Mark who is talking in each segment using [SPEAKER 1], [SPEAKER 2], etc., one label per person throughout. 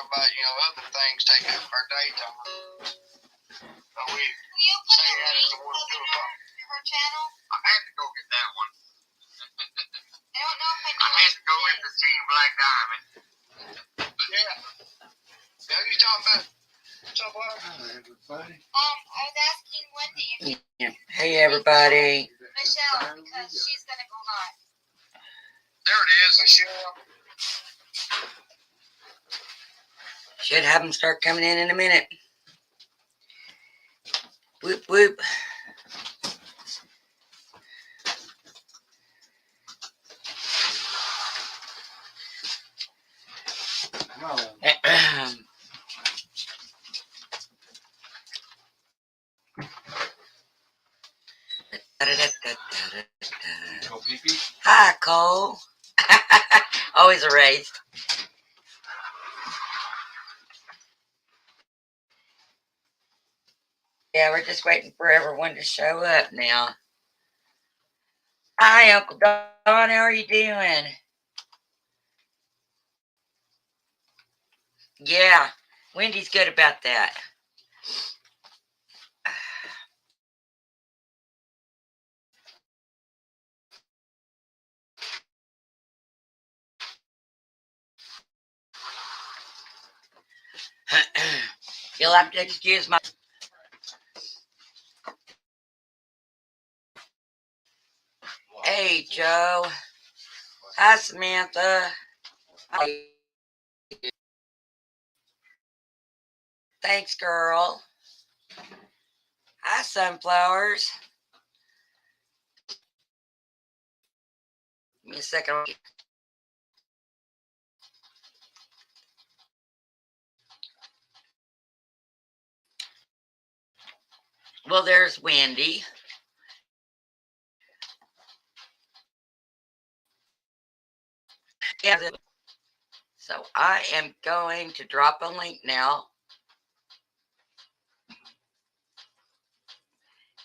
[SPEAKER 1] about, other things take up our daytime. So we say that at the 1, 2 o'clock. Her channel? I had to go get that one. I don't know if I had to go with the Team Black Diamond. Yeah. Yeah, you talking about everybody? I was asking Wendy.
[SPEAKER 2] Yeah. Hey, everybody.
[SPEAKER 1] Michelle, because she's going to go live. There it is, Michelle.
[SPEAKER 2] Should have them start coming in a minute. Whoop, whoop. Hi, Cole. Always a raise. Yeah, we're just waiting for everyone to show up now. Hi, Uncle Don. How are you doing? Yeah, Wendy's good about that. You'll have to excuse my... Hey, Joe. Hi, Samantha. Hi. Thanks, girl. Hi, Sunflowers. Give me a second. Well, there's Wendy. So I am going to drop a link now.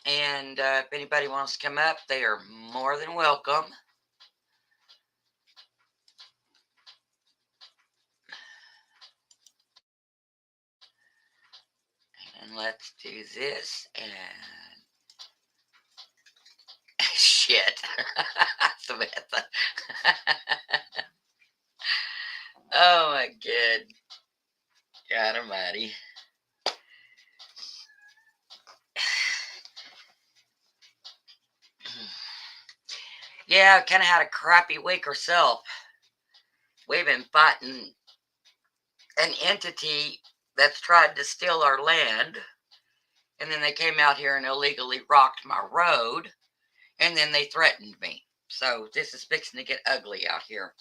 [SPEAKER 2] And if anybody wants to come up, they are more than welcome. And let's do this. And shit. Samantha. Oh my god. God almighty. Yeah, kind of had a crappy week herself. We've been fighting an entity that's tried to steal our land. And then they came out here and illegally rocked my road. And then they threatened me. So this is fixing to get ugly out here.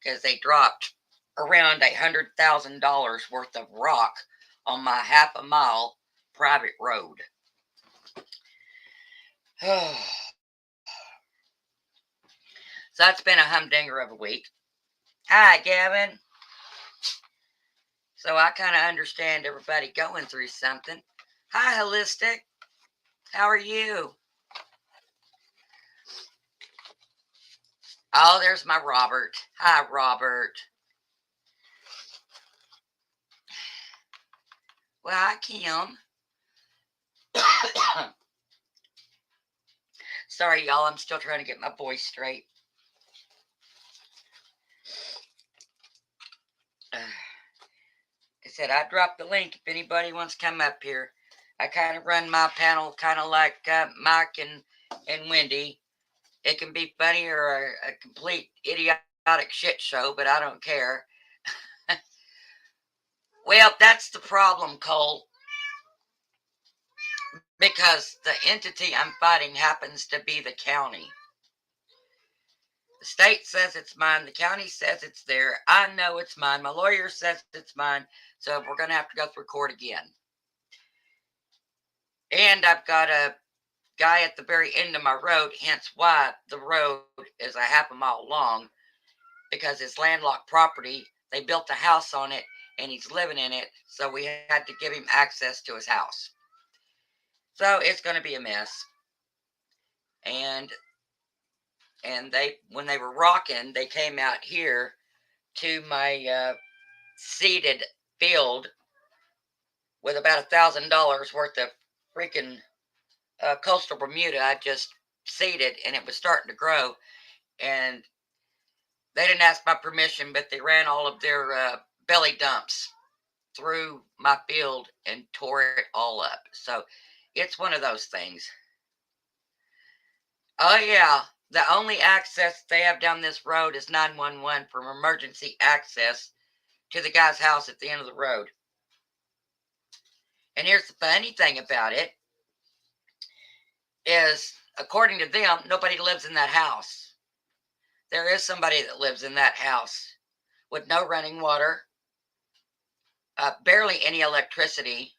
[SPEAKER 2] Because they dropped around $100,000 worth of rock on my half-a-mile private road. So that's been a humdinger of a week. Hi, Gavin. So I kind of understand everybody going through something. Hi, Holistic. How are you? Oh, there's my Robert. Hi, Robert. Well, hi, Kim. Sorry, y'all. I'm still trying to get my voice straight. I said I dropped the link if anybody wants to come up here. I kind of run my panel kind of like Mike and Wendy. It can be funny or a complete idiotic shit show, but I don't care. Well, that's the problem, Cole. Because the entity I'm fighting happens to be the county. The state says it's mine. The county says it's there. I know it's mine. My lawyer says it's mine. So we're going to have to go through court again. And I've got a guy at the very end of my road, hence why the road is a half a mile long, because it's landlocked property. They built a house on it and he's living in it, so we had to give him access to his house. So it's going to be a mess. And they, when they were rocking, they came out here to my seeded field with about $1,000 worth of freaking coastal Bermuda. I just seeded, and it was starting to grow. And they didn't ask my permission, but they ran all of their belly dumps through my field and tore it all up. So it's one of those things. Oh, yeah. The only access they have down this road is 911 for emergency access to the guy's house at the end of the road. And here's the funny thing about it is, according to them, nobody lives in that house. There is somebody that lives in that house with no running water, barely any electricity,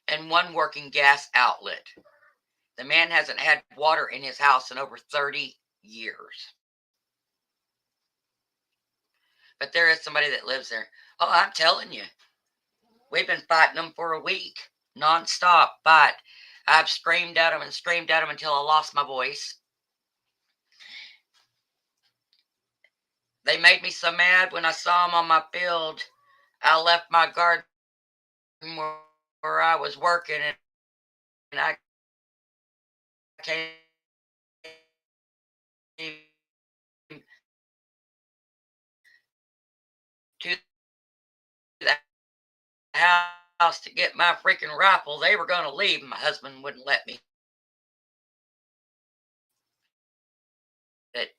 [SPEAKER 2] and one working gas outlet. The man hasn't had water in his house in over 30 years. But there is somebody that lives there. Oh, I'm telling you, we've been fighting them for a week, nonstop fight. I've screamed at them and screamed at them until I lost my voice. They made me so mad when I saw them on my field. I left my garden where I was working, and I came to the house to get my freaking rifle. They were going to leave, and my husband wouldn't let me. That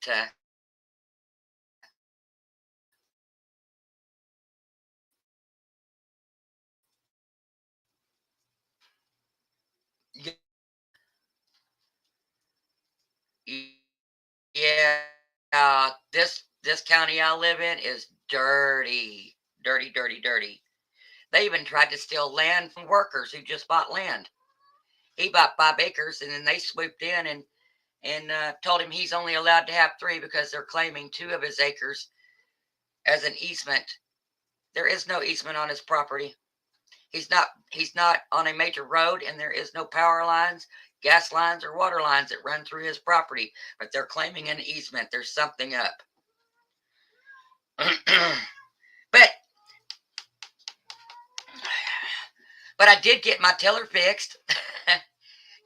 [SPEAKER 2] yeah, this county I live in is dirty, dirty, dirty, dirty. They even tried to steal land from workers who just bought land. He bought 5 acres, and then they swooped in and told him he's only allowed to have 3 because they're claiming 2 of his acres as an easement. There is no easement on his property. He's not on a major road, and there is no power lines, gas lines, or water lines that run through his property. But they're claiming an easement. There's something up. But I did get my tiller fixed.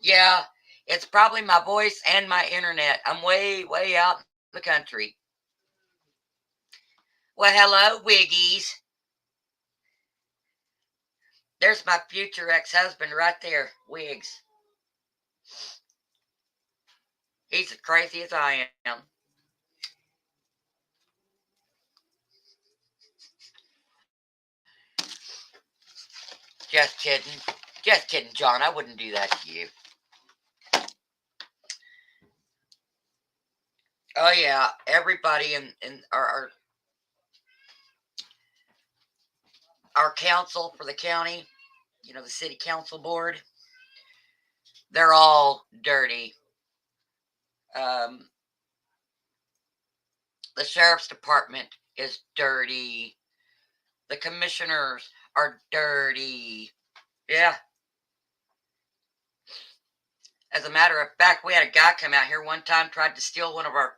[SPEAKER 2] Yeah, it's probably my voice and my internet. I'm way, way out in the country. Well, hello, Wiggies. There's my future ex-husband right there, Wiggs. He's as crazy as I am. Just kidding. Just kidding, John. I wouldn't do that to you. Oh, yeah. Everybody in our council for the county, the city council board, they're all dirty. The sheriff's department is dirty. The commissioners are dirty. Yeah. As a matter of fact, we had a guy come out here one time, tried to steal one of our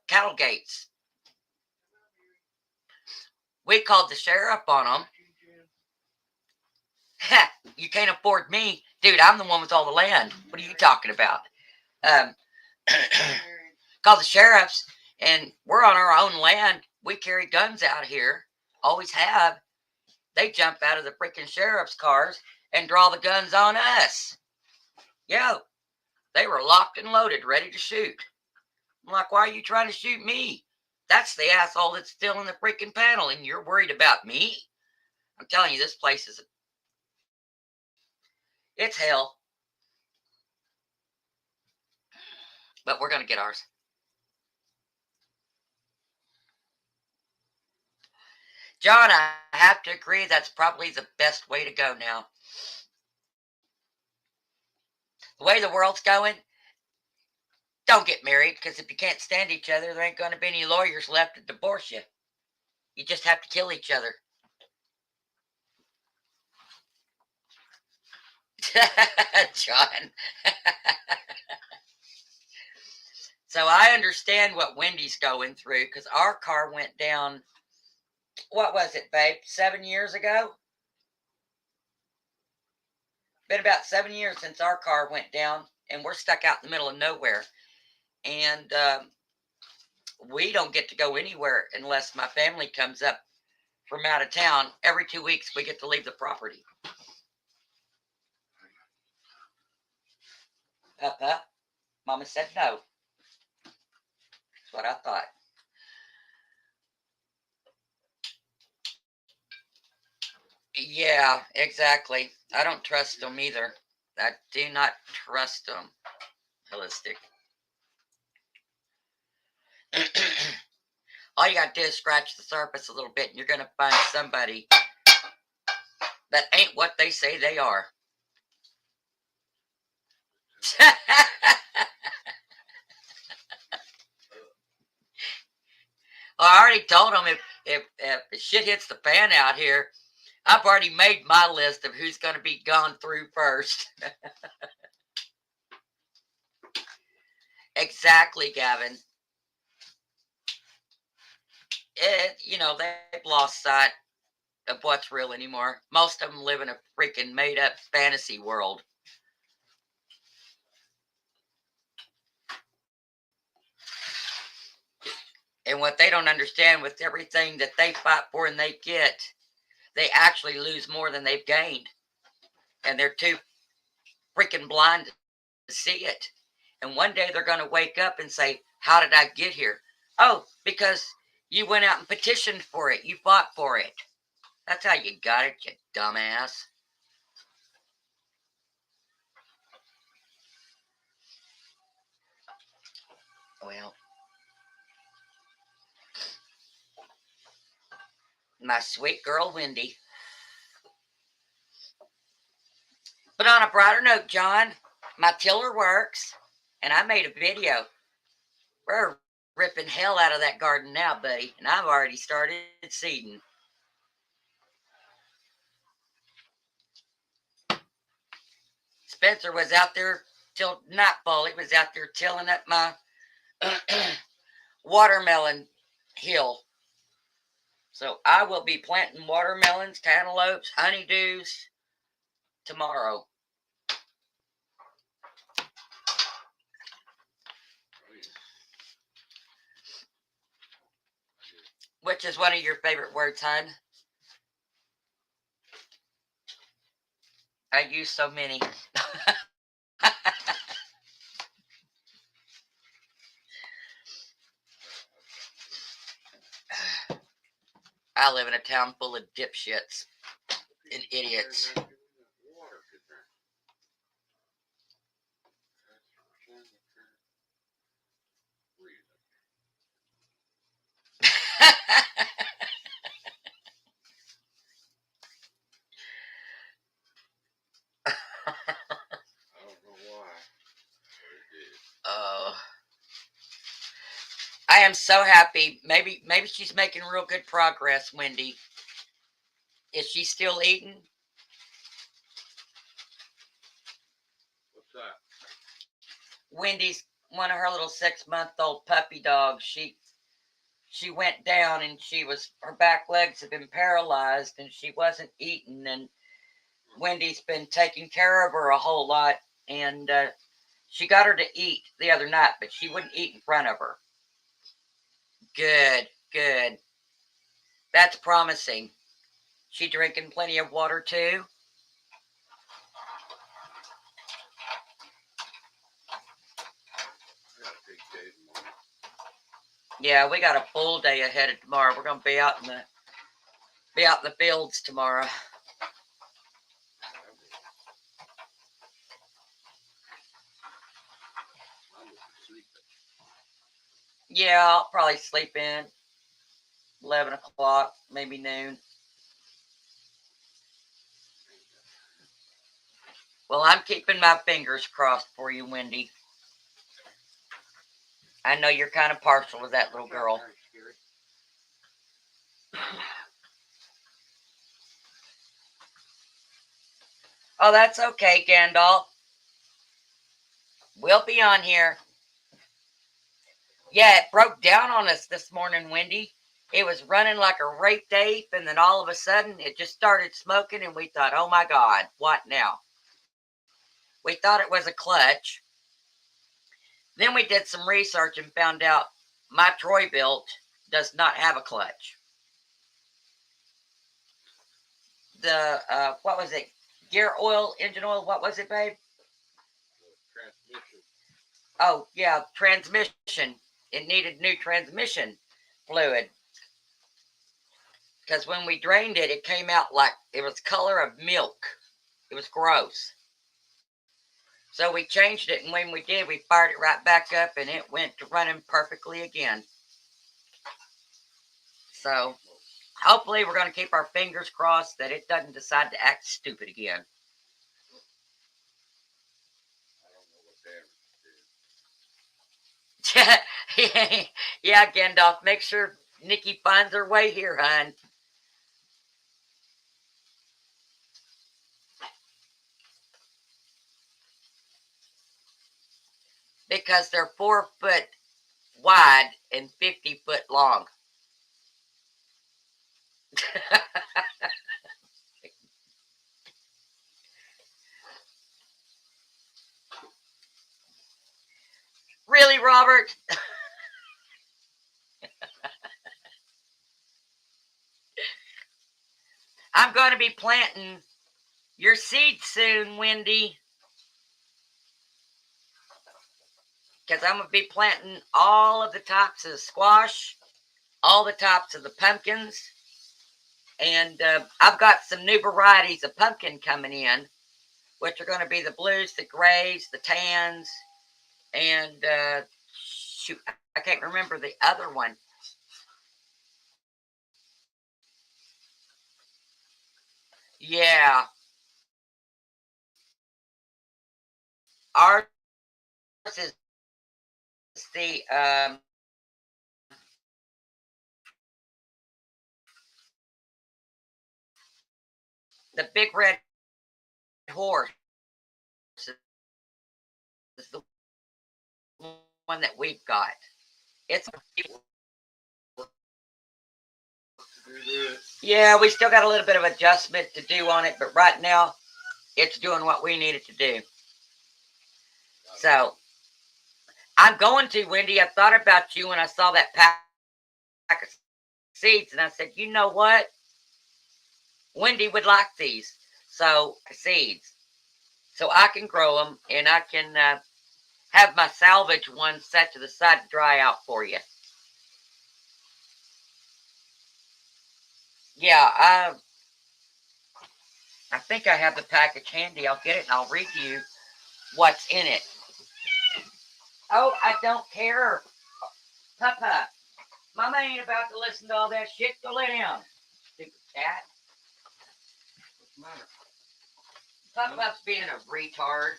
[SPEAKER 2] cattle gates. We called the sheriff on him. You can't afford me. Dude, I'm the one with all the land. What are you talking about? Called the sheriffs, and we're on our own land. We carry guns out here. Always have. They jump out of the freaking sheriff's cars and draw the guns on us. Yeah, they were locked and loaded, ready to shoot. I'm like, why are you trying to shoot me? That's the asshole that's still in the freaking panel, and you're worried about me? I'm telling you, this place it's hell. But we're going to get ours. John, I have to agree, that's probably the best way to go now. The way the world's going, don't get married, because if you can't stand each other, there ain't going to be any lawyers left to divorce you. You just have to kill each other. John. So I understand what Wendy's going through, because our car went down what was it, babe? 7 years ago? Been about 7 years since our car went down, and we're stuck out in the middle of nowhere. And we don't get to go anywhere unless my family comes up from out of town. Every 2 weeks, we get to leave the property. Mama said no. That's what I thought. Yeah, exactly. I don't trust them either. I do not trust them. Holistic. All you got to do is scratch the surface a little bit, and you're going to find somebody that ain't what they say they are. I already told them if shit hits the fan out here, I've already made my list of who's going to be gone through first. Exactly, Gavin. They've lost sight of what's real anymore. Most of them live in a freaking made-up fantasy world. And what they don't understand, with everything that they fight for and they get, they actually lose more than they've gained. And they're too freaking blind to see it. And one day they're going to wake up and say, how did I get here? Oh, because you went out and petitioned for it. You fought for it. That's how you got it, you dumbass. Well, my sweet girl, Wendy. But on a brighter note, John, my tiller works, and I made a video. We're ripping hell out of that garden now, buddy, and I've already started seeding. Spencer was out there till nightfall. He was out there tilling up my watermelon hill. So I will be planting watermelons, cantaloupes, honeydews tomorrow. Which is one of your favorite words, hon? I use so many. I live in a town full of dipshits and idiots. Oh, I am so happy. Maybe she's making real good progress, Wendy. Is she still eating?
[SPEAKER 3] What's that?
[SPEAKER 2] Wendy's one of her little 6-month-old puppy dogs. She went down and her back legs have been paralyzed and she wasn't eating, and Wendy's been taking care of her a whole lot, and she got her to eat the other night, but she wouldn't eat in front of her. Good. That's promising. She drinking plenty of water too? Yeah, we got a full day ahead of tomorrow. We're gonna be out in the fields tomorrow. Yeah, I'll probably sleep in 11 o'clock, maybe noon. Well, I'm keeping my fingers crossed for you, Wendy. I know you're kind of partial to that little girl. Oh, that's okay, Gandalf. We'll be on here. Yeah, it broke down on us this morning, Wendy. It was running like a raped ape, and then all of a sudden it just started smoking, and we thought, oh my God, what now? We thought it was a clutch. Then we did some research and found out my Troy-Bilt does not have a clutch. The, what was it? Gear oil, engine oil, what was it, babe?
[SPEAKER 3] Transmission.
[SPEAKER 2] Oh, yeah, transmission. It needed new transmission fluid. Because when we drained it, it came out like it was color of milk. It was gross. So we changed it, and when we did, we fired it right back up, and it went to running perfectly again. So hopefully we're going to keep our fingers crossed that it doesn't decide to act stupid again.
[SPEAKER 3] I don't know what damage it did.
[SPEAKER 2] Yeah, Gandalf, make sure Nikki finds her way here, hon. Because they're 4 foot wide and 50 foot long. Really, Robert? I'm going to be planting your seeds soon, Wendy. Because I'm going to be planting all of the tops of the squash, all the tops of the pumpkins. And I've got some new varieties of pumpkin coming in, which are going to be the blues, the grays, the tans, and shoot, I can't remember the other one. Yeah. Ours is the big red horse is the one that we've got. It's yeah, we still got a little bit of adjustment to do on it, but right now it's doing what we need it to do. So I'm going to, Wendy. I thought about you when I saw that pack of seeds, and I said, you know what? Wendy would like these. So seeds. So I can grow them, and I can have my salvage ones set to the side to dry out for you. Yeah, I think I have the package handy. I'll get it and I'll read you what's in it. Oh, I don't care. Papa, Mama ain't about to listen to all that shit. Go lay down. Stupid cat. What's the matter? Papa's being a retard.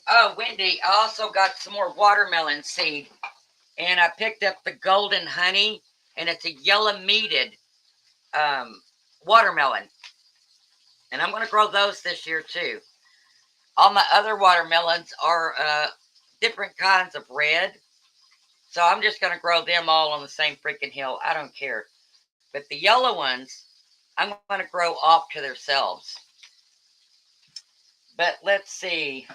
[SPEAKER 2] Oh, Wendy, I also got some more watermelon seed. And I picked up the golden honey. And it's a yellow meated watermelon. And I'm going to grow those this year too. All my other watermelons are different kinds of red. So I'm just going to grow them all on the same freaking hill. I don't care. But the yellow ones, I'm going to grow off to themselves. But let's see.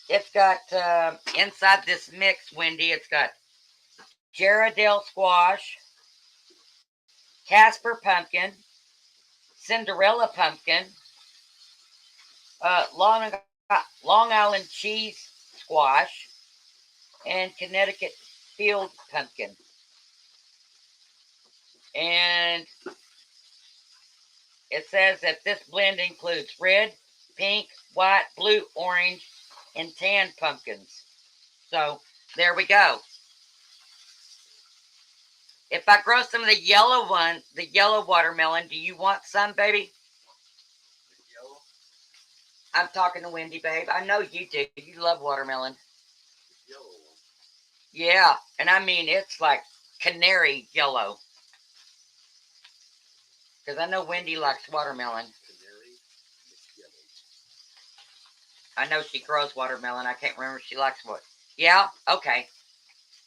[SPEAKER 2] It's got, inside this mix, Wendy, it's got Gerardale squash, Casper pumpkin, Cinderella pumpkin, Long Island cheese squash, and Connecticut field pumpkin. And it says that this blend includes red, pink, white, blue, orange, and tan pumpkins. So there we go. If I grow some of the yellow one, the yellow watermelon, do you want some, baby?
[SPEAKER 3] Yellow?
[SPEAKER 2] I'm talking to Wendy, babe. I know you do. You love watermelon.
[SPEAKER 3] Yellow one.
[SPEAKER 2] Yeah, and I mean it's like canary yellow. Because I know Wendy likes watermelon.
[SPEAKER 3] Canary yellow.
[SPEAKER 2] I know she grows watermelon. I can't remember if she likes what. Yeah? Okay.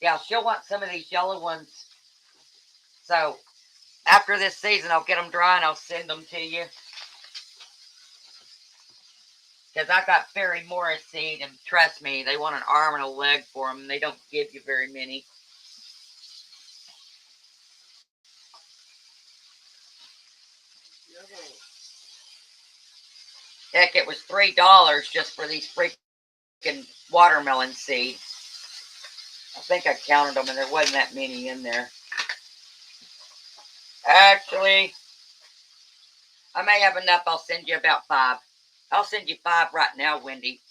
[SPEAKER 2] Yeah, she'll want some of these yellow ones. So, after this season, I'll get them dry and I'll send them to you. Because I got Ferry Morris seed, and trust me, they want an arm and a leg for them. They don't give you very many. Heck, it was $3 just for these freaking watermelon seeds. I think I counted them, and there wasn't that many in there. Actually, I may have enough. I'll send you about 5. I'll send you 5 right now, Wendy.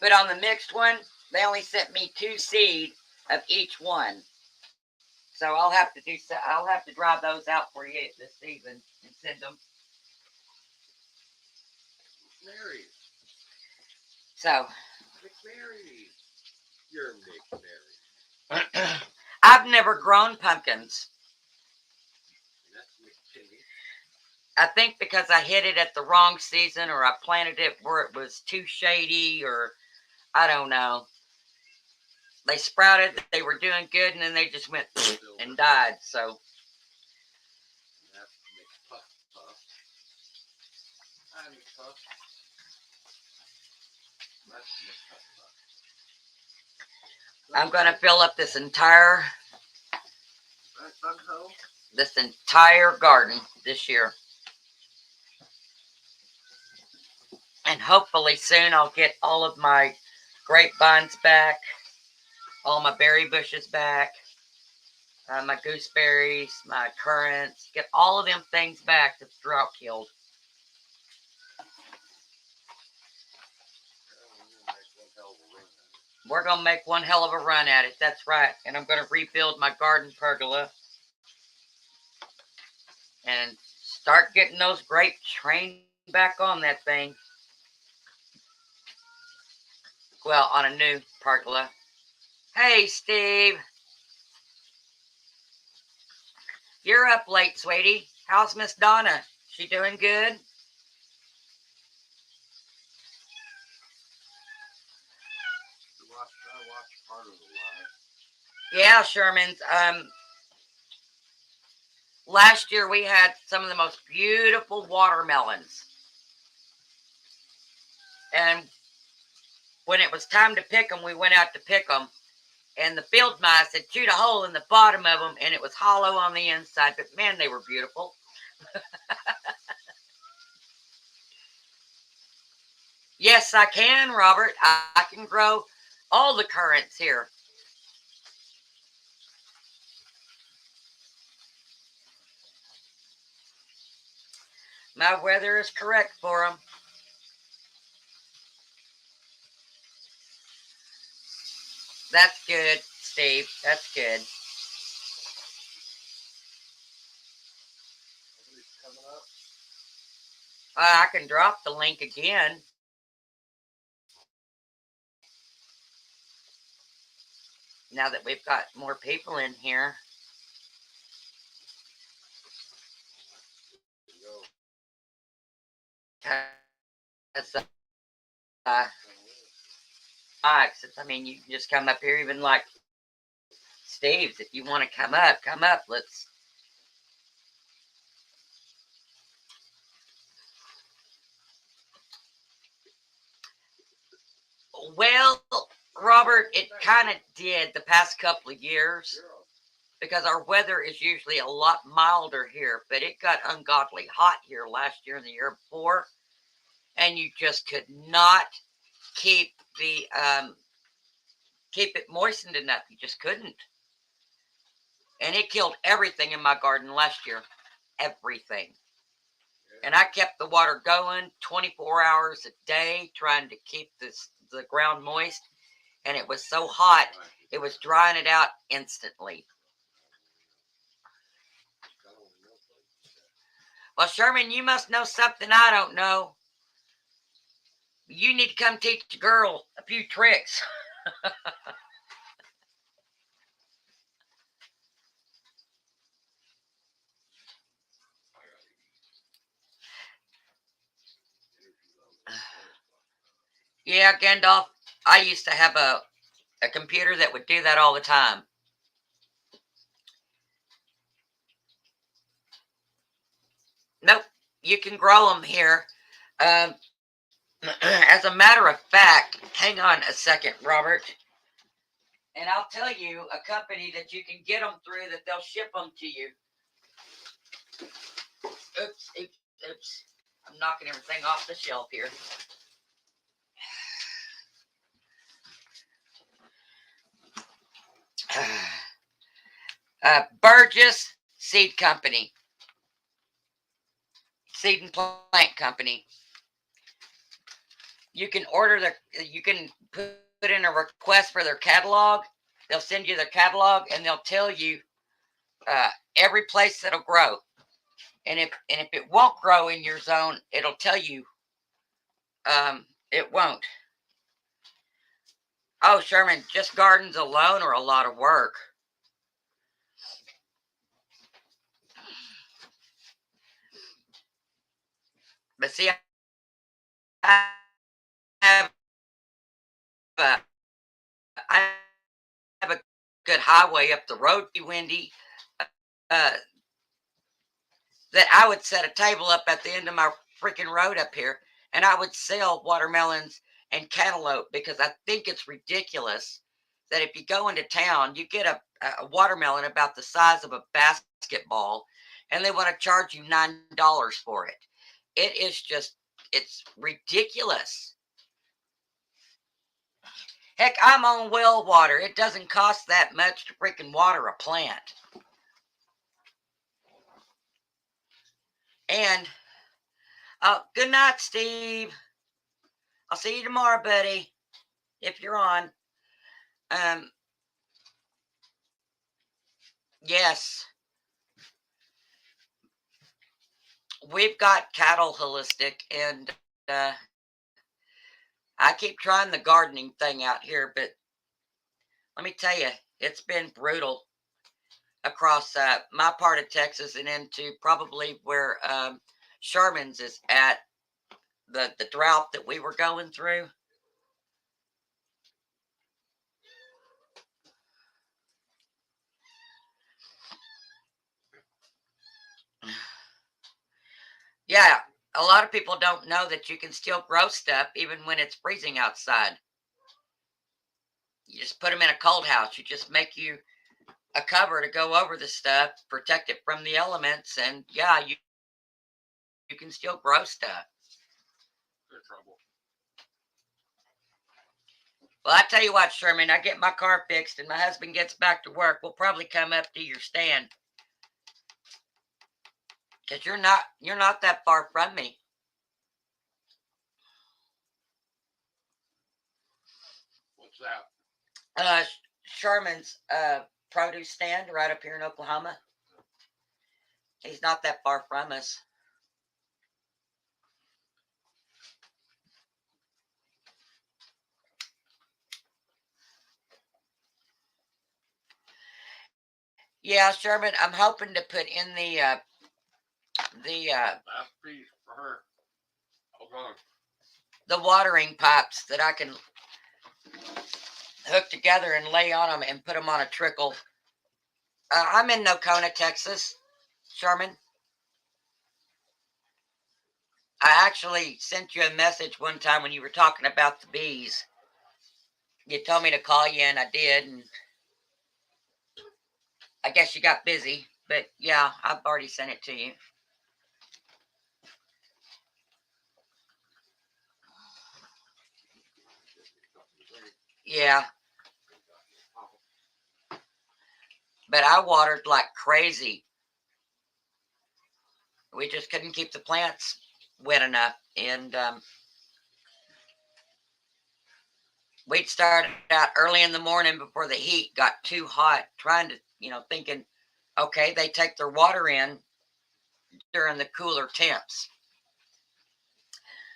[SPEAKER 2] But on the mixed one, they only sent me 2 seed of each one. So I'll have to drive those out for you this season and send them.
[SPEAKER 3] Mary.
[SPEAKER 2] So
[SPEAKER 3] McMary. You're McMary.
[SPEAKER 2] I've never grown pumpkins.
[SPEAKER 3] That's McKinney.
[SPEAKER 2] I think because I hit it at the wrong season, or I planted it where it was too shady, or I don't know. They sprouted, they were doing good, and then they just went and died. So
[SPEAKER 3] That's McPuff Puff. Hi, McPuff. That's McPuff Puff.
[SPEAKER 2] I'm going to fill up this entire garden this year. And hopefully soon I'll get all of my grapevines back, all my berry bushes back, my gooseberries, my currants, get all of them things back that's drought killed. We're going to make one hell of a run at it. That's right. And I'm going to rebuild my garden pergola and start getting those grapes trained back on that thing. Well, on a new pergola. Hey, Steve. You're up late, sweetie. How's Miss Donna? She doing good?
[SPEAKER 3] I watched part of the live.
[SPEAKER 2] Yeah, Sherman's. Last year we had some of the most beautiful watermelons. And when it was time to pick them, we went out to pick them. And the field mice had chewed a hole in the bottom of them, and it was hollow on the inside. But man, they were beautiful. Yes, I can, Robert. I can grow all the currants here. My weather is correct for them. That's good, Steve. That's good.
[SPEAKER 3] Coming up.
[SPEAKER 2] I can drop the link again. Now that we've got more people in here. I mean, you can just come up here, even like Steve's. If you want to come up, come up. Let's. Well, Robert, it kind of did the past couple of years because our weather is usually a lot milder here, but it got ungodly hot here last year and the year before, and you just could not keep it moistened enough. You just couldn't. And it killed everything in my garden last year. Everything. And I kept the water going 24 hours a day, trying to keep the ground moist. And it was so hot, it was drying it out instantly. Well, Sherman, you must know something I don't know. You need to come teach the girl a few tricks. Yeah, Gandalf, I used to have a computer that would do that all the time. Nope, you can grow them here. Um, as a matter of fact, hang on a second, Robert, and I'll tell you a company that you can get them through that they'll ship them to you. Oops, oops, oops. I'm knocking everything off the shelf here. Burgess Seed Company. Seed and Plant Company. You can you can put in a request for their catalog. They'll send you their catalog and they'll tell you every place that'll grow. And if it won't grow in your zone, it'll tell you it won't. Oh, Sherman, just gardens alone are a lot of work. But see, I have a, I have a good highway up the road to Windy that I would set a table up at the end of my freaking road up here, and I would sell watermelons and cantaloupe because I think it's ridiculous that if you go into town, you get a watermelon about the size of a basketball, and they want to charge you $9 for it. It is just, it's ridiculous. Heck, I'm on well water. It doesn't cost that much to freaking water a plant. And, good night, Steve. I'll see you tomorrow, buddy, if you're on. Yes. We've got cattle holistic, and I keep trying the gardening thing out here, but let me tell you, it's been brutal across my part of Texas and into probably where Sherman's is at, the drought that we were going through. Yeah, a lot of people don't know that you can still grow stuff even when it's freezing outside. You just put them in a cold house. You just make you a cover to go over the stuff, protect it from the elements, and yeah, you can still grow stuff.
[SPEAKER 3] Good trouble.
[SPEAKER 2] Well, I tell you what, Sherman, I get my car fixed and my husband gets back to work. We'll probably come up to your stand. Because you're not that far from me.
[SPEAKER 3] What's that?
[SPEAKER 2] Sherman's produce stand right up here in Oklahoma. He's not that far from us. Yeah, Sherman, I'm hoping to put in the
[SPEAKER 3] Last piece for her. Hold on.
[SPEAKER 2] the watering pipes that I can hook together and lay on them and put them on a trickle. I'm in Nocona, Texas, Sherman. I actually sent you a message one time when you were talking about the bees. You told me to call you, and I did, and I guess you got busy. But yeah, I've already sent it to you. Yeah. But I watered like crazy. We just couldn't keep the plants wet enough. And we'd started out early in the morning before the heat got too hot, trying to, thinking, okay, they take their water in during the cooler temps,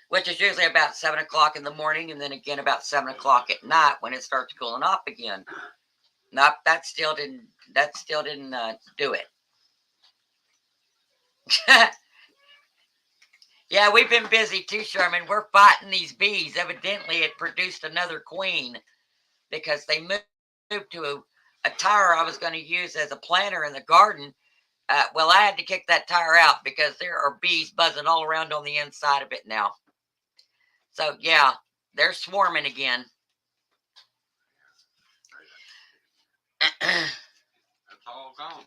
[SPEAKER 2] which is usually about 7 o'clock in the morning, and then again about 7 o'clock at night when it starts cooling off again. Nope, that still didn't do it. Yeah, we've been busy too, Sherman. We're fighting these bees. Evidently, it produced another queen because they moved to a tire I was going to use as a planter in the garden. Well, I had to kick that tire out because there are bees buzzing all around on the inside of it now. So, yeah, they're swarming again.
[SPEAKER 3] That's all gone.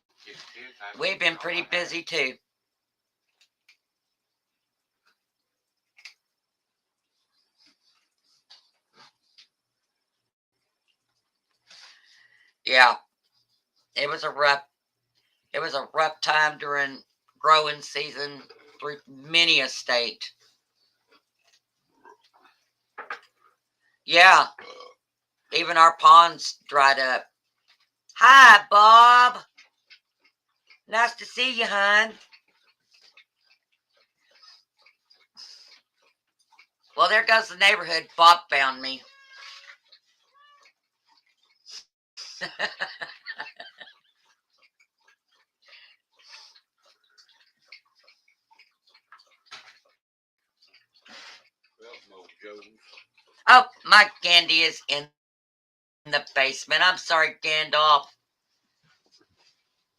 [SPEAKER 2] We've been pretty busy too. Yeah, it was a rough time during growing season through many a state. Yeah, even our ponds dried up. Hi, Bob. Nice to see you, hon. Well, there goes the neighborhood. Bob found me. Oh, my Gandhi is in the basement. I'm sorry, Gandalf.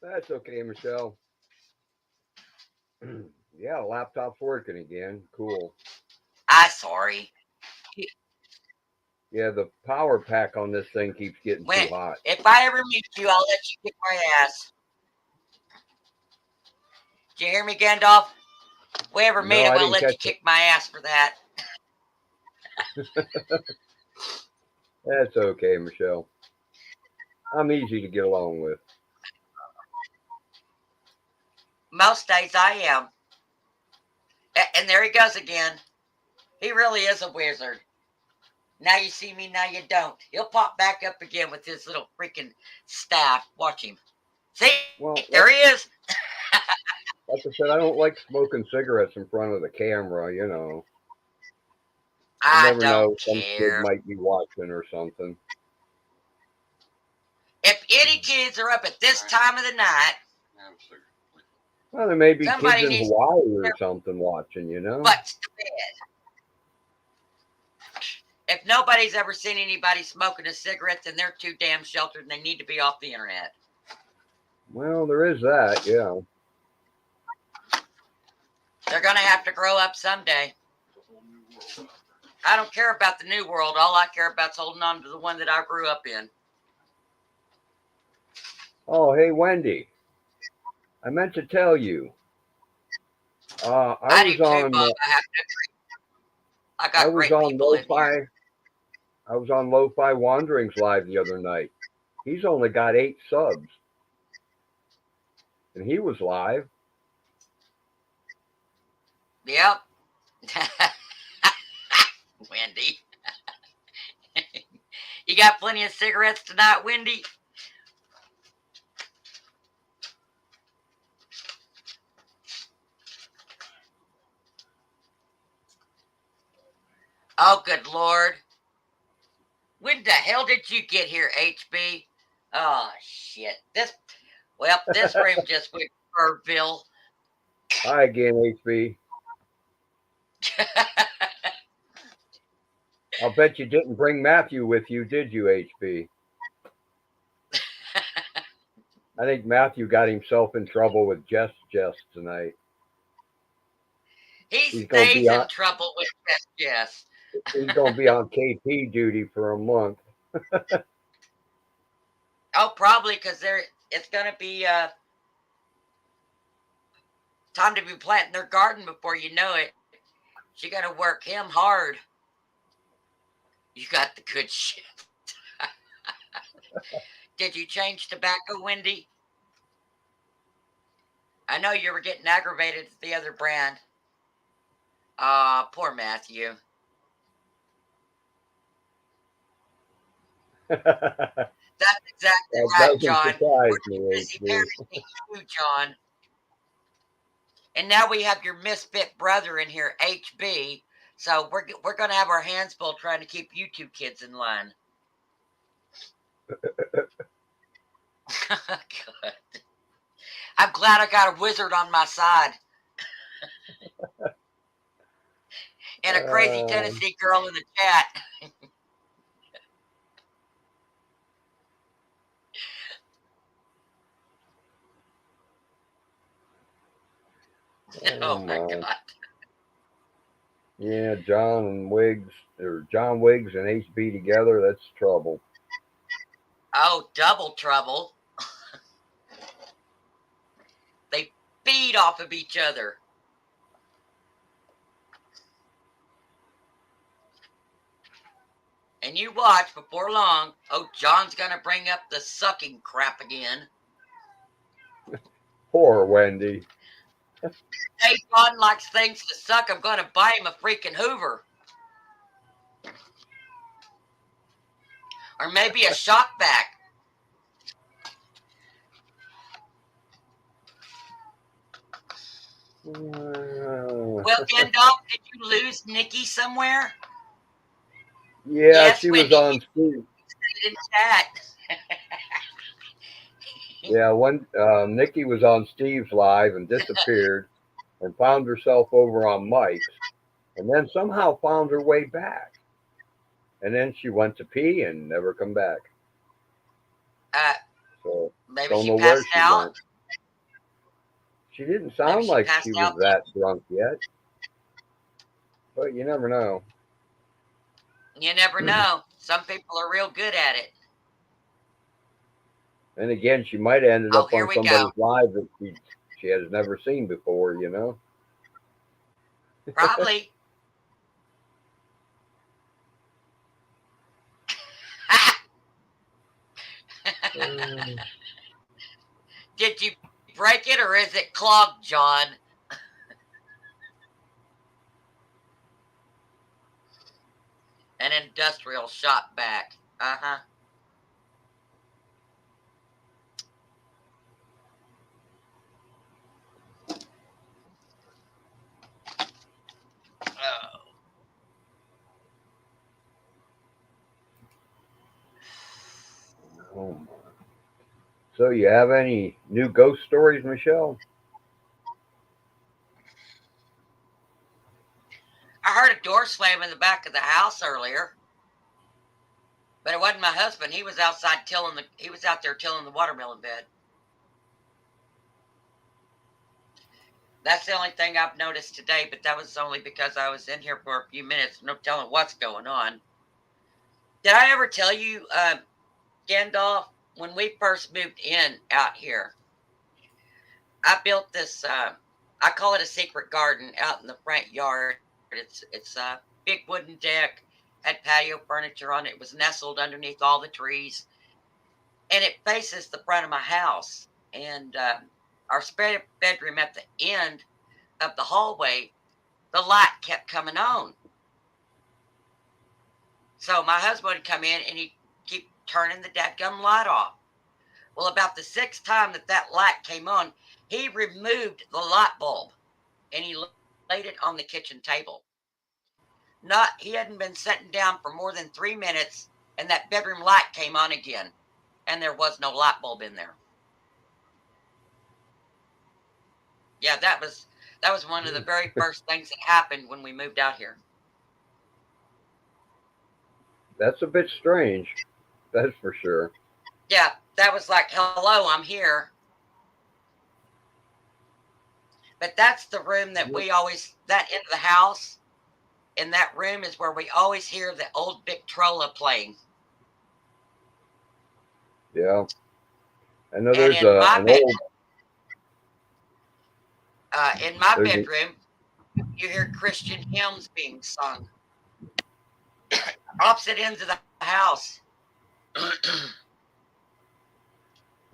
[SPEAKER 4] That's okay, Michelle. Yeah, laptop's working again. Cool.
[SPEAKER 2] I'm sorry.
[SPEAKER 4] Yeah, the power pack on this thing keeps getting too hot.
[SPEAKER 2] If I ever meet you, I'll let you kick my ass. Did you hear me, Gandalf? If we ever meet,
[SPEAKER 4] No, I
[SPEAKER 2] I'll
[SPEAKER 4] didn't
[SPEAKER 2] let you
[SPEAKER 4] catch it.
[SPEAKER 2] kick my ass for that.
[SPEAKER 4] That's okay, Michelle. I'm easy to get along with.
[SPEAKER 2] Most days I am. And there he goes again. He really is a wizard. Now you see me, now you don't. He'll pop back up again with his little freaking staff. Watch him. See?
[SPEAKER 4] Well,
[SPEAKER 2] There he is.
[SPEAKER 4] like I said, I don't like smoking cigarettes in front of the camera, you know. You
[SPEAKER 2] I
[SPEAKER 4] never know,
[SPEAKER 2] don't
[SPEAKER 4] some kid
[SPEAKER 2] care.
[SPEAKER 4] might be watching or something.
[SPEAKER 2] If any kids are up at this time of the night,
[SPEAKER 4] Well, there may be
[SPEAKER 2] somebody
[SPEAKER 4] kids in
[SPEAKER 2] needs
[SPEAKER 4] Hawaii or something watching, you know.
[SPEAKER 2] butts to bed. If nobody's ever seen anybody smoking a cigarette, then they're too damn sheltered and they need to be off the internet.
[SPEAKER 4] Well, there is that, yeah.
[SPEAKER 2] They're going to have to grow up someday. I don't care about the new world. All I care about is holding on to the one that I grew up in.
[SPEAKER 4] Oh, hey, Wendy. I meant to tell you.
[SPEAKER 2] I do too, Bob. I have to agree. I got great people in here.
[SPEAKER 4] I was on Lo-Fi Wanderings Live the other night. He's only got 8 subs. And he was live.
[SPEAKER 2] Yep. Wendy. You got plenty of cigarettes tonight, Wendy? Oh, good Lord. When the hell did you get here, HB? Oh, shit. This room just went Birdville.
[SPEAKER 4] Hi again, HB. I'll bet you didn't bring Matthew with you, did you, HB? I think Matthew got himself in trouble with Jess tonight.
[SPEAKER 2] He stays in trouble with Jess.
[SPEAKER 4] He's going to be on KP duty for a month.
[SPEAKER 2] Oh, probably because it's going to be time to be planting their garden before you know it. She got to work him hard. You got the good shit. Did you change tobacco, Wendy? I know you were getting aggravated at the other brand. Poor Matthew. That's exactly right, John. We're too busy parenting you, John. And now we have your misfit brother in here, HB. So we're going to have our hands full trying to keep you two kids in line. Good. I'm glad I got a wizard on my side. And a crazy Tennessee girl in the chat. Oh my God.
[SPEAKER 4] Yeah, John Wiggs and HB together, that's trouble.
[SPEAKER 2] Oh, double trouble. They feed off of each other. And you watch before long. Oh, John's going to bring up the sucking crap again.
[SPEAKER 4] Poor Wendy.
[SPEAKER 2] Hey, John likes things to suck. I'm going to buy him a freaking Hoover. Or maybe a shock vac. Well, Gandalf, did you lose Nikki somewhere?
[SPEAKER 4] Yeah, yes, she Wendy, was on Steve.
[SPEAKER 2] In chat.
[SPEAKER 4] Yeah, Nikki was on Steve's live and disappeared and found herself over on Mike's and then somehow found her way back. And then she went to pee and never come back. So
[SPEAKER 2] maybe
[SPEAKER 4] don't
[SPEAKER 2] she
[SPEAKER 4] know
[SPEAKER 2] passed
[SPEAKER 4] where
[SPEAKER 2] out.
[SPEAKER 4] Went. She didn't sound like she was that drunk yet. But you never know.
[SPEAKER 2] You never know. Some people are real good at it.
[SPEAKER 4] And again, she might have ended up on somebody's live that she has never seen before, you know?
[SPEAKER 2] Probably. Did you break it or is it clogged, John? An industrial shop back. Uh-huh.
[SPEAKER 4] Oh my. So you have any new ghost stories, Michelle?
[SPEAKER 2] I heard a door slam in the back of the house earlier. But it wasn't my husband. He was outside he was out there tilling the watermelon bed. That's the only thing I've noticed today, but that was only because I was in here for a few minutes. No telling what's going on. Did I ever tell you, Gandalf, when we first moved in out here, I built this, I call it a secret garden out in the front yard. It's a big wooden deck, had patio furniture on it. It was nestled underneath all the trees. And it faces the front of my house. And our spare bedroom at the end of the hallway, the light kept coming on. So my husband would come in and he'd keep turning the dadgum light off. Well, about the sixth time that light came on, he removed the light bulb and he laid it on the kitchen table. He hadn't been sitting down for more than 3 minutes, and that bedroom light came on again, and there was no light bulb in there. Yeah, that was one of the very first things that happened when we moved out here.
[SPEAKER 4] That's a bit strange. That's for sure.
[SPEAKER 2] Yeah, that was like, hello, I'm here. But that's the room that that end of the house, in that room is where we always hear the old Victrola playing.
[SPEAKER 4] Yeah. I know there's an old...
[SPEAKER 2] in my bedroom, you hear Christian hymns being sung. Opposite ends of the house.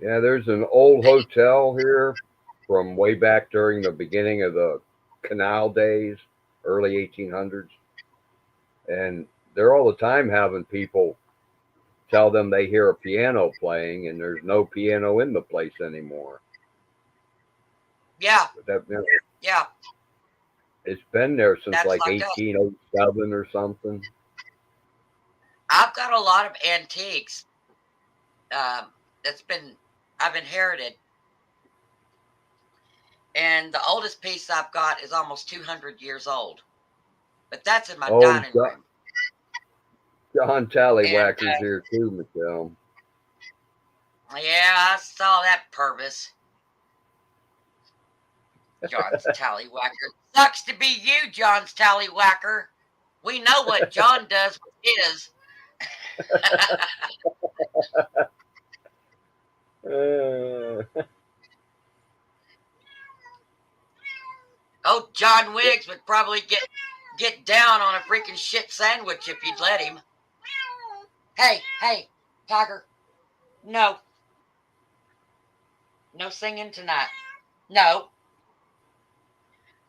[SPEAKER 4] Yeah, there's an old hotel here from way back during the beginning of the canal days, early 1800s. And they're all the time having people tell them they hear a piano playing, and there's no piano in the place anymore.
[SPEAKER 2] Yeah.
[SPEAKER 4] Yeah. It's been there since like 1807 or something.
[SPEAKER 2] I've got a lot of antiques I've inherited. And the oldest piece I've got is almost 200 years old. But that's in my
[SPEAKER 4] Oh,
[SPEAKER 2] dining room.
[SPEAKER 4] John Tallywhacker's here too, Michelle.
[SPEAKER 2] Yeah, I saw that Purvis. John's Tallywhacker. Sucks to be you, John's Tallywhacker. We know what John does with his. Oh, John Wiggs would probably get down on a freaking shit sandwich if you'd let him. Hey, Tiger. No. No singing tonight. No.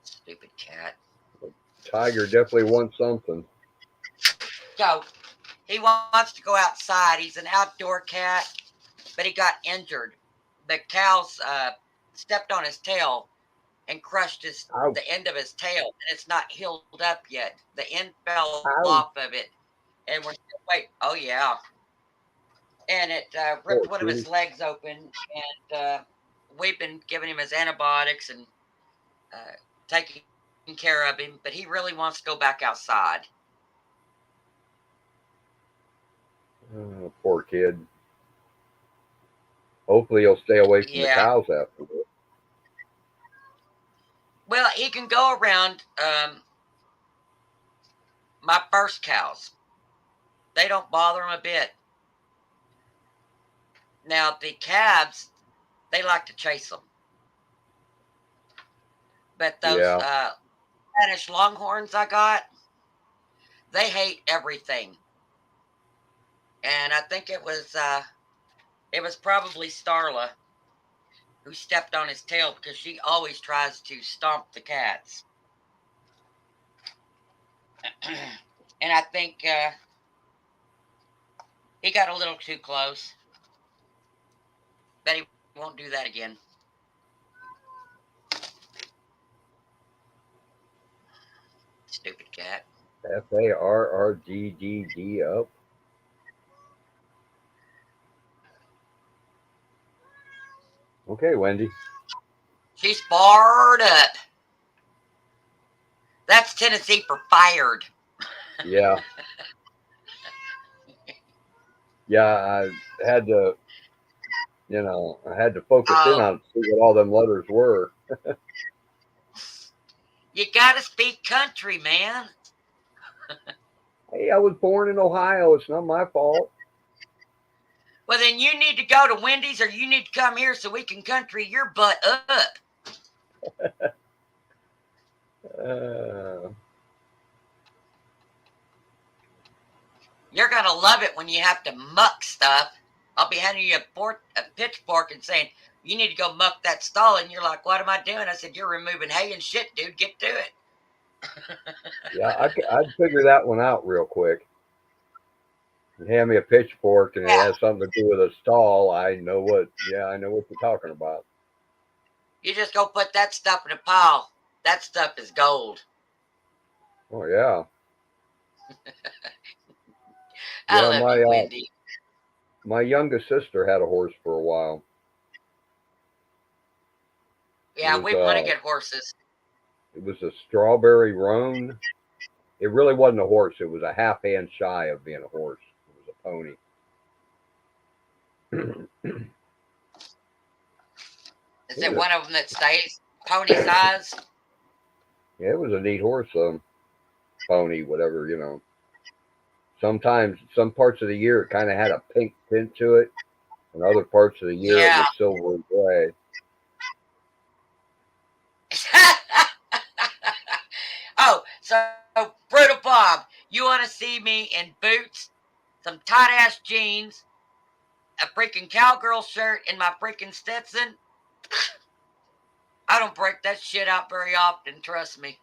[SPEAKER 2] Stupid cat.
[SPEAKER 4] Tiger definitely wants something.
[SPEAKER 2] Go. He wants to go outside. He's an outdoor cat, but he got injured. The cows stepped on his tail and crushed the end of his tail, and it's not healed up yet. The end fell off of it, and we're still waiting. Oh yeah, and it ripped one of his legs open, and we've been giving him his antibiotics and taking care of him, but he really wants to go back outside.
[SPEAKER 4] Oh, poor kid. Hopefully he'll stay away from the cows after this.
[SPEAKER 2] Well, he can go around my first cows. They don't bother him a bit. Now, the calves, they like to chase them. But those Spanish Longhorns I got, they hate everything. And I think it was probably Starla who stepped on his tail because she always tries to stomp the cats. And I think he got a little too close. Bet he won't do that again. Stupid cat.
[SPEAKER 4] FARRGGD up. Okay, Wendy.
[SPEAKER 2] She's fired up. That's Tennessee for fired.
[SPEAKER 4] Yeah. Yeah, I had to, focus in on it to see what all them letters were.
[SPEAKER 2] You gotta speak country, man.
[SPEAKER 4] Hey, I was born in Ohio. It's not my fault.
[SPEAKER 2] Well, then you need to go to Wendy's or you need to come here so we can country your butt up. You're going to love it when you have to muck stuff. I'll be handing you a pitchfork and saying, you need to go muck that stall. And you're like, what am I doing? I said, you're removing hay and shit, dude. Get to it.
[SPEAKER 4] Yeah, I'd figure that one out real quick. You hand me a pitchfork and it has something to do with a stall. I know what you're talking about.
[SPEAKER 2] You just go put that stuff in a pile. That stuff is gold.
[SPEAKER 4] Oh, yeah.
[SPEAKER 2] I love you, Wendy.
[SPEAKER 4] My youngest sister had a horse for a while.
[SPEAKER 2] Yeah, we want to get horses.
[SPEAKER 4] It was a strawberry roan. It really wasn't a horse. It was a half hand shy of being a horse. It was a pony.
[SPEAKER 2] Is it one of them that stays pony size?
[SPEAKER 4] Yeah, it was a neat horse, pony, whatever, Sometimes, some parts of the year, it kind of had a pink tint to it, and other parts of the year, it was silver and gray.
[SPEAKER 2] Oh, so Brutal Bob, you want to see me in boots, some tight-ass jeans, a freaking cowgirl shirt, and my freaking Stetson? I don't break that shit out very often, trust me.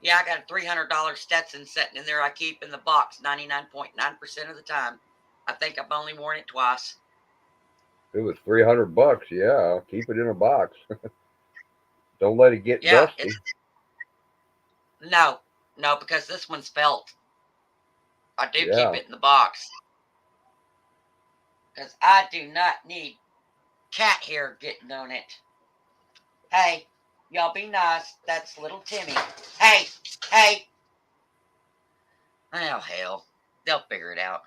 [SPEAKER 2] Yeah, I got a $300 Stetson sitting in there I keep in the box 99.9% of the time. I think I've only worn it twice.
[SPEAKER 4] It was $300. Yeah, keep it in a box. Don't let it get dusty.
[SPEAKER 2] No, because this one's felt. I do keep it in the box. Because I do not need cat hair getting on it. Hey, y'all be nice. That's little Timmy. Hey, hey. Oh, hell. They'll figure it out.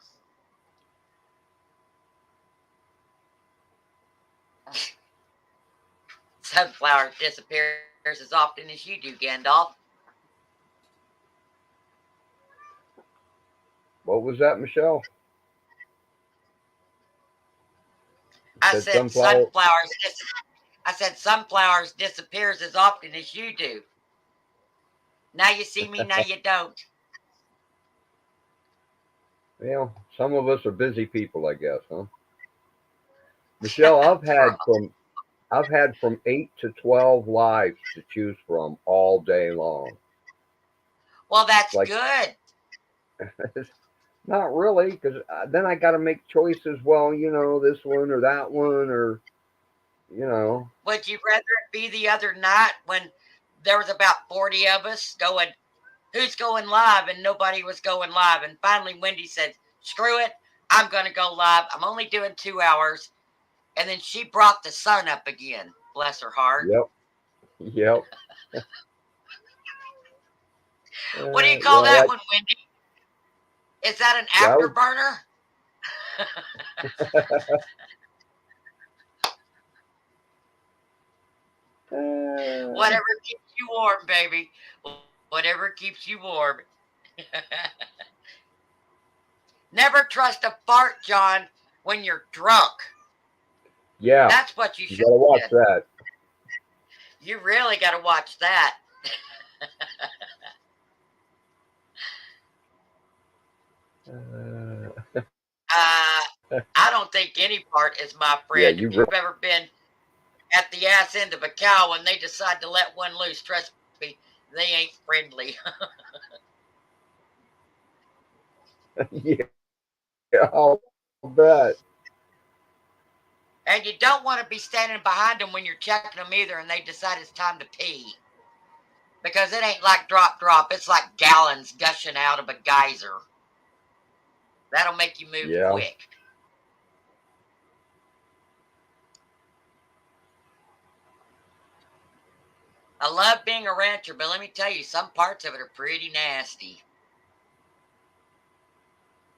[SPEAKER 2] Sunflower disappears as often as you do, Gandalf.
[SPEAKER 4] What was that, Michelle?
[SPEAKER 2] I
[SPEAKER 4] Said
[SPEAKER 2] said
[SPEAKER 4] sunflower.
[SPEAKER 2] sunflowers disappears as often as you do. Now you see me, now you don't.
[SPEAKER 4] Well, some of us are busy people, I guess, huh? Michelle, I've had from 8 to 12 lives to choose from all day long.
[SPEAKER 2] Well, that's
[SPEAKER 4] Like,
[SPEAKER 2] good.
[SPEAKER 4] not really, because then I got to make choices. Well, this one or that one, or you know,
[SPEAKER 2] Would you rather it be the other night when there was about 40 of us going, who's going live? And nobody was going live. And finally, Wendy said, screw it. I'm going to go live. I'm only doing 2 hours. And then she brought the sun up again. Bless her heart.
[SPEAKER 4] yep, yep.
[SPEAKER 2] What do you call
[SPEAKER 4] Yeah,
[SPEAKER 2] that one, Wendy? Is that an
[SPEAKER 4] that was,
[SPEAKER 2] afterburner? Whatever keeps you warm, baby. Whatever keeps you warm. Never trust a fart, John, when you're drunk.
[SPEAKER 4] yeah.
[SPEAKER 2] That's what you
[SPEAKER 4] You
[SPEAKER 2] should
[SPEAKER 4] gotta watch
[SPEAKER 2] have.
[SPEAKER 4] that.
[SPEAKER 2] You really got to watch that. I don't think any part is my
[SPEAKER 4] Yeah,
[SPEAKER 2] friend. If you've ever been at the ass end of a cow when they decide to let one loose, trust me, they ain't friendly.
[SPEAKER 4] yeah, I'll bet.
[SPEAKER 2] And you don't want to be standing behind them when you're checking them either and they decide it's time to pee. Because it ain't like drop, drop. It's like gallons gushing out of a geyser. That'll make you move
[SPEAKER 4] Yeah,
[SPEAKER 2] quick. I love being a rancher, but let me tell you, some parts of it are pretty nasty.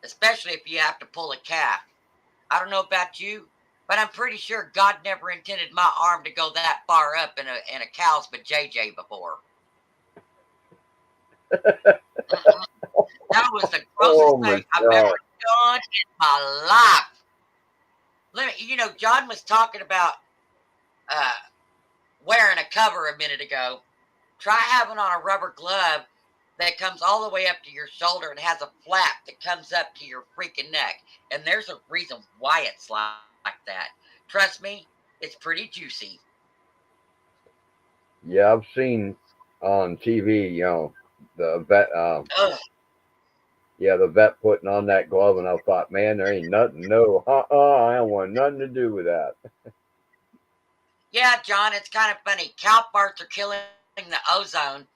[SPEAKER 2] Especially if you have to pull a calf. I don't know about you, but I'm pretty sure God never intended my arm to go that far up in a cow's vajayjay before. That was the grossest
[SPEAKER 4] oh my
[SPEAKER 2] thing I've ever
[SPEAKER 4] God.
[SPEAKER 2] done in my life. John was talking about wearing a cover a minute ago. Try having on a rubber glove that comes all the way up to your shoulder and has a flap that comes up to your freaking neck. And there's a reason why it's like that. Trust me, it's pretty juicy.
[SPEAKER 4] Yeah, I've seen on TV, the vet.
[SPEAKER 2] Ugh.
[SPEAKER 4] Yeah, the vet putting on that glove, and I thought, man, there ain't nothing. No, I don't want nothing to do with that.
[SPEAKER 2] Yeah, John, it's kind of funny. Cow farts are killing the ozone,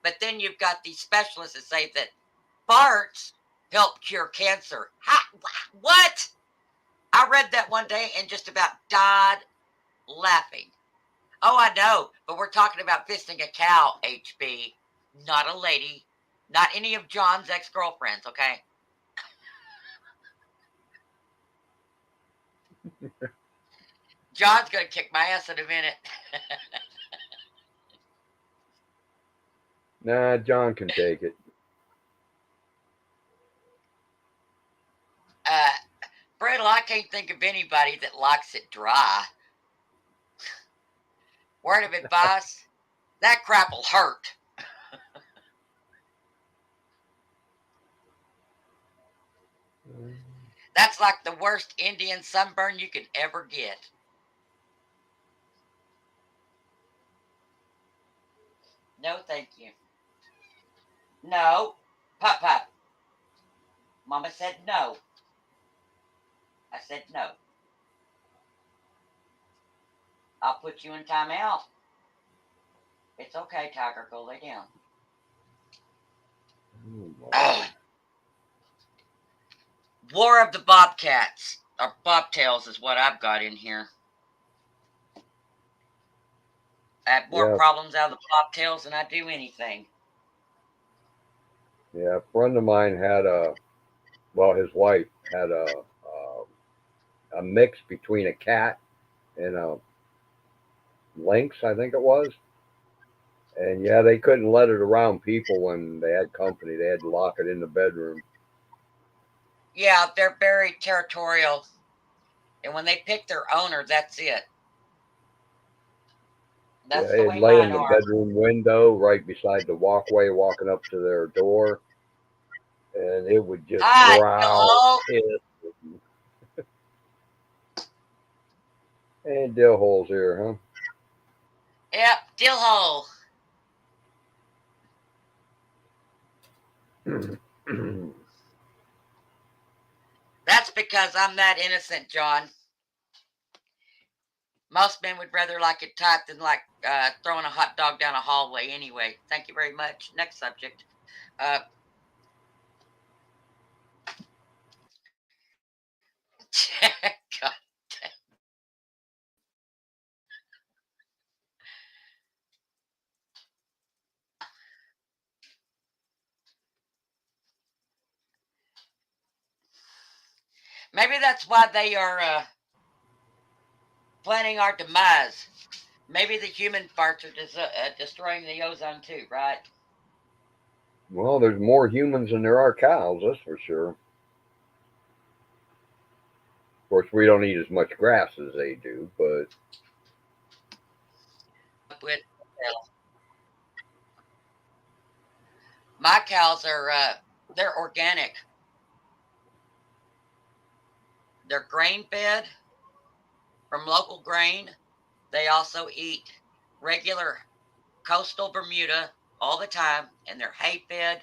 [SPEAKER 2] but then you've got these specialists that say that farts help cure cancer. What? I read that one day and just about died laughing. Oh, I know, but we're talking about fisting a cow, HB, not a lady, not any of John's ex-girlfriends, okay? John's gonna kick my ass in a minute.
[SPEAKER 4] Nah, John can take it.
[SPEAKER 2] Brittle, I can't think of anybody that likes it dry. Word of advice, that crap will hurt. That's like the worst Indian sunburn you could ever get. No, thank you. No. Pup, pup. Mama said no. I said no. I'll put you in timeout. It's okay, Tiger. Go lay down.
[SPEAKER 4] Oh,
[SPEAKER 2] War of the Bobcats. Or Bobtails is what I've got in here. I have more
[SPEAKER 4] Yeah.
[SPEAKER 2] problems out of the bobtails than I do anything.
[SPEAKER 4] Yeah, a friend of mine had his wife had a mix between a cat and a lynx, I think it was. And yeah, they couldn't let it around people when they had company. They had to lock it in the bedroom.
[SPEAKER 2] Yeah, they're very territorial. And when they pick their owner, that's it.
[SPEAKER 4] Yeah,
[SPEAKER 2] That's the
[SPEAKER 4] it'd
[SPEAKER 2] way
[SPEAKER 4] lay in
[SPEAKER 2] mine
[SPEAKER 4] the
[SPEAKER 2] are.
[SPEAKER 4] bedroom window right beside the walkway walking up to their door, and it would just
[SPEAKER 2] Hi,
[SPEAKER 4] growl,
[SPEAKER 2] hello.
[SPEAKER 4] hiss, and dill holes here,
[SPEAKER 2] Yep, dill hole.
[SPEAKER 4] huh?
[SPEAKER 2] That's because I'm that innocent, John. Most men would rather like it typed than like throwing a hot dog down a hallway anyway. Thank you very much. Next subject. Uh, God. Maybe that's why they are planning our demise. Maybe the human parts are destroying the ozone too, right?
[SPEAKER 4] Well, there's more humans than there are cows, that's for sure. Of course, we don't eat as much grass as they do, but
[SPEAKER 2] With my cows are they're organic. They're grain fed from local grain. They also eat regular coastal Bermuda all the time, and they're hay fed,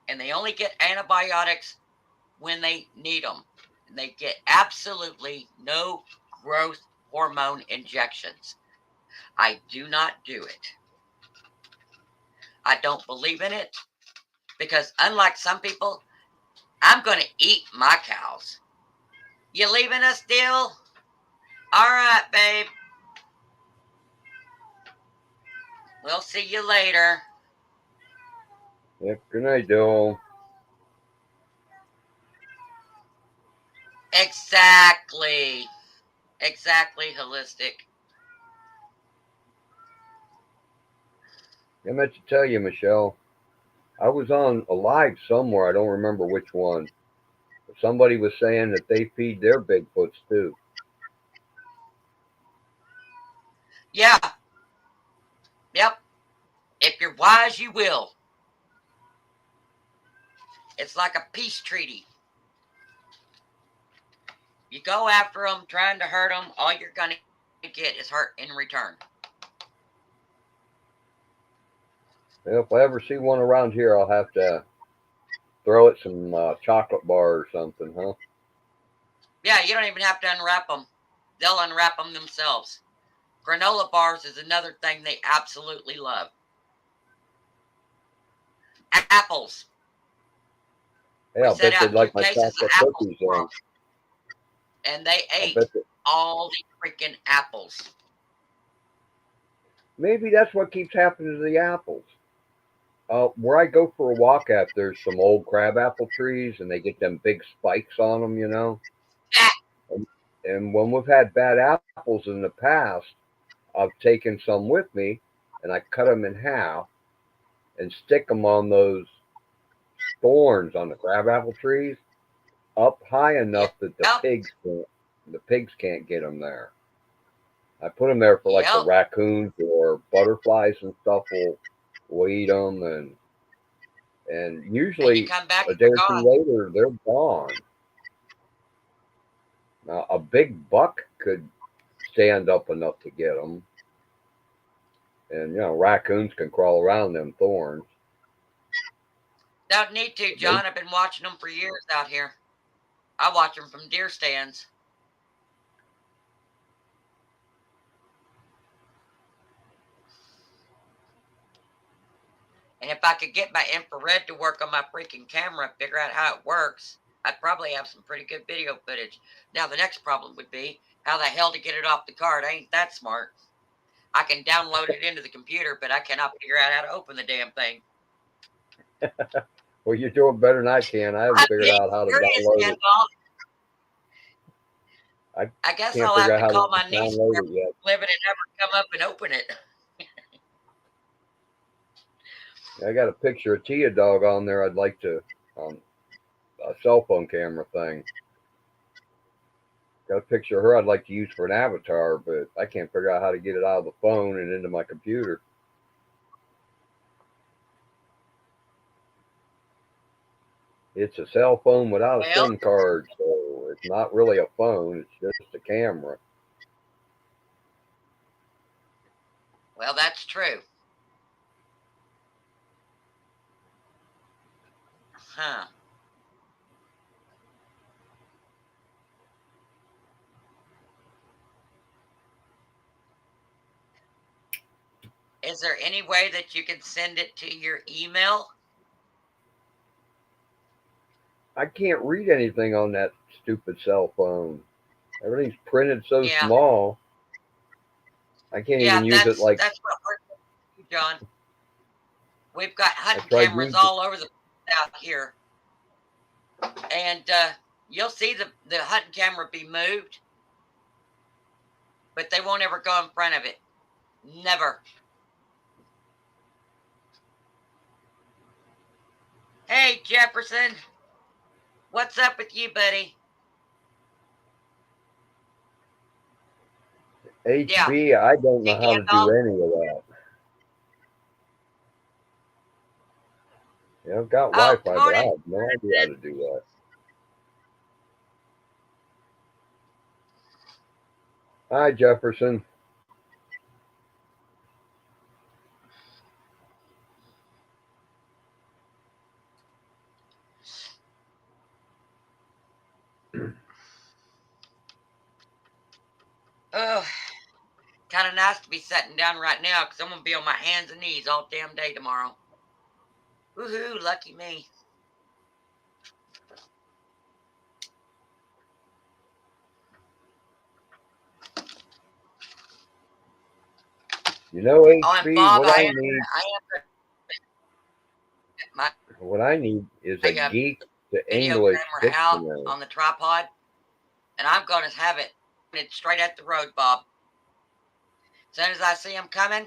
[SPEAKER 2] and they only get antibiotics when they need them. And they get absolutely no growth hormone injections. I do not do it. I don't believe in it because, unlike some people, I'm going to eat my cows. You leaving us, Dill? All right, babe. We'll see you later.
[SPEAKER 4] yep, good night, Dill.
[SPEAKER 2] Exactly. Exactly, holistic.
[SPEAKER 4] I meant to tell you, Michelle, I was on a live somewhere, I don't remember which one. But somebody was saying that they feed their Bigfoots too.
[SPEAKER 2] Yeah. Yep. If you're wise, you will. It's like a peace treaty. You go after them, trying to hurt them, all you're going to get is hurt in return.
[SPEAKER 4] Well, if I ever see one around here, I'll have to throw it some chocolate bar or something, huh?
[SPEAKER 2] Yeah, you don't even have to unwrap them. They'll unwrap them themselves. Granola bars is another thing they absolutely love. Apples. We
[SPEAKER 4] Yeah, I
[SPEAKER 2] set
[SPEAKER 4] bet they'd
[SPEAKER 2] out 2
[SPEAKER 4] like my
[SPEAKER 2] cases of
[SPEAKER 4] chocolate
[SPEAKER 2] apples
[SPEAKER 4] cookies
[SPEAKER 2] for
[SPEAKER 4] then.
[SPEAKER 2] them, and they
[SPEAKER 4] I
[SPEAKER 2] ate
[SPEAKER 4] bet that
[SPEAKER 2] all the freaking apples.
[SPEAKER 4] maybe that's what keeps happening to the apples. Where I go for a walk at, there's some old crabapple trees, and they get them big spikes on them.
[SPEAKER 2] Ah,
[SPEAKER 4] And, and when we've had bad apples in the past, I've taken some with me, and I cut them in half and stick them on those thorns on the crabapple trees up high enough
[SPEAKER 2] yep,
[SPEAKER 4] that the pigs can't get them there. I put them there for like the
[SPEAKER 2] yep.
[SPEAKER 4] raccoons or butterflies and stuff will eat them, and
[SPEAKER 2] And you
[SPEAKER 4] usually
[SPEAKER 2] come back
[SPEAKER 4] a
[SPEAKER 2] and
[SPEAKER 4] day
[SPEAKER 2] they're
[SPEAKER 4] or two
[SPEAKER 2] gone.
[SPEAKER 4] later they're gone. Now a big buck could stand up enough to get them, and raccoons can crawl around them thorns.
[SPEAKER 2] Don't need to,
[SPEAKER 4] But they,
[SPEAKER 2] John. I've been watching them for years out here. I watch them from deer stands. And if I could get my infrared to work on my freaking camera, figure out how it works, I'd probably have some pretty good video footage. Now, the next problem would be how the hell to get it off the card. Ain't that smart? I can download it into the computer, but I cannot figure out how to open the damn thing.
[SPEAKER 4] Well, you're doing better than I can. I haven't
[SPEAKER 2] I'm
[SPEAKER 4] figured
[SPEAKER 2] being
[SPEAKER 4] out how to
[SPEAKER 2] serious,
[SPEAKER 4] download it.
[SPEAKER 2] Gandalf.
[SPEAKER 4] I
[SPEAKER 2] I guess
[SPEAKER 4] can't
[SPEAKER 2] I'll
[SPEAKER 4] figure
[SPEAKER 2] have
[SPEAKER 4] out
[SPEAKER 2] to
[SPEAKER 4] how
[SPEAKER 2] call
[SPEAKER 4] to
[SPEAKER 2] my niece
[SPEAKER 4] download
[SPEAKER 2] wherever
[SPEAKER 4] it yet.
[SPEAKER 2] she's living and have her come up and open it.
[SPEAKER 4] I got a picture of Tia Dog on there. I'd like to, a cell phone camera thing. Got a picture of her I'd like to use for an avatar, but I can't figure out how to get it out of the phone and into my computer. It's a cell phone without a
[SPEAKER 2] Well,
[SPEAKER 4] SIM card, so it's not really a phone. It's just a camera.
[SPEAKER 2] well, that's true. Huh. Is there any way that you can send it to your email?
[SPEAKER 4] I can't read anything on that stupid cell phone. Everything's printed so
[SPEAKER 2] Yeah.
[SPEAKER 4] small. I can't
[SPEAKER 2] Yeah,
[SPEAKER 4] even use it like
[SPEAKER 2] that's what we're doing, John. We've got
[SPEAKER 4] I
[SPEAKER 2] hunting
[SPEAKER 4] tried
[SPEAKER 2] cameras
[SPEAKER 4] using.
[SPEAKER 2] all over the place out here. And you'll see the hunting camera be moved, but they won't ever go in front of it. Never. Hey, Jefferson. What's up with you, buddy?
[SPEAKER 4] HB, I don't know
[SPEAKER 2] Hey,
[SPEAKER 4] how to
[SPEAKER 2] Gandalf.
[SPEAKER 4] do any of that. Yeah, I've got
[SPEAKER 2] Oh,
[SPEAKER 4] Wi-Fi,
[SPEAKER 2] come
[SPEAKER 4] but
[SPEAKER 2] on
[SPEAKER 4] I
[SPEAKER 2] in.
[SPEAKER 4] have no idea how to do that. Hi, Jefferson.
[SPEAKER 2] Oh, kind of nice to be sitting down right now because I'm going to be on my hands and knees all damn day tomorrow. Woohoo, lucky me.
[SPEAKER 4] You know,
[SPEAKER 2] Oh, and
[SPEAKER 4] HB,
[SPEAKER 2] Bob,
[SPEAKER 4] what
[SPEAKER 2] I
[SPEAKER 4] I
[SPEAKER 2] am
[SPEAKER 4] need,
[SPEAKER 2] my
[SPEAKER 4] what I need is a geek to
[SPEAKER 2] video
[SPEAKER 4] English
[SPEAKER 2] camera out
[SPEAKER 4] dictionary.
[SPEAKER 2] on the tripod, and I'm going to have it pointed straight at the road, Bob. As soon as I see him coming,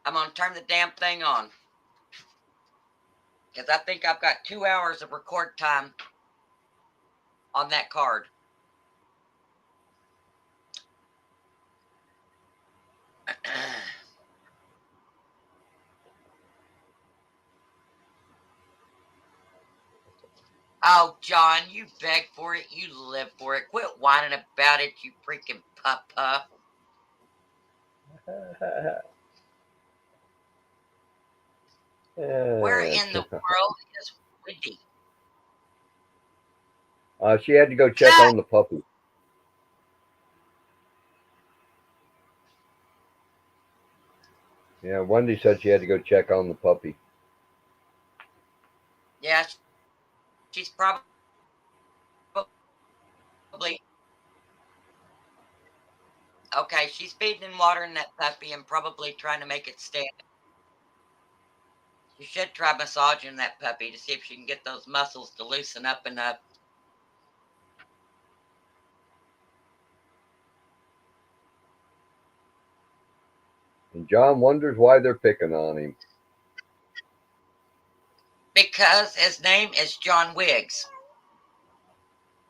[SPEAKER 2] I'm going to turn the damn thing on. Because I think I've got 2 hours of record time on that card. Oh, John, you beg for it. You live for it. Quit whining about it, you freaking pup. Where in the world is Wendy?
[SPEAKER 4] She had to go check on the puppy. Yeah, Wendy said she had to go check on the puppy.
[SPEAKER 2] Yeah, she's probably okay. She's feeding and watering that puppy and probably trying to make it stand. You should try massaging that puppy to see if she can get those muscles to loosen up enough.
[SPEAKER 4] And John wonders why they're picking on him.
[SPEAKER 2] Because his name is John Wiggs.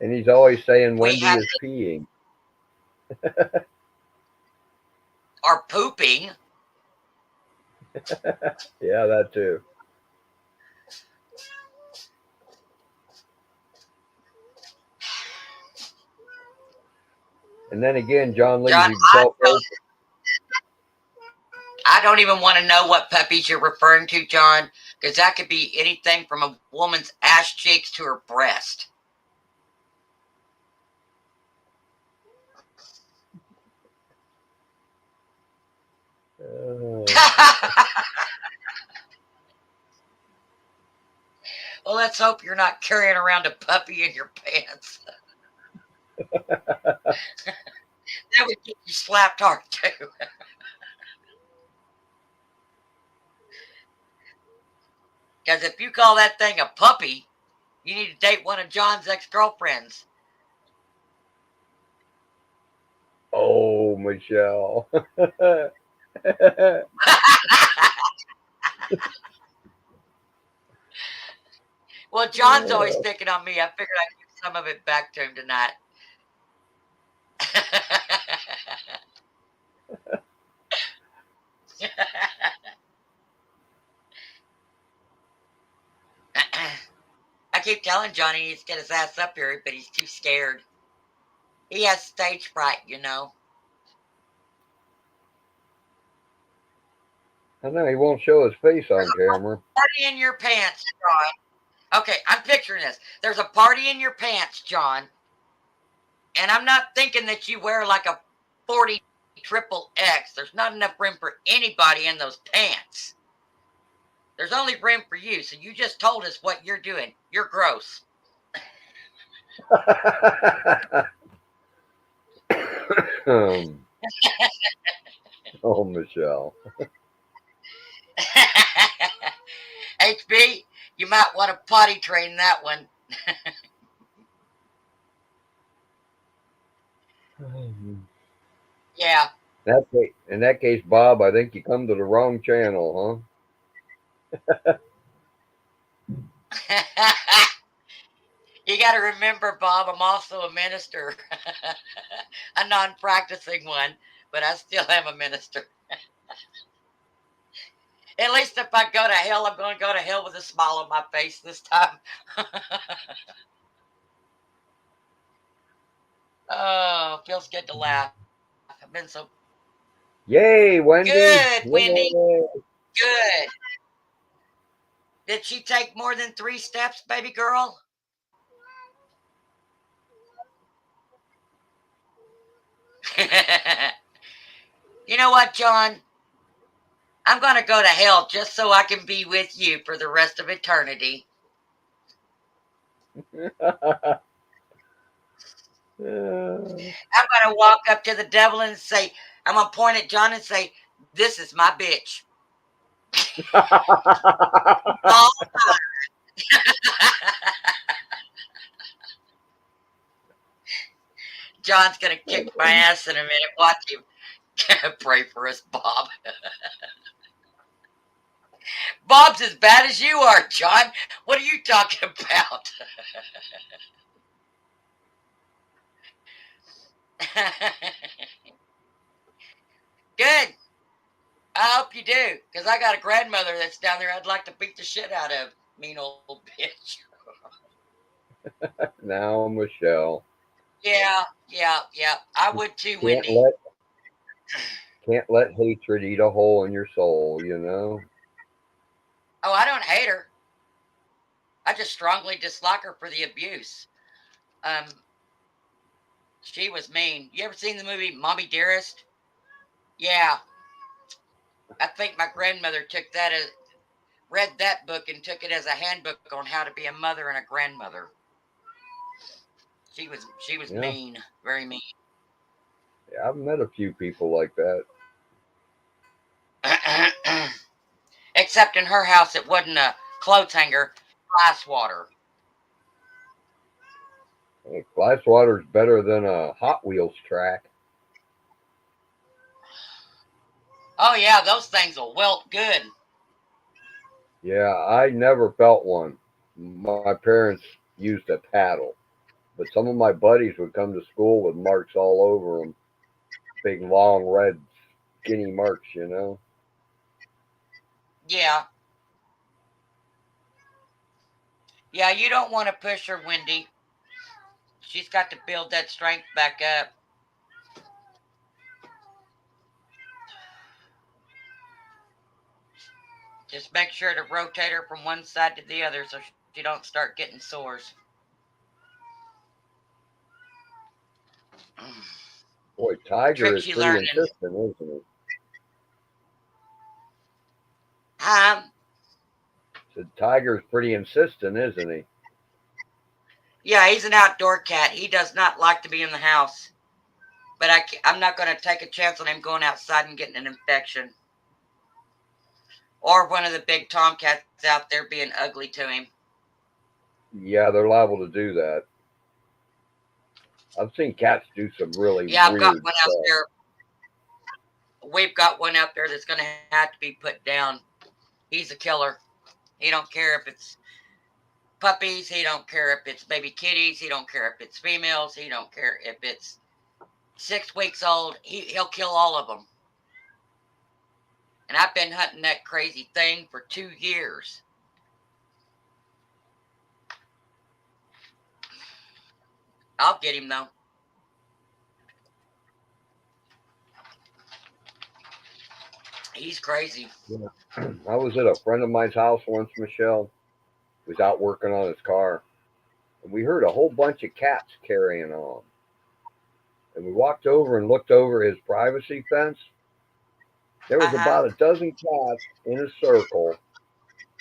[SPEAKER 4] And he's always saying Wendy is peeing.
[SPEAKER 2] Or pooping.
[SPEAKER 4] Yeah, that too. And then again, John leaves himself open.
[SPEAKER 2] I don't even want to know what puppies you're referring to, John, because that could be anything from a woman's ass cheeks to her breast. Well, let's hope you're not carrying around a puppy in your pants. That would get you slapped hard, too. Because if you call that thing a puppy, you need to date one of John's ex-girlfriends.
[SPEAKER 4] Oh, Michelle.
[SPEAKER 2] Well, John's always picking on me. I figured I'd give some of it back to him tonight. I keep telling Johnny he needs to get his ass up here, but he's too scared. He has stage fright, you know.
[SPEAKER 4] I know he won't show his face on camera.
[SPEAKER 2] Party in your pants, John. Okay, I'm picturing this. There's a party in your pants, John. And I'm not thinking that you wear like a 40 triple X. There's not enough room for anybody in those pants. There's only room for you. So you just told us what you're doing. You're gross.
[SPEAKER 4] Oh, Michelle.
[SPEAKER 2] HB, you might want to potty train that one. Yeah.
[SPEAKER 4] In that case, Bob, I think you come to the wrong channel, huh?
[SPEAKER 2] You got to remember, Bob, I'm also a minister. A non-practicing one, but I still am a minister. At least if I go to hell, I'm going to go to hell with a smile on my face this time. Oh, feels good to laugh. I've been so
[SPEAKER 4] Yay, Wendy.
[SPEAKER 2] good, Wendy.
[SPEAKER 4] Yay.
[SPEAKER 2] Good. Did she take more than 3 steps, baby girl? You know what, John? I'm going to go to hell just so I can be with you for the rest of eternity. I'm going to walk up to the devil and say, I'm going to point at John and say, this is my bitch. All the time. John's going to kick my ass in a minute. Watch him. Pray for us, Bob. Bob's as bad as you are, John. What are you talking about? Good. I hope you do, because I got a grandmother that's down there I'd like to beat the shit out of. Mean old bitch.
[SPEAKER 4] Now, Michelle.
[SPEAKER 2] Yeah. I would too, Wendy.
[SPEAKER 4] Can't let hatred eat a hole in your soul, you know?
[SPEAKER 2] Oh, I don't hate her. I just strongly dislike her for the abuse. She was mean. You ever seen the movie Mommy Dearest? Yeah. I think my grandmother read that book and took it as a handbook on how to be a mother and a grandmother. She was
[SPEAKER 4] Yeah.
[SPEAKER 2] mean, very mean.
[SPEAKER 4] Yeah, I've met a few people like that.
[SPEAKER 2] Except in her house, it wasn't a clothes hanger, glass water.
[SPEAKER 4] Hey, glass water's better than a Hot Wheels track.
[SPEAKER 2] Oh yeah, those things will welt good.
[SPEAKER 4] Yeah, I never felt one. My parents used a paddle, but some of my buddies would come to school with marks all over them. Big, long, red, skinny marks, you know?
[SPEAKER 2] Yeah. Yeah, you don't want to push her, Wendy. She's got to build that strength back up. Just make sure to rotate her from one side to the other so she don't start getting sores.
[SPEAKER 4] Boy, Tiger
[SPEAKER 2] Tricks
[SPEAKER 4] is
[SPEAKER 2] you
[SPEAKER 4] pretty
[SPEAKER 2] learning.
[SPEAKER 4] insistent, isn't he? The Tiger's pretty insistent, isn't he?
[SPEAKER 2] Yeah, he's an outdoor cat. He does not like to be in the house. But I'm not going to take a chance on him going outside and getting an infection. Or one of the big tomcats out there being ugly to him.
[SPEAKER 4] Yeah, they're liable to do that. I've seen cats do some really
[SPEAKER 2] Yeah, I've got
[SPEAKER 4] weird
[SPEAKER 2] one out
[SPEAKER 4] stuff.
[SPEAKER 2] there. We've got one out there that's going to have to be put down. He's a killer. He don't care if it's puppies. He don't care if it's baby kitties. He don't care if it's females. He don't care if it's 6 weeks old. He'll kill all of them. And I've been hunting that crazy thing for 2 years. I'll get him though. He's crazy.
[SPEAKER 4] Yeah. I was at a friend of mine's house once, Michelle. He was out working on his car. And we heard a whole bunch of cats carrying on. And we walked over and looked over his privacy fence. There was about a dozen cats in a circle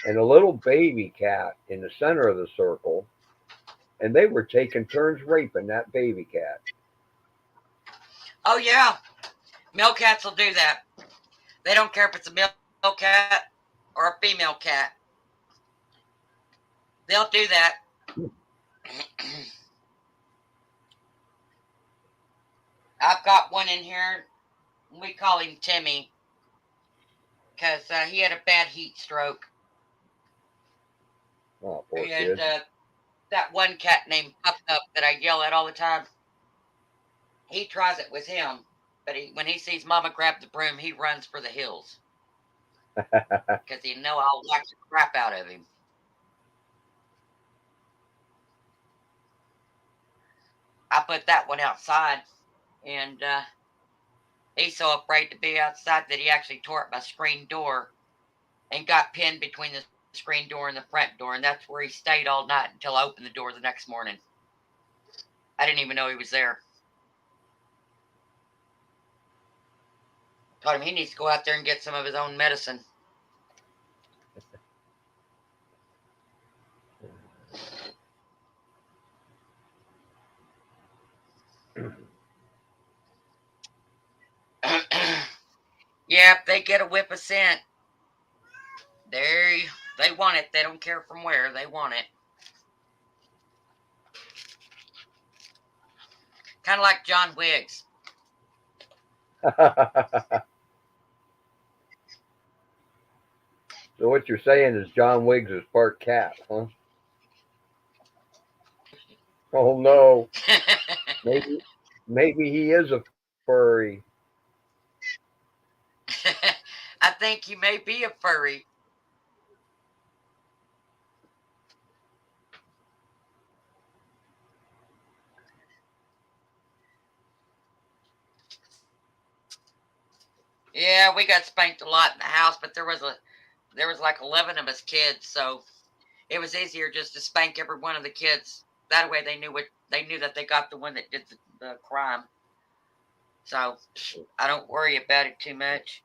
[SPEAKER 4] and a little baby cat in the center of the circle. And they were taking turns raping that baby cat.
[SPEAKER 2] Oh, yeah. Male cats will do that. They don't care if it's a male cat or a female cat. They'll do that. I've got one in here. We call him Timmy because he had a bad heat stroke.
[SPEAKER 4] Oh, poor
[SPEAKER 2] And
[SPEAKER 4] kid.
[SPEAKER 2] that one cat named Puff Up that I yell at all the time, he tries it with him. But when he sees Mama grab the broom, he runs for the hills. Because he know I'll whack the crap out of him. I put that one outside. And he's so afraid to be outside that he actually tore up my screen door and got pinned between the screen door and the front door. And that's where he stayed all night until I opened the door the next morning. I didn't even know he was there. Told him he needs to go out there and get some of his own medicine. Yeah, if they get a whiff of scent, they want it. They don't care from where. They want it. Kind of like John Wiggs.
[SPEAKER 4] So what you're saying is John Wiggs is part cat, huh? Oh no. Maybe he is a furry.
[SPEAKER 2] I think he may be a furry. Yeah, we got spanked a lot in the house, but there was like 11 of us kids, so it was easier just to spank every one of the kids. That way they knew that they got the one that did the crime. So I don't worry about it too much.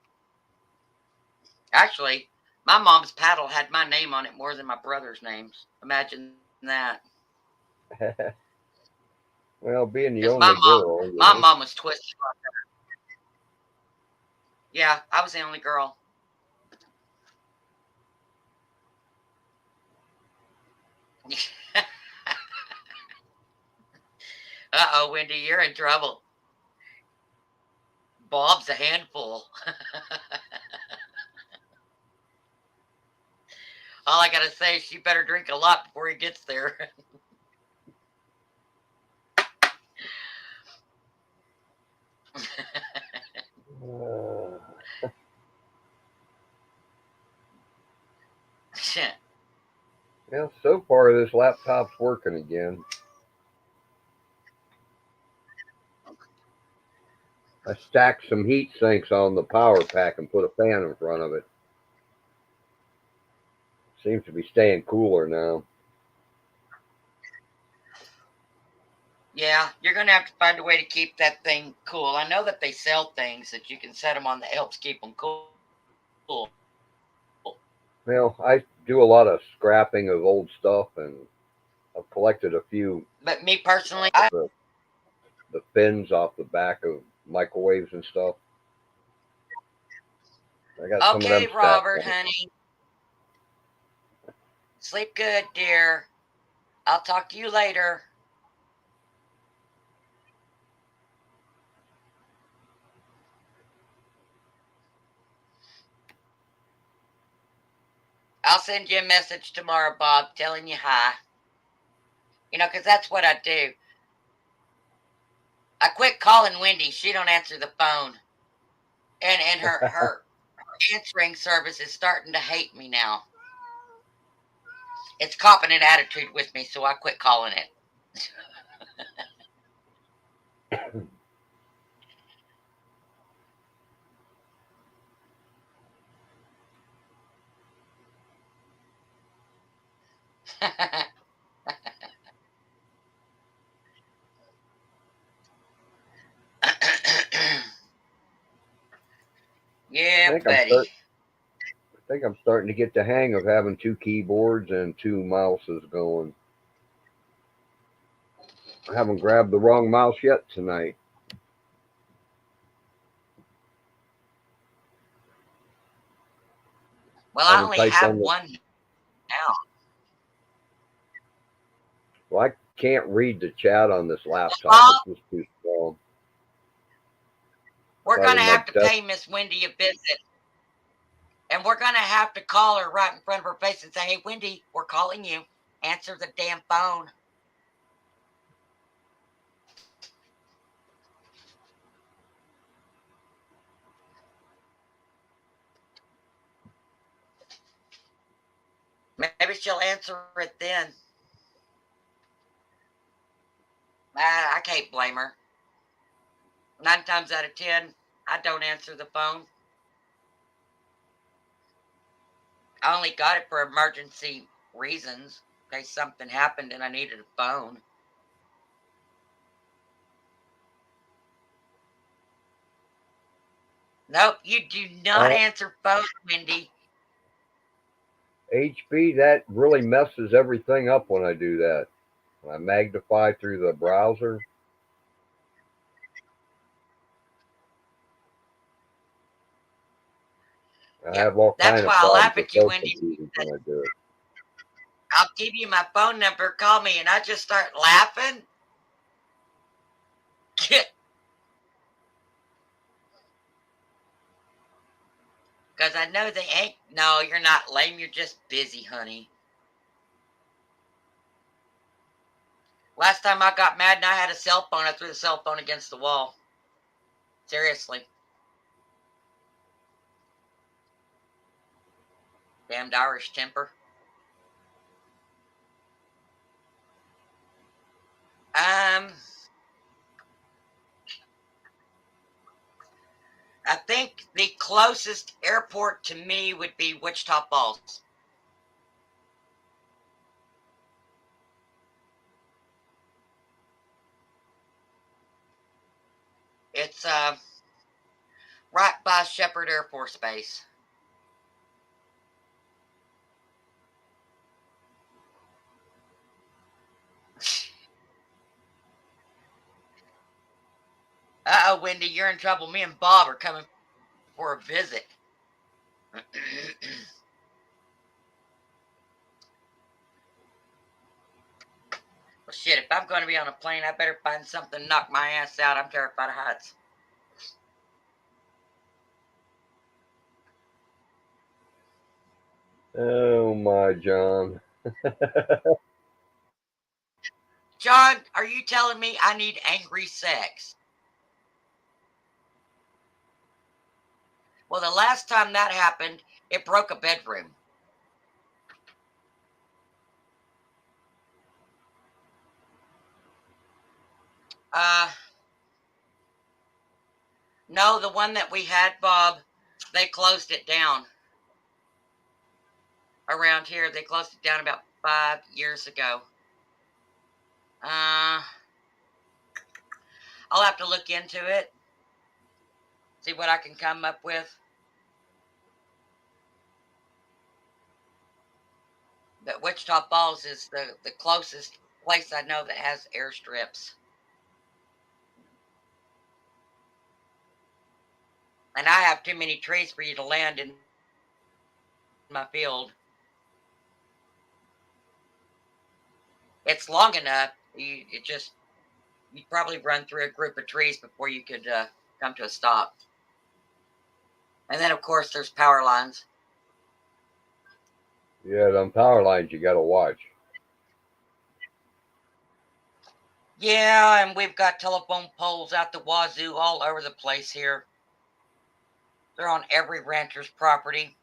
[SPEAKER 2] Actually, my mom's paddle had my name on it more than my brother's names. Imagine that.
[SPEAKER 4] Well, being the
[SPEAKER 2] 'Cause
[SPEAKER 4] only girl.
[SPEAKER 2] my mom was twisted. Yeah, I was the only girl. Uh-oh, Wendy, you're in trouble. Bob's a handful. All I gotta say is she better drink a lot before he gets there. Shit.
[SPEAKER 4] Well, so far this laptop's working again. I stacked some heat sinks on the power pack and put a fan in front of it. Seems to be staying cooler now.
[SPEAKER 2] Yeah, you're gonna have to find a way to keep that thing cool. I know that they sell things that you can set them on that helps keep them cool.
[SPEAKER 4] Well, I do a lot of scrapping of old stuff, and I've collected a few.
[SPEAKER 2] But me personally,
[SPEAKER 4] The fins off the back of microwaves and stuff. I got some of them
[SPEAKER 2] Okay,
[SPEAKER 4] stats.
[SPEAKER 2] Robert, honey. Sleep good, dear. I'll talk to you later. I'll send you a message tomorrow, Bob, telling you hi. You know, because that's what I do. I quit calling Wendy. She don't answer the phone. And her answering service is starting to hate me now. It's copping an attitude with me, so I quit calling it. Yeah, buddy.
[SPEAKER 4] I think I'm starting to get the hang of having 2 keyboards and 2 mouses going. I haven't grabbed the wrong mouse yet tonight.
[SPEAKER 2] Well, I only have one now.
[SPEAKER 4] Well, I can't read the chat on this laptop.
[SPEAKER 2] Well,
[SPEAKER 4] It's just too small.
[SPEAKER 2] We're going to have to
[SPEAKER 4] desk-
[SPEAKER 2] pay Miss Wendy a visit. And we're going to have to call her right in front of her face and say, hey, Wendy, we're calling you. Answer the damn phone. Maybe she'll answer it then. I can't blame her. 9 times out of 10, I don't answer the phone. I only got it for emergency reasons, in case something happened and I needed a phone. Nope, you do not answer phone, Wendy.
[SPEAKER 4] HB, that really messes everything up when I do that. When I magnify through the browser. I have all kinds of
[SPEAKER 2] That's why I laugh at you, Wendy.
[SPEAKER 4] When I do it.
[SPEAKER 2] I'll give you my phone number, call me, and I just start laughing. Because I know they ain't. No, you're not lame. You're just busy, honey. Last time I got mad and I had a cell phone, I threw the cell phone against the wall. Seriously. Damned Irish temper. I think the closest airport to me would be Wichita Falls. It's right by Shepherd Air Force Base. Uh-oh, Wendy, you're in trouble. Me and Bob are coming for a visit. Well, shit, if I'm going to be on a plane, I better find something to knock my ass out. I'm terrified of heights.
[SPEAKER 4] Oh, my John.
[SPEAKER 2] John, are you telling me I need angry sex? Well, the last time that happened, it broke a bedroom. No, the one that we had, Bob, they closed it down. Around here, they closed it down about 5 years ago. I'll have to look into it. See what I can come up with. But Wichita Falls is the closest place I know that has airstrips. And I have too many trees for you to land in my field. It's long enough. You'd probably run through a group of trees before you could come to a stop. And then, of course, there's power lines.
[SPEAKER 4] Yeah, them power lines you got to watch.
[SPEAKER 2] Yeah, and we've got telephone poles out the wazoo all over the place here. They're on every rancher's property.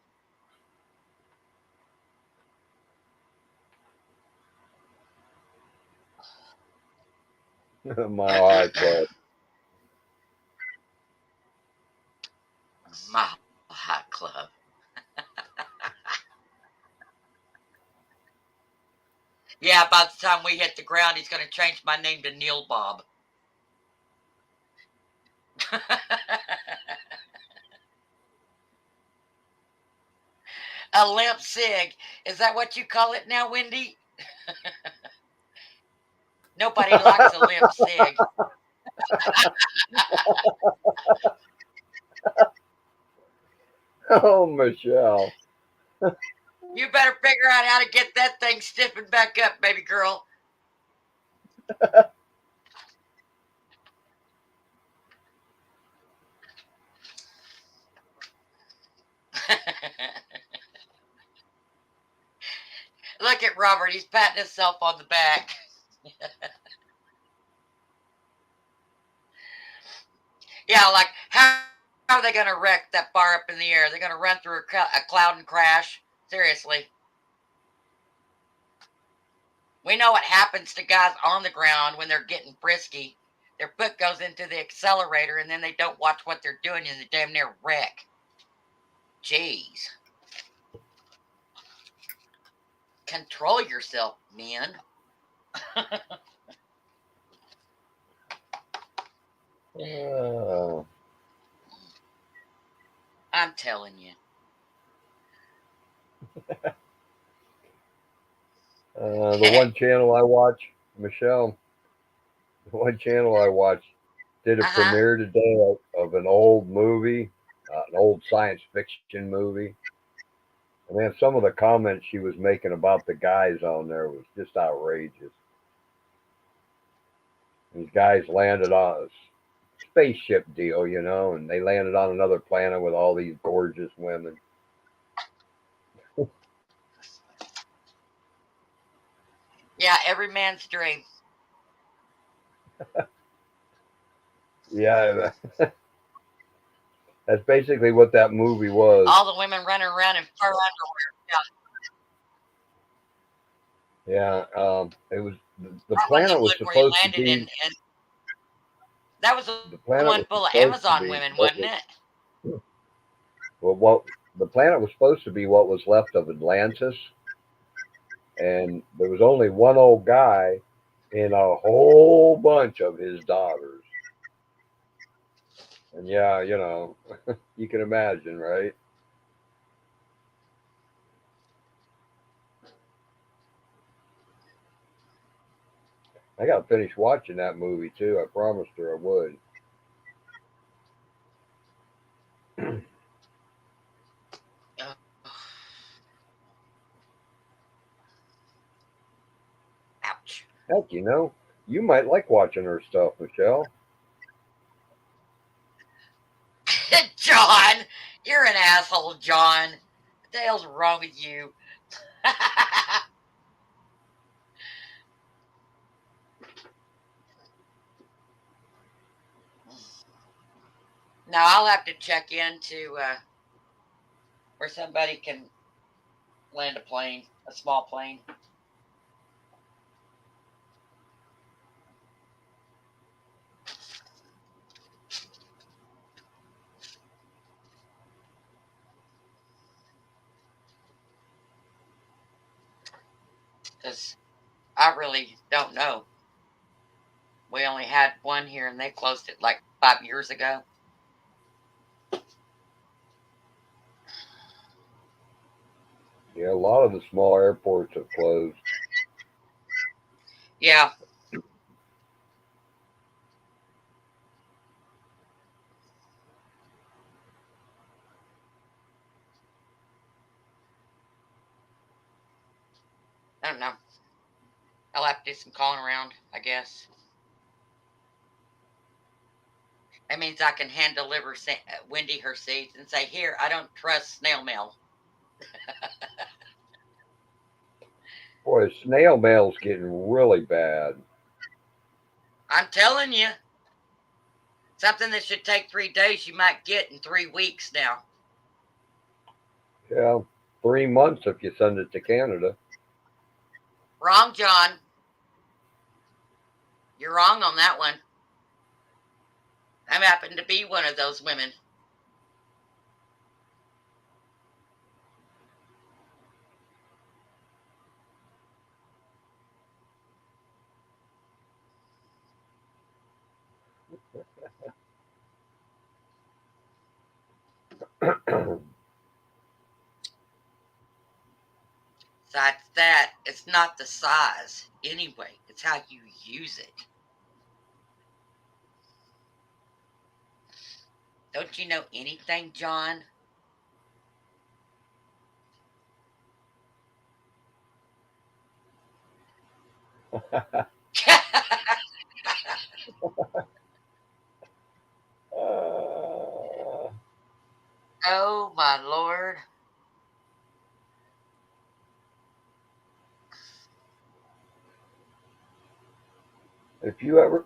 [SPEAKER 4] Mile High Club.
[SPEAKER 2] Mile High Club. Yeah, by the time we hit the ground, he's going to change my name to Neil Bob. A limp sig. Is that what you call it now, Wendy? Nobody likes a limp sig.
[SPEAKER 4] Oh, Michelle.
[SPEAKER 2] You better figure out how to get that thing stiffened back up, baby girl. Look at Robert. He's patting himself on the back. Yeah, like, how are they going to wreck that far up in the air? They're going to run through a cloud and crash? Seriously. We know what happens to guys on the ground when they're getting frisky. Their foot goes into the accelerator and then they don't watch what they're doing and they damn near wreck. Jeez. Control yourself, man.
[SPEAKER 4] Oh.
[SPEAKER 2] I'm telling you.
[SPEAKER 4] The one channel I watch, Michelle, the one channel I watch did a premiere today of an old movie, an old science fiction movie. And then some of the comments she was making about the guys on there was just outrageous. These guys landed on a spaceship deal, and they landed on another planet with all these gorgeous women.
[SPEAKER 2] Yeah, every man's dream.
[SPEAKER 4] Yeah, that's basically what that movie was.
[SPEAKER 2] All the women running around in fur underwear.
[SPEAKER 4] Yeah, it was the planet was supposed to be.
[SPEAKER 2] That was the one full of Amazon women, wasn't it?
[SPEAKER 4] Well, the planet was supposed to be what was left of Atlantis, and there was only one old guy and a whole bunch of his daughters. And yeah, you can imagine, right? I got to finish watching that movie too. I promised her I would.
[SPEAKER 2] Ouch.
[SPEAKER 4] Heck, you might like watching her stuff, Michelle.
[SPEAKER 2] John, you're an asshole, John. What the hell's wrong with you? Now I'll have to check into where somebody can land a plane, a small plane. Because I really don't know. We only had one here and they closed it like 5 years ago.
[SPEAKER 4] Yeah, a lot of the small airports have closed.
[SPEAKER 2] Yeah. I'll have to do some calling around, I guess. That means I can hand deliver Wendy her seeds and say, here, I don't trust snail mail.
[SPEAKER 4] Boy, snail mail's getting really bad.
[SPEAKER 2] I'm telling you, something that should take 3 days, you might get in 3 weeks now.
[SPEAKER 4] Yeah, 3 months if you send it to Canada.
[SPEAKER 2] Wrong, John. You're wrong on that one. I happen to be one of those women. Besides that, it's not the size anyway. It's how you use it. Don't you know anything, John? Oh, my Lord.
[SPEAKER 4] If you ever,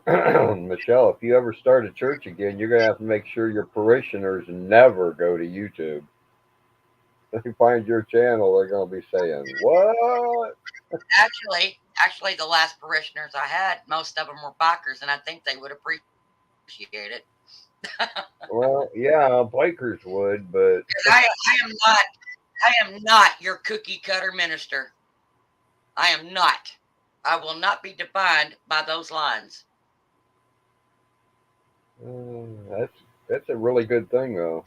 [SPEAKER 4] Michelle, if you ever start a church again, you're going to have to make sure your parishioners never go to YouTube. If they find your channel, they're going to be saying, what?
[SPEAKER 2] Actually, the last parishioners I had, most of them were bikers, and I think they would appreciate it.
[SPEAKER 4] Well, yeah, bikers would, but
[SPEAKER 2] I am not your cookie cutter minister. I am not. I will not be defined by those lines.
[SPEAKER 4] that's a really good thing, though.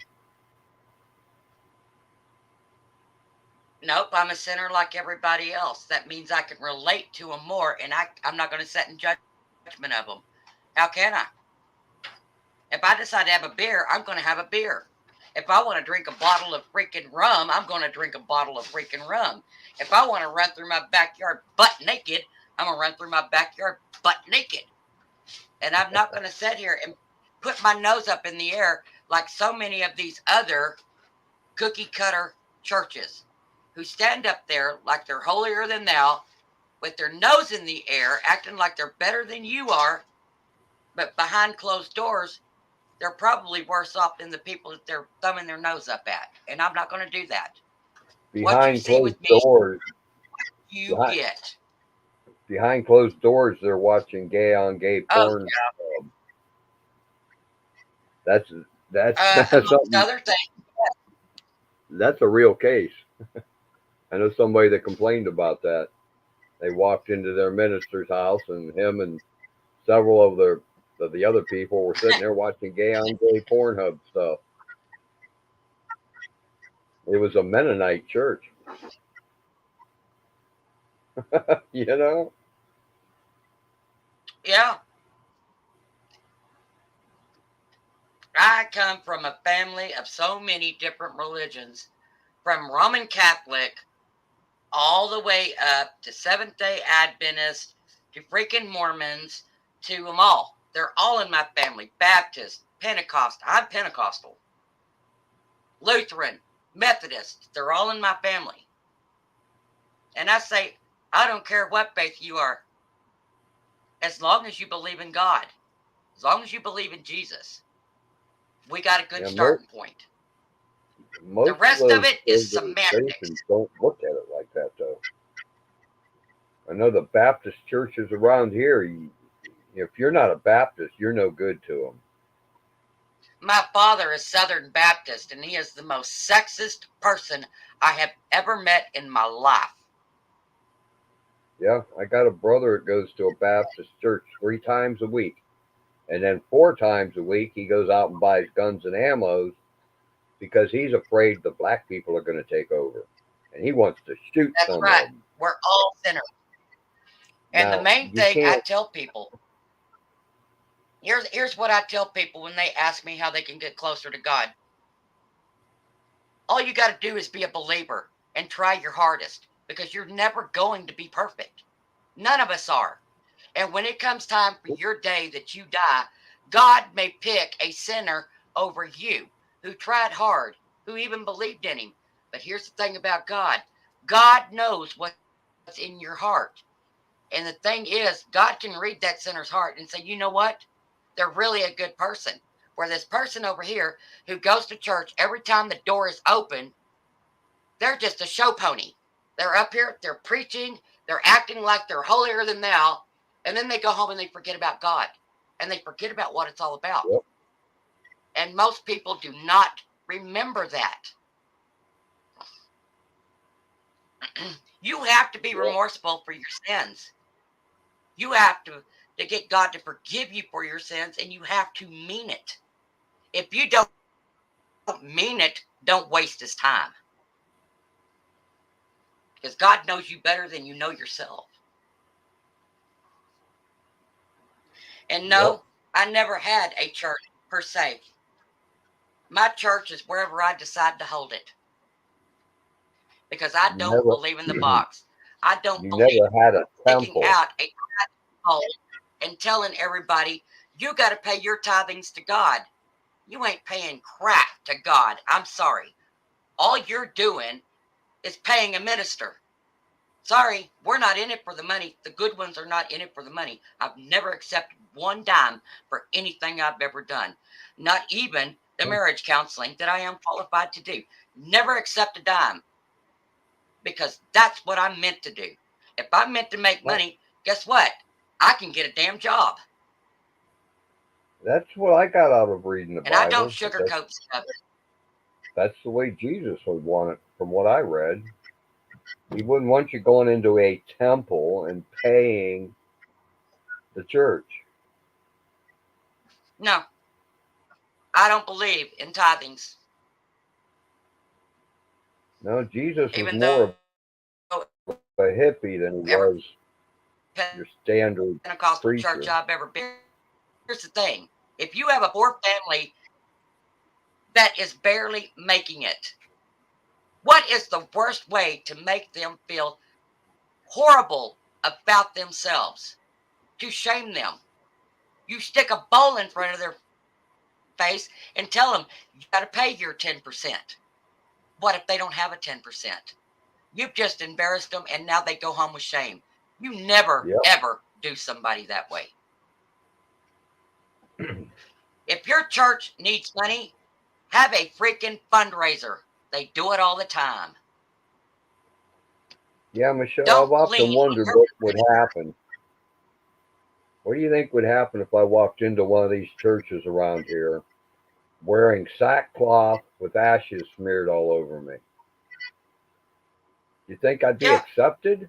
[SPEAKER 2] Nope, I'm a sinner like everybody else. That means I can relate to them more, and I'm not going to set in judgment of them. How can I? If I decide to have a beer, I'm going to have a beer. If I want to drink a bottle of freaking rum, I'm going to drink a bottle of freaking rum. If I want to run through my backyard butt naked, I'm going to run through my backyard butt naked. And I'm not going to sit here and put my nose up in the air like so many of these other cookie cutter churches who stand up there like they're holier than thou with their nose in the air, acting like they're better than you are. But behind closed doors, they're probably worse off than the people that they're thumbing their nose up at. And I'm not going to do that. What you
[SPEAKER 4] Behind
[SPEAKER 2] see with
[SPEAKER 4] closed
[SPEAKER 2] me,
[SPEAKER 4] doors,
[SPEAKER 2] you get.
[SPEAKER 4] behind closed doors, they're watching gay on gay
[SPEAKER 2] Oh,
[SPEAKER 4] porn.
[SPEAKER 2] yeah.
[SPEAKER 4] That's
[SPEAKER 2] Amongst
[SPEAKER 4] something.
[SPEAKER 2] other things.
[SPEAKER 4] That's a real case. I know somebody that complained about that. They walked into their minister's house, and him and several of the other people were sitting there watching gay on gay Pornhub stuff. It was a Mennonite church, you know.
[SPEAKER 2] Yeah. I come from a family of so many different religions, from Roman Catholic all the way up to Seventh-day Adventist to freaking Mormons to them all. They're all in my family. Baptist, Pentecostal. I'm Pentecostal. Lutheran, Methodist. They're all in my family. And I say, I don't care what faith you are. As long as you believe in God. As long as you believe in Jesus. We got a good starting point.
[SPEAKER 4] Most
[SPEAKER 2] the rest of it is semantics.
[SPEAKER 4] Don't look at it like that, though. I know the Baptist churches around here. If you're not a Baptist, you're no good to them.
[SPEAKER 2] My father is Southern Baptist, and he is the most sexist person I have ever met in my life.
[SPEAKER 4] Yeah, I got a brother that goes to a Baptist church 3 times a week. And then 4 times a week, he goes out and buys guns and ammos because he's afraid the black people are going to take over. And he wants to shoot some
[SPEAKER 2] right.
[SPEAKER 4] of them.
[SPEAKER 2] We're all sinners. And
[SPEAKER 4] Now,
[SPEAKER 2] the main thing I tell people, here's what I tell people when they ask me how they can get closer to God. All you got to do is be a believer and try your hardest, because you're never going to be perfect. None of us are. And when it comes time for your day that you die, God may pick a sinner over you who tried hard, who even believed in him. But here's the thing about God. God knows what's in your heart. And the thing is, God can read that sinner's heart and say, you know what? They're really a good person. Where this person over here who goes to church every time the door is open, they're just a show pony. They're up here, they're preaching, they're acting like they're holier than thou, and then they go home and they forget about God. And they forget about what it's all about.
[SPEAKER 4] Yep.
[SPEAKER 2] And most people do not remember that. You have to be remorseful for your sins. You have to get God to forgive you for your sins, and you have to mean it. If you don't mean it, don't waste his time. Because God knows you better than you know yourself. And no,
[SPEAKER 4] Yep.
[SPEAKER 2] I never had a church per se. My church is wherever I decide to hold it. Because I don't believe in the box. I don't
[SPEAKER 4] You
[SPEAKER 2] believe
[SPEAKER 4] never had a
[SPEAKER 2] taking
[SPEAKER 4] temple.
[SPEAKER 2] out a hole and telling everybody, you got to pay your tithings to God. You ain't paying crap to God. I'm sorry. All you're doing is paying a minister. Sorry, we're not in it for the money. The good ones are not in it for the money. I've never accepted one dime for anything I've ever done. Not even the marriage counseling that I am qualified to do. Never accept a dime. Because that's what I'm meant to do. If I'm meant to make money, guess what? I can get a damn job.
[SPEAKER 4] That's what I got out of reading the
[SPEAKER 2] And
[SPEAKER 4] Bible.
[SPEAKER 2] I don't sugarcoat stuff.
[SPEAKER 4] That's the way Jesus would want it, from what I read. He wouldn't want you going into a temple and paying the church.
[SPEAKER 2] No, I don't believe in tithings.
[SPEAKER 4] No, Jesus was
[SPEAKER 2] Even
[SPEAKER 4] more
[SPEAKER 2] though
[SPEAKER 4] of a hippie than he was your standard
[SPEAKER 2] Pentecostal
[SPEAKER 4] preacher.
[SPEAKER 2] church I've ever been. Here's the thing. If you have a poor family that is barely making it, what is the worst way to make them feel horrible about themselves? To shame them. You stick a bowl in front of their face and tell them, you got to pay your 10%. What if they don't have a 10%? You've just embarrassed them and now they go home with shame. You never, ever do somebody that way. If your church needs money, have a freaking fundraiser. They do it all the time.
[SPEAKER 4] Yeah, Michelle, I've often wondered what would happen. What do you think would happen if I walked into one of these churches around here wearing sackcloth with ashes smeared all over me? You think I'd be accepted?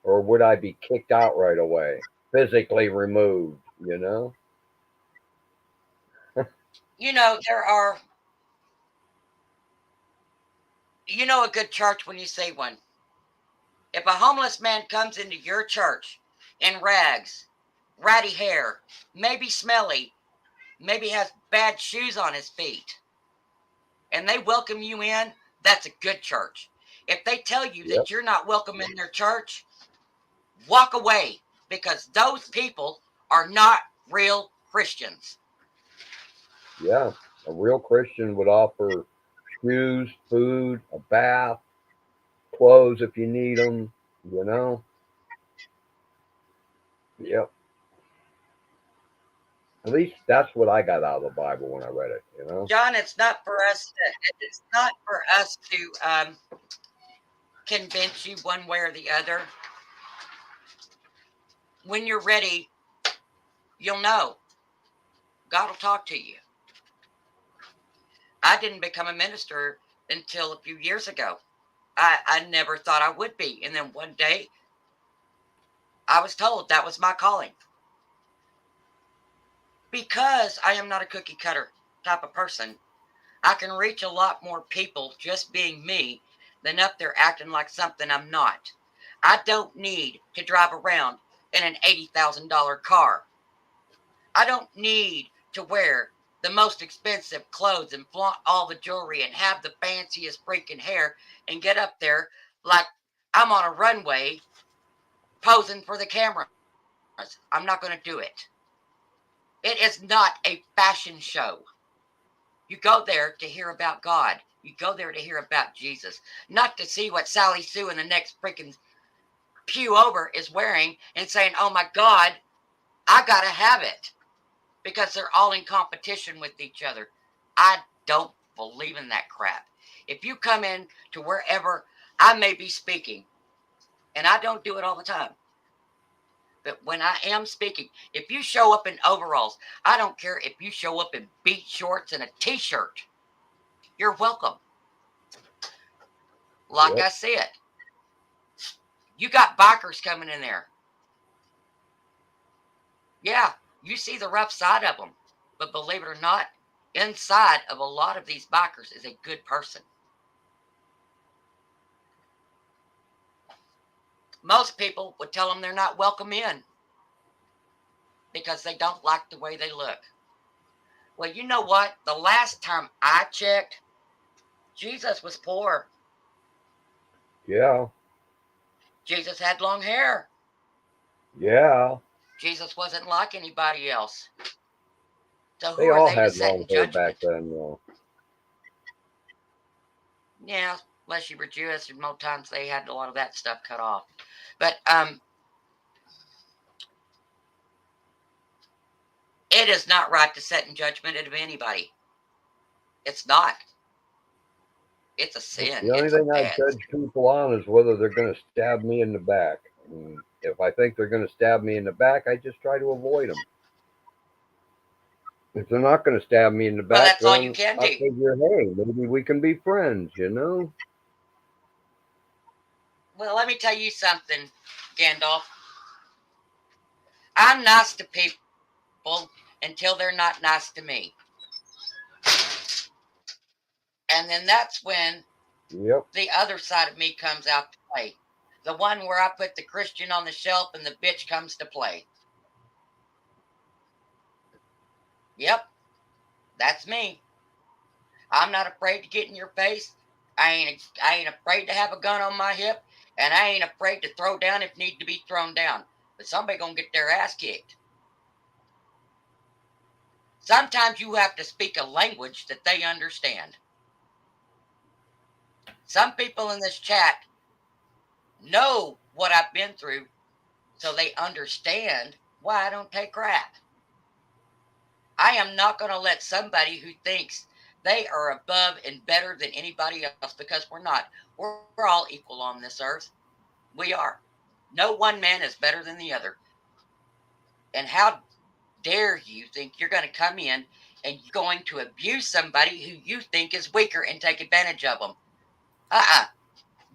[SPEAKER 4] Or would I be kicked out right away? Physically removed, you know?
[SPEAKER 2] You know, there are, you know, a good church when you see one. If a homeless man comes into your church in rags, ratty hair, maybe smelly, maybe has bad shoes on his feet, and they welcome you in, that's a good church. If they tell you that you're not welcome in their church, walk away, because those people are not real Christians.
[SPEAKER 4] Yeah, a real Christian would offer shoes, food, a bath, clothes if you need them, you know? Yep. At least that's what I got out of the Bible when I read it, you know?
[SPEAKER 2] John, it's not for us to convince you one way or the other. When you're ready, you'll know. God will talk to you. I didn't become a minister until a few years ago. I never thought I would be. And then one day, I was told that was my calling. Because I am not a cookie cutter type of person, I can reach a lot more people just being me than up there acting like something I'm not. I don't need to drive around in an $80,000 car. I don't need to wear the most expensive clothes and flaunt all the jewelry and have the fanciest freaking hair and get up there like I'm on a runway posing for the camera. I'm not going to do it. It is not a fashion show. You go there to hear about God. You go there to hear about Jesus, not to see what Sally Sue in the next freaking pew over is wearing and saying, oh my God, I got to have it, because they're all in competition with each other. I don't believe in that crap. If you come in to wherever I may be speaking, and I don't do it all the time, but when I am speaking, if you show up in overalls, I don't care if you show up in beach shorts and a t-shirt, you're welcome. Like
[SPEAKER 4] Yep.
[SPEAKER 2] I said, you got bikers coming in there. Yeah, you see the rough side of them, but believe it or not, inside of a lot of these bikers is a good person. Most people would tell them they're not welcome in because they don't like the way they look. Well, you know what? The last time I checked, Jesus was poor.
[SPEAKER 4] Yeah.
[SPEAKER 2] Jesus had long hair.
[SPEAKER 4] Yeah.
[SPEAKER 2] Jesus wasn't like anybody else. So who
[SPEAKER 4] They
[SPEAKER 2] are
[SPEAKER 4] all
[SPEAKER 2] they to
[SPEAKER 4] had
[SPEAKER 2] set
[SPEAKER 4] long
[SPEAKER 2] in
[SPEAKER 4] hair back
[SPEAKER 2] judgment?
[SPEAKER 4] then, though.
[SPEAKER 2] Yeah, unless you were Jewish, and most times they had a lot of that stuff cut off. But it is not right to set in judgment of anybody. It's not. It's a sin.
[SPEAKER 4] The only
[SPEAKER 2] It's a
[SPEAKER 4] thing I
[SPEAKER 2] bad
[SPEAKER 4] judge people on is whether they're going to stab me in the back. And if I think they're going to stab me in the back, I just try to avoid them. If they're not going to stab me in the
[SPEAKER 2] Well,
[SPEAKER 4] back,
[SPEAKER 2] that's all you
[SPEAKER 4] then
[SPEAKER 2] can
[SPEAKER 4] I
[SPEAKER 2] do.
[SPEAKER 4] figure, hey, maybe we can be friends, you know?
[SPEAKER 2] Well, let me tell you something, Gandalf. I'm nice to people until they're not nice to me. And then that's when
[SPEAKER 4] Yep.
[SPEAKER 2] the other side of me comes out to play. The one where I put the Christian on the shelf and the bitch comes to play. Yep, that's me. I'm not afraid to get in your face. I ain't afraid to have a gun on my hip, and I ain't afraid to throw down if need to be thrown down. But somebody gonna get their ass kicked. Sometimes you have to speak a language that they understand. Some people in this chat know what I've been through, so they understand why I don't take crap. I am not going to let somebody who thinks they are above and better than anybody else, because we're not. We're all equal on this earth. We are. No one man is better than the other. And how dare you think you're going to come in and you're going to abuse somebody who you think is weaker and take advantage of them?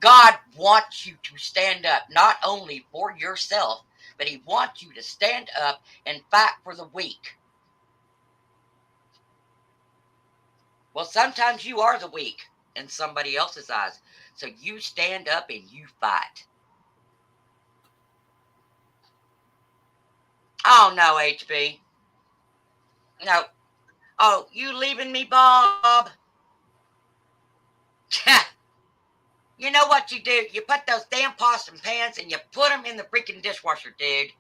[SPEAKER 2] God wants you to stand up, not only for yourself, but he wants you to stand up and fight for the weak. Well, sometimes you are the weak in somebody else's eyes. So you stand up and you fight. Oh, no, HB. No. Oh, you leaving me, Bob? You know what you do? You put those damn pots and pans and you put them in the freaking dishwasher, dude.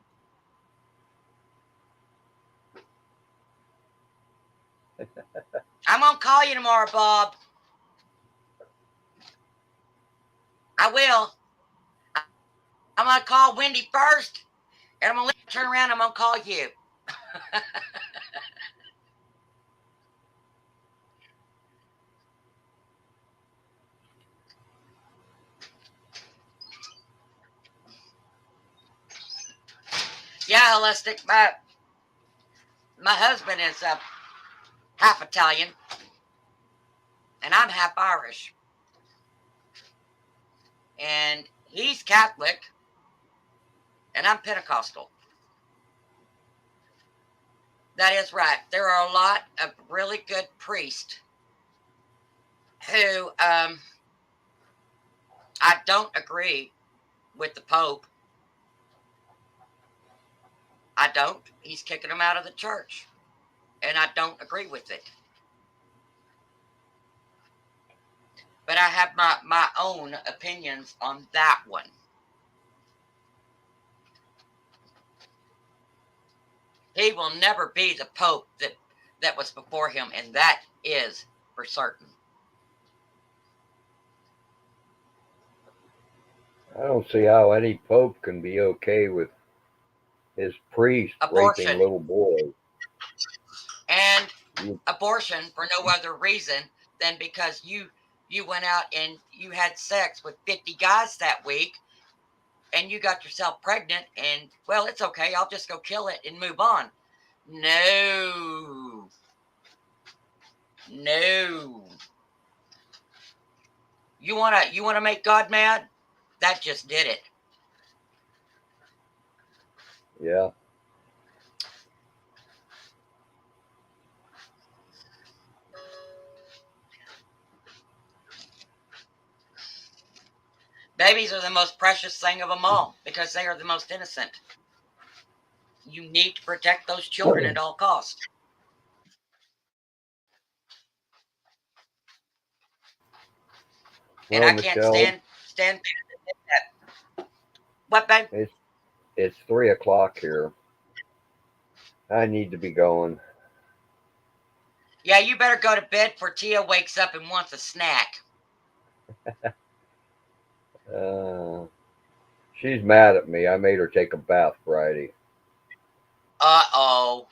[SPEAKER 2] I'm going to call you tomorrow, Bob. I will. I'm going to call Wendy first, and I'm going to turn around and I'm going to call you. Yeah, Holistic. My husband is half Italian, and I'm half Irish. And he's Catholic, and I'm Pentecostal. That is right. There are a lot of really good priests who I don't agree with the Pope. I don't. He's kicking them out of the church, and I don't agree with it. But I have my own opinions on that one. He will never be the Pope that was before him, and that is for certain.
[SPEAKER 4] I don't see how any pope can be okay with his priest raping
[SPEAKER 2] Abortion.
[SPEAKER 4] little boys.
[SPEAKER 2] And
[SPEAKER 4] You-
[SPEAKER 2] abortion for no other reason than because you went out and you had sex with 50 guys that week and you got yourself pregnant and, well, it's okay, I'll just go kill it and move on. No. You wanna make God mad? That just did it.
[SPEAKER 4] Yeah.
[SPEAKER 2] Babies are the most precious thing of them all because they are the most innocent. You need to protect those children at all costs. And
[SPEAKER 4] Well,
[SPEAKER 2] I can't
[SPEAKER 4] Michelle,
[SPEAKER 2] stand that. What, babe?
[SPEAKER 4] it's 3 o'clock here. I need to be going.
[SPEAKER 2] Yeah, you better go to bed before Tia wakes up and wants a snack.
[SPEAKER 4] She's mad at me. I made her take a bath Friday.
[SPEAKER 2] Uh-oh.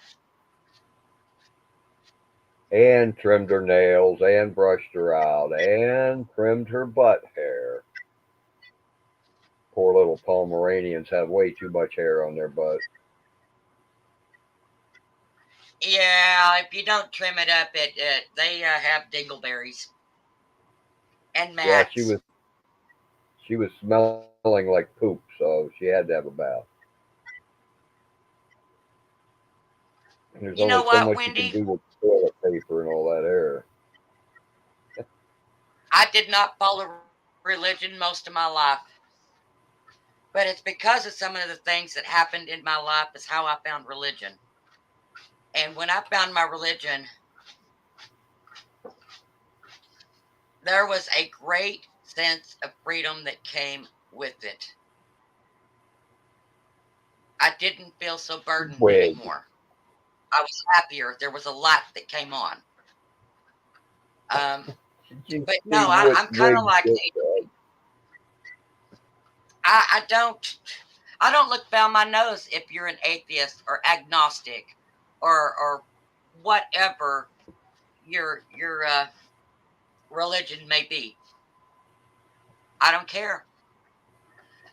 [SPEAKER 4] And trimmed her nails and brushed her out and trimmed her butt hair. Poor little Pomeranians have way too much hair on their butt.
[SPEAKER 2] Yeah, if you don't trim it up, they have dingleberries and
[SPEAKER 4] Yeah,
[SPEAKER 2] mats.
[SPEAKER 4] she was smelling like poop, so she had to have a bath. And there's
[SPEAKER 2] You know
[SPEAKER 4] only so
[SPEAKER 2] what,
[SPEAKER 4] much
[SPEAKER 2] Wendy?
[SPEAKER 4] you can do with toilet paper and all that hair.
[SPEAKER 2] I did not follow religion most of my life. But it's because of some of the things that happened in my life is how I found religion. And when I found my religion, there was a great sense of freedom that came with it. I didn't feel so burdened
[SPEAKER 4] Wait.
[SPEAKER 2] anymore. I was happier. There was a light that came on. But no, I'm kind of like, I don't look down my nose if you're an atheist or agnostic or whatever your religion may be. I don't care.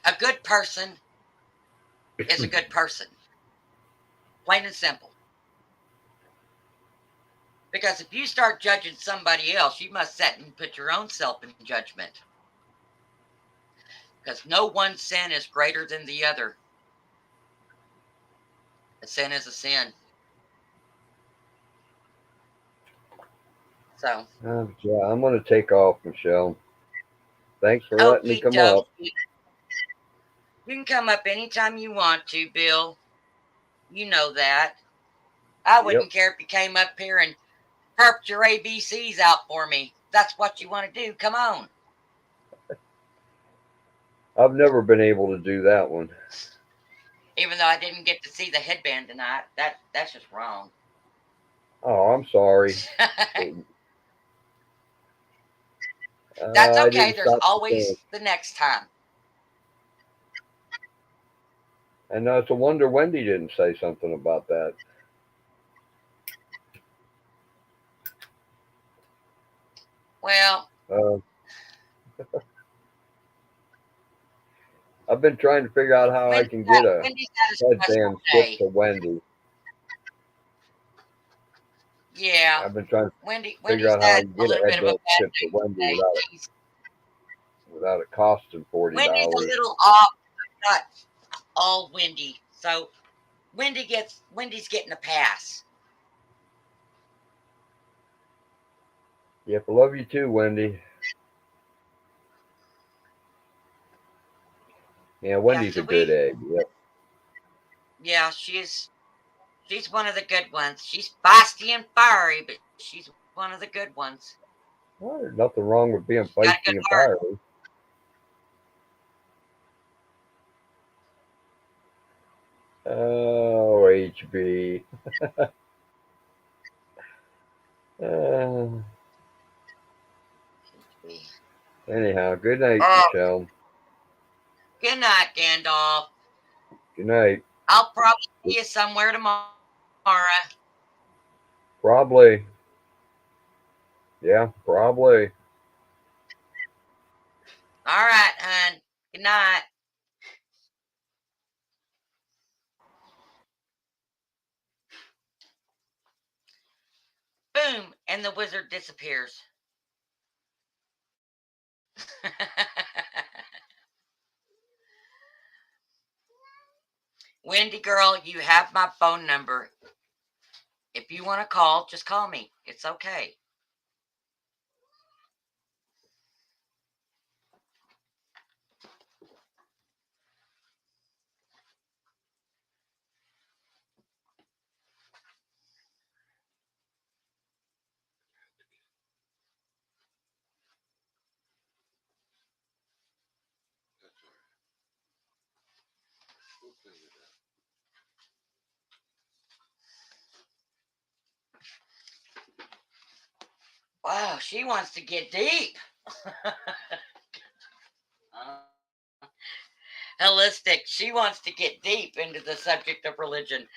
[SPEAKER 2] A good person is a good person. Plain and simple. Because if you start judging somebody else, you must sit and put your own self in judgment. Because no one sin is greater than the other. A sin is a sin. So.
[SPEAKER 4] Yeah, I'm going to take off, Michelle. Thanks for letting me come up.
[SPEAKER 2] You can come up anytime you want to, Bill. You know that. I wouldn't care if you came up here and perped your ABCs out for me. That's what you want to do. Come on.
[SPEAKER 4] I've never been able to do that one.
[SPEAKER 2] Even though I didn't get to see the headband tonight. That's just wrong.
[SPEAKER 4] Oh, I'm sorry.
[SPEAKER 2] That's okay. There's always the next time.
[SPEAKER 4] And it's a wonder Wendy didn't say something about that.
[SPEAKER 2] Well,
[SPEAKER 4] I've been trying to figure out how I can get a headband shipped to Wendy.
[SPEAKER 2] Yeah.
[SPEAKER 4] I've been trying to figure
[SPEAKER 2] Wendy's
[SPEAKER 4] out how I can get a headband shipped to Wendy without it costing $40.
[SPEAKER 2] Wendy's a little off, not all Wendy. So Wendy's getting a pass.
[SPEAKER 4] Yep, I love you too, Wendy. Yeah, Wendy's a good egg. Yep.
[SPEAKER 2] Yeah, she's one of the good ones. She's feisty and fiery, but she's one of the good ones.
[SPEAKER 4] Well, there's nothing wrong with being feisty and fiery. Oh, HB. Uh, anyhow, good night,
[SPEAKER 2] Oh,
[SPEAKER 4] Michelle.
[SPEAKER 2] good night, Gandalf.
[SPEAKER 4] Good night.
[SPEAKER 2] I'll probably see you somewhere tomorrow.
[SPEAKER 4] Probably. Yeah, probably.
[SPEAKER 2] All right, hon. Good night. Boom, and the wizard disappears. Wendy girl, you have my phone number. If you want to call, just call me. It's okay.
[SPEAKER 3] That's all right. We'll clean it up.
[SPEAKER 2] Wow, she wants to get deep. Holistic. She wants to get deep into the subject of religion.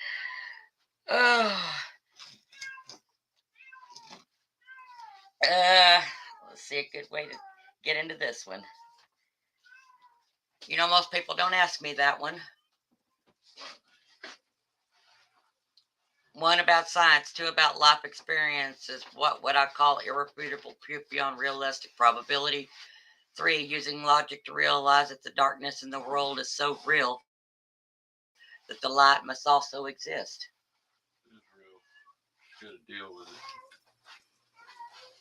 [SPEAKER 2] Oh. Let's see a good way to get into this one. You know, most people don't ask me that one. One about science, two about life experiences, what I call irrefutable proof beyond realistic probability. Three, using logic to realize that the darkness in the world is so real that the light must also exist.
[SPEAKER 3] It's real. Gotta deal with it.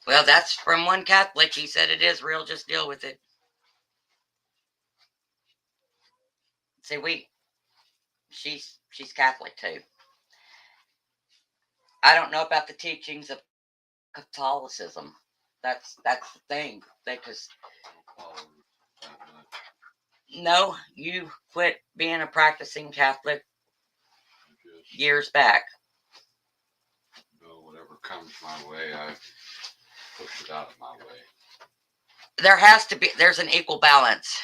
[SPEAKER 2] Well, that's from one Catholic. He said it is real, just deal with it. See, she's Catholic too. I don't know about the teachings of Catholicism. That's the thing. They just no. You quit being a practicing Catholic years back.
[SPEAKER 3] Whatever comes my way, I push it out of my way.
[SPEAKER 2] There has to be. There's an equal balance.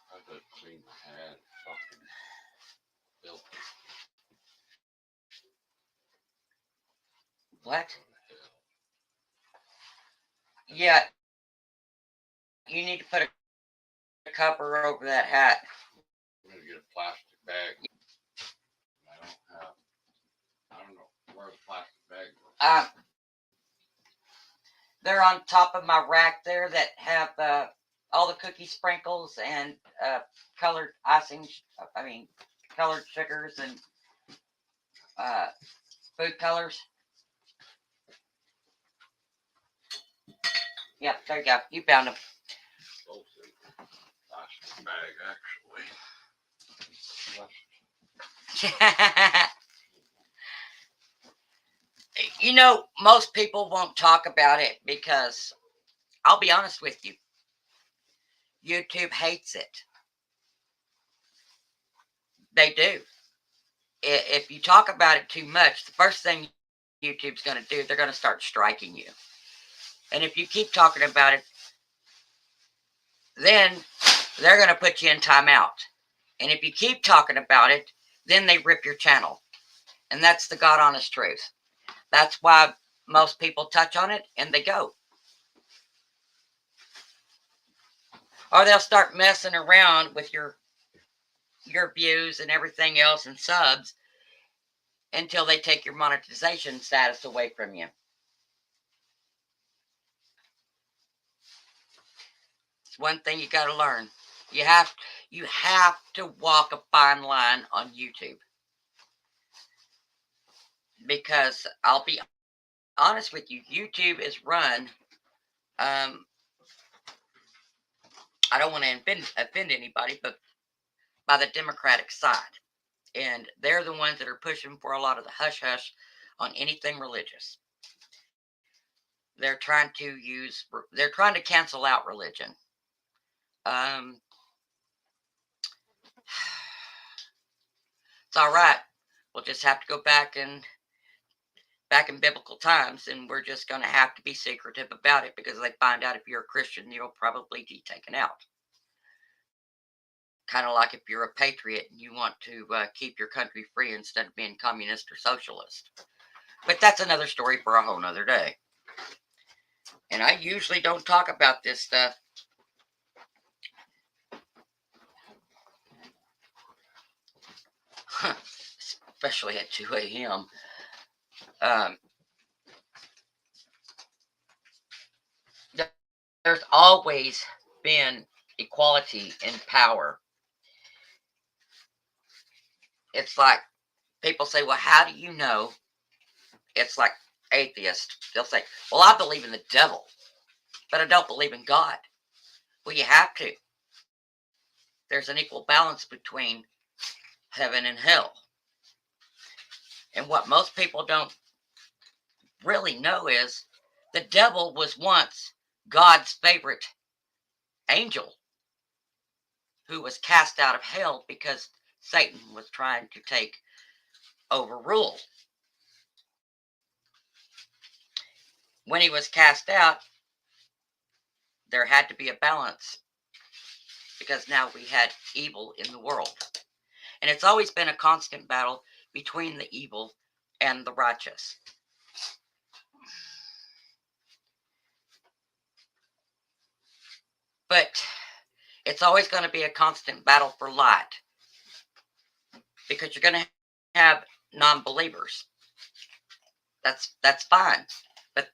[SPEAKER 3] I gotta clean my head. Fucking filthy.
[SPEAKER 2] What? Yeah. You need to put a cover over that hat.
[SPEAKER 3] I'm gonna get a plastic bag. I don't know where the plastic bag goes.
[SPEAKER 2] They're on top of my rack there that have all the cookie sprinkles and colored icing. Colored sugars and food colors. Yep, there you go. You found them.
[SPEAKER 3] Plastic bag, actually.
[SPEAKER 2] You know, most people won't talk about it because I'll be honest with you. YouTube hates it. They do. If you talk about it too much, the first thing YouTube's going to do, they're going to start striking you. And if you keep talking about it, then they're going to put you in timeout. And if you keep talking about it, then they rip your channel. And that's the God honest truth. That's why most people touch on it and they go. Or they'll start messing around with your views and everything else and subs until they take your monetization status away from you. It's one thing you got to learn. You have to walk a fine line on YouTube. Because I'll be honest with you, YouTube is run, I don't want to offend anybody, but by the Democratic side. And they're the ones that are pushing for a lot of the hush-hush on anything religious. They're trying to cancel out religion. It's all right. We'll just have to go back in biblical times, and we're just going to have to be secretive about it, because they find out if you're a Christian, you'll probably be taken out. Kind of like if you're a patriot and you want to keep your country free instead of being communist or socialist. But that's another story for a whole nother day. And I usually don't talk about this stuff. Especially at 2 a.m. There's always been equality in power. It's like people say, well, how do you know? It's like atheists. They'll say, well, I believe in the devil, but I don't believe in God. Well, you have to. There's an equal balance between heaven and hell. And what most people don't really know is the devil was once God's favorite angel, who was cast out of hell because Satan was trying to take over rule. When he was cast out, there had to be a balance, because now we had evil in the world. And it's always been a constant battle between the evil and the righteous. But it's always going to be a constant battle for light, because you're going to have non-believers. That's fine. But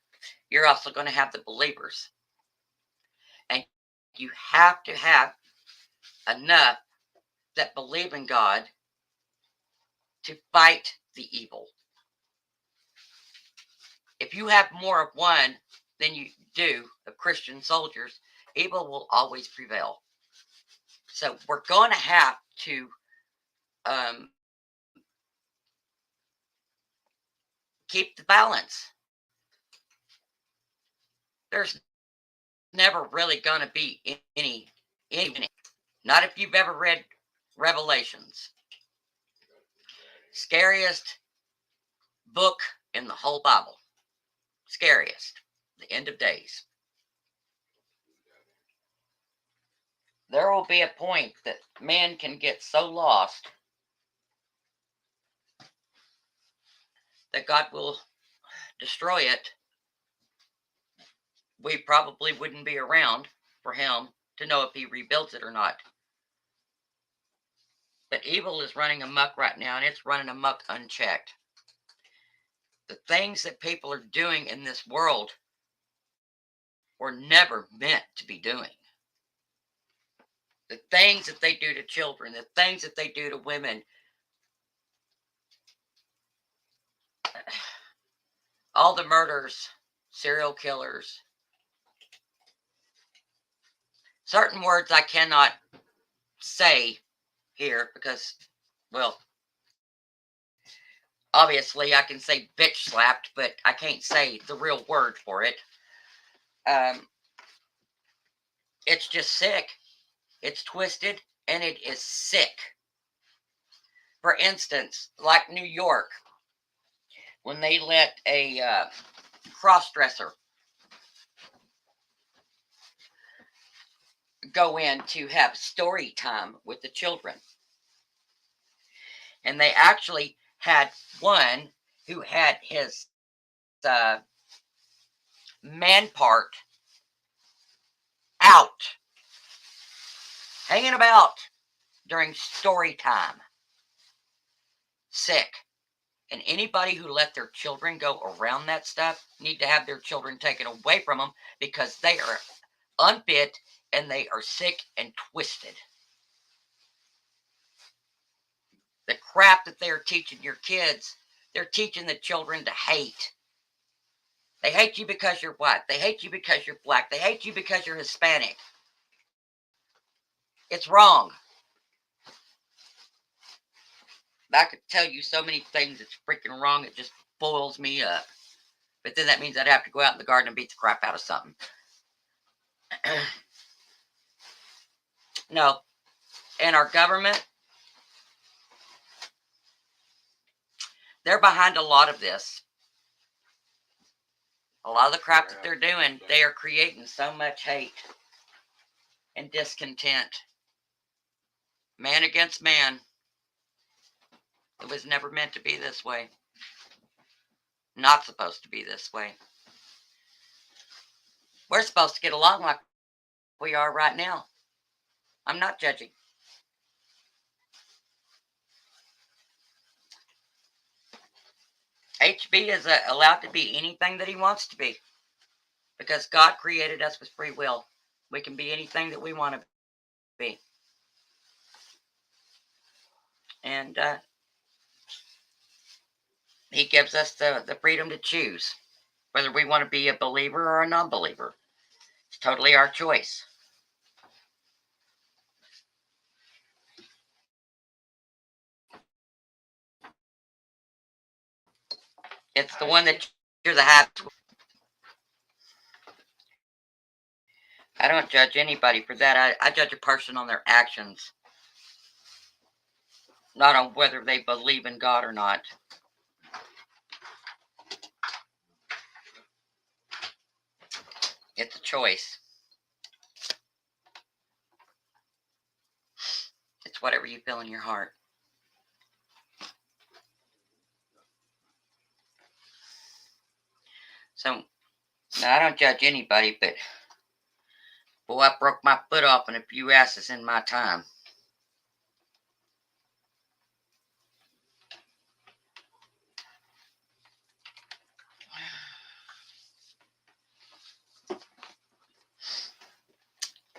[SPEAKER 2] you're also going to have the believers. And you have to have enough that believe in God to fight the evil. If you have more of one than you do of Christian soldiers, evil will always prevail. So we're going to have to keep the balance. There's never really going to be any, not if you've ever read Revelations. Scariest book in the whole Bible. Scariest. The end of days. There will be a point that man can get so lost that God will destroy it. We probably wouldn't be around for him to know if he rebuilds it or not. But evil is running amok right now, and it's running amok unchecked. The things that people are doing in this world were never meant to be doing. The things that they do to children, the things that they do to women, all the murders, serial killers. Certain words I cannot say here because, well, obviously I can say bitch slapped, but I can't say the real word for it. It's just sick. It's twisted, and it is sick. For instance, like New York, when they let a cross-dresser go in to have story time with the children. And they actually had one who had his man part out, hanging about during story time. Sick. And anybody who let their children go around that stuff need to have their children taken away from them, because they are unfit and they are sick and twisted. The crap that they're teaching your kids, they're teaching the children to hate. They hate you because you're white. They hate you because you're black. They hate you because you're Hispanic. It's wrong. I could tell you so many things that's freaking wrong. It just boils me up. But then that means I'd have to go out in the garden and beat the crap out of something. No. And our government, They're behind a lot of this. A lot of the crap that they're doing, they are creating so much hate and discontent. Man against man. It was never meant to be this way. Not supposed to be this way. We're supposed to get along like we are right now. I'm not judging. HB is allowed to be anything that he wants to be, because God created us with free will. We can be anything that we want to be. And he gives us the freedom to choose whether we want to be a believer or a non-believer. It's totally our choice. It's the one that you're the habit. I don't judge anybody for that. I judge a person on their actions, not on whether they believe in God or not. It's a choice. It's whatever you feel in your heart. So, now I don't judge anybody, but boy, I broke my foot off in a few asses in my time.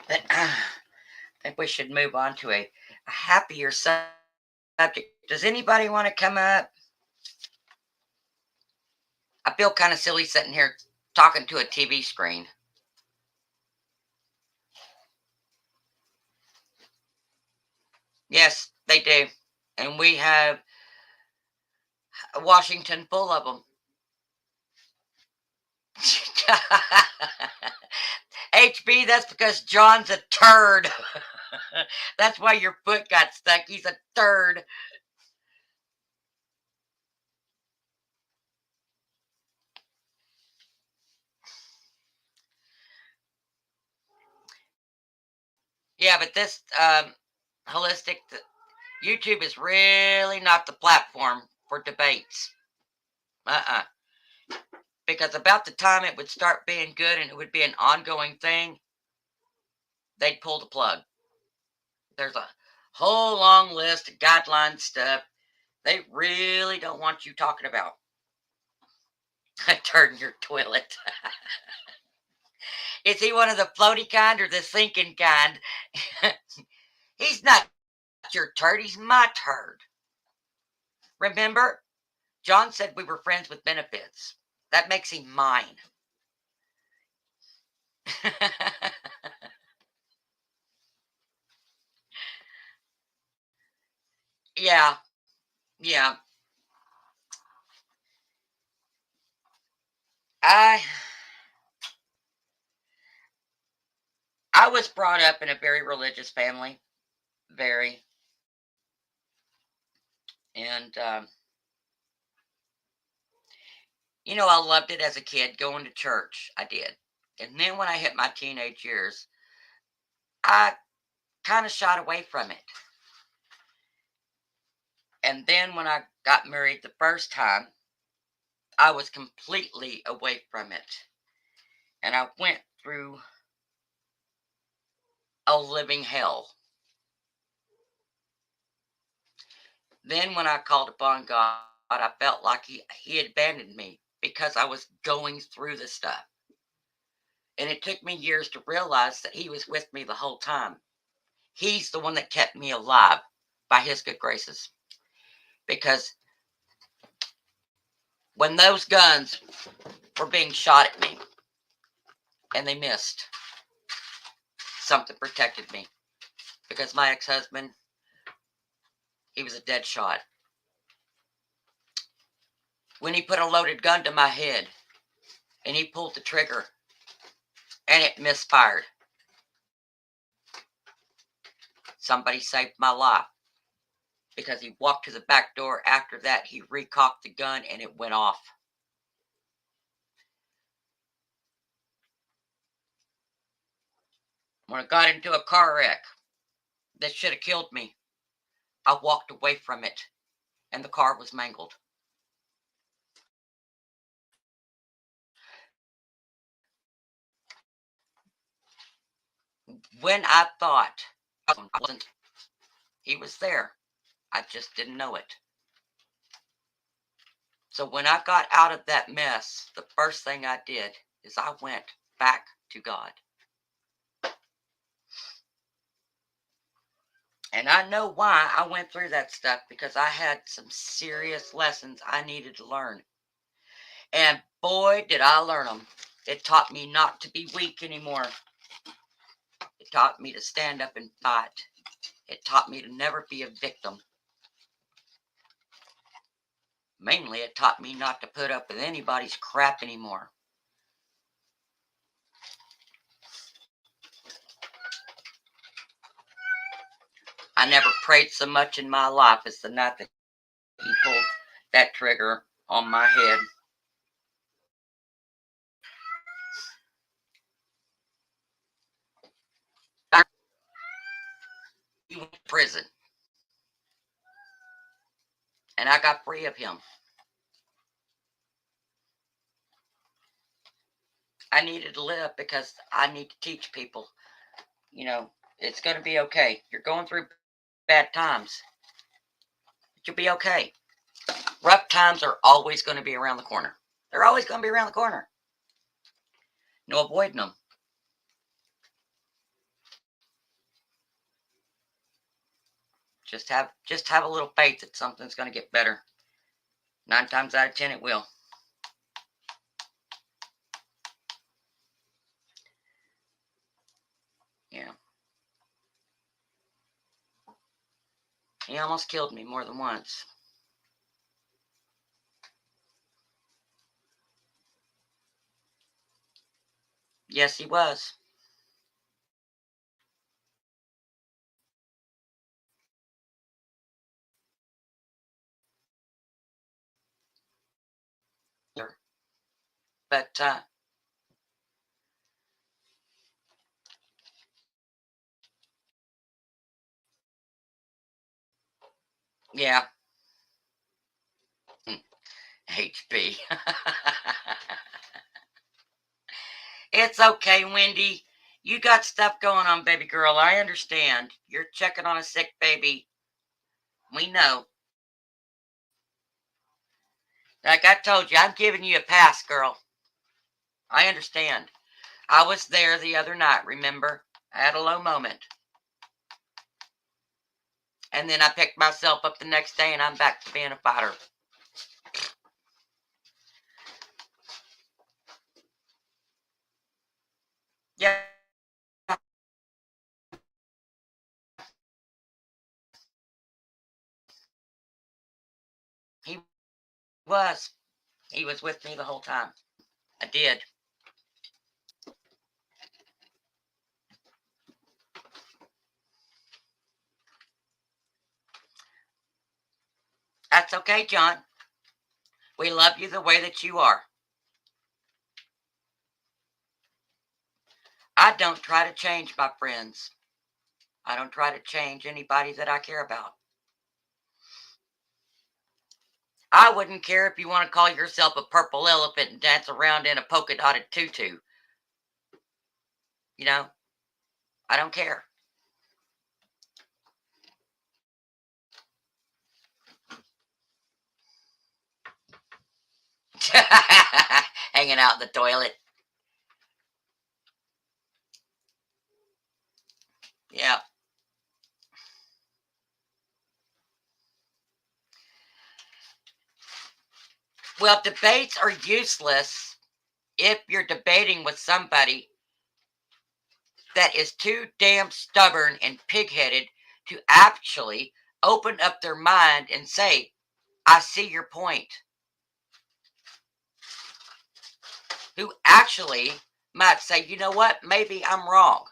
[SPEAKER 2] But I think we should move on to a happier subject. Does anybody want to come up? I feel kind of silly sitting here talking to a TV screen. Yes, they do. And we have Washington full of them. HB, that's because John's a turd. That's why your foot got stuck. He's a turd. Yeah, but this holistic YouTube is really not the platform for debates. Because about the time it would start being good and it would be an ongoing thing, they'd pull the plug. There's a whole long list of guideline stuff they really don't want you talking about. Turn your toilet. Is he one of the floaty kind or the sinking kind? He's not your turd. He's my turd. Remember, John said we were friends with benefits. That makes him mine. Yeah. I was brought up in a very religious family. Very. And, I loved it as a kid, going to church. I did. And then when I hit my teenage years, I kind of shot away from it. And then when I got married the first time, I was completely away from it. And I went through a living hell. Then when I called upon God, I felt like he had abandoned me because I was going through the stuff. And it took me years to realize that he was with me the whole time. He's the one that kept me alive by his good graces. Because when those guns were being shot at me and they missed, something protected me. Because my ex-husband, he was a dead shot. When he put a loaded gun to my head and he pulled the trigger and it misfired, somebody saved my life. because he walked to the back door. After that, he recocked the gun and it went off. When I got into a car wreck that should have killed me, I walked away from it and the car was mangled. When I thought I wasn't, he was there. I just didn't know it. So when I got out of that mess, the first thing I did is I went back to God. And I know why I went through that stuff, because I had some serious lessons I needed to learn. And boy, did I learn them. It taught me not to be weak anymore. It taught me to stand up and fight. It taught me to never be a victim. Mainly, it taught me not to put up with anybody's crap anymore. I never prayed so much in my life as the night that he pulled that trigger on my head. He went to prison. And I got free of him. I needed to live because I need to teach people, it's going to be okay. You're going through bad times, but you'll be okay. Rough times are always going to be around the corner. They're always going to be around the corner. No avoiding them. Just have a little faith that something's going to get better. 9 times out of 10 it will. Yeah. He almost killed me more than once. Yes, he was. But yeah. HB. It's okay, Wendy. You got stuff going on, baby girl. I understand. You're checking on a sick baby. We know. Like I told you, I'm giving you a pass, girl. I understand. I was there the other night, remember? I had a low moment. And then I picked myself up the next day and I'm back to being a fighter. Yeah. He was. He was with me the whole time. I did. That's okay, John. We love you the way that you are. I don't try to change my friends. I don't try to change anybody that I care about. I wouldn't care if you want to call yourself a purple elephant and dance around in a polka dotted tutu. I don't care. Hanging out in the toilet. Yeah. Well, debates are useless if you're debating with somebody that is too damn stubborn and pig-headed to actually open up their mind and say, I see your point. Who actually might say, you know what, maybe I'm wrong.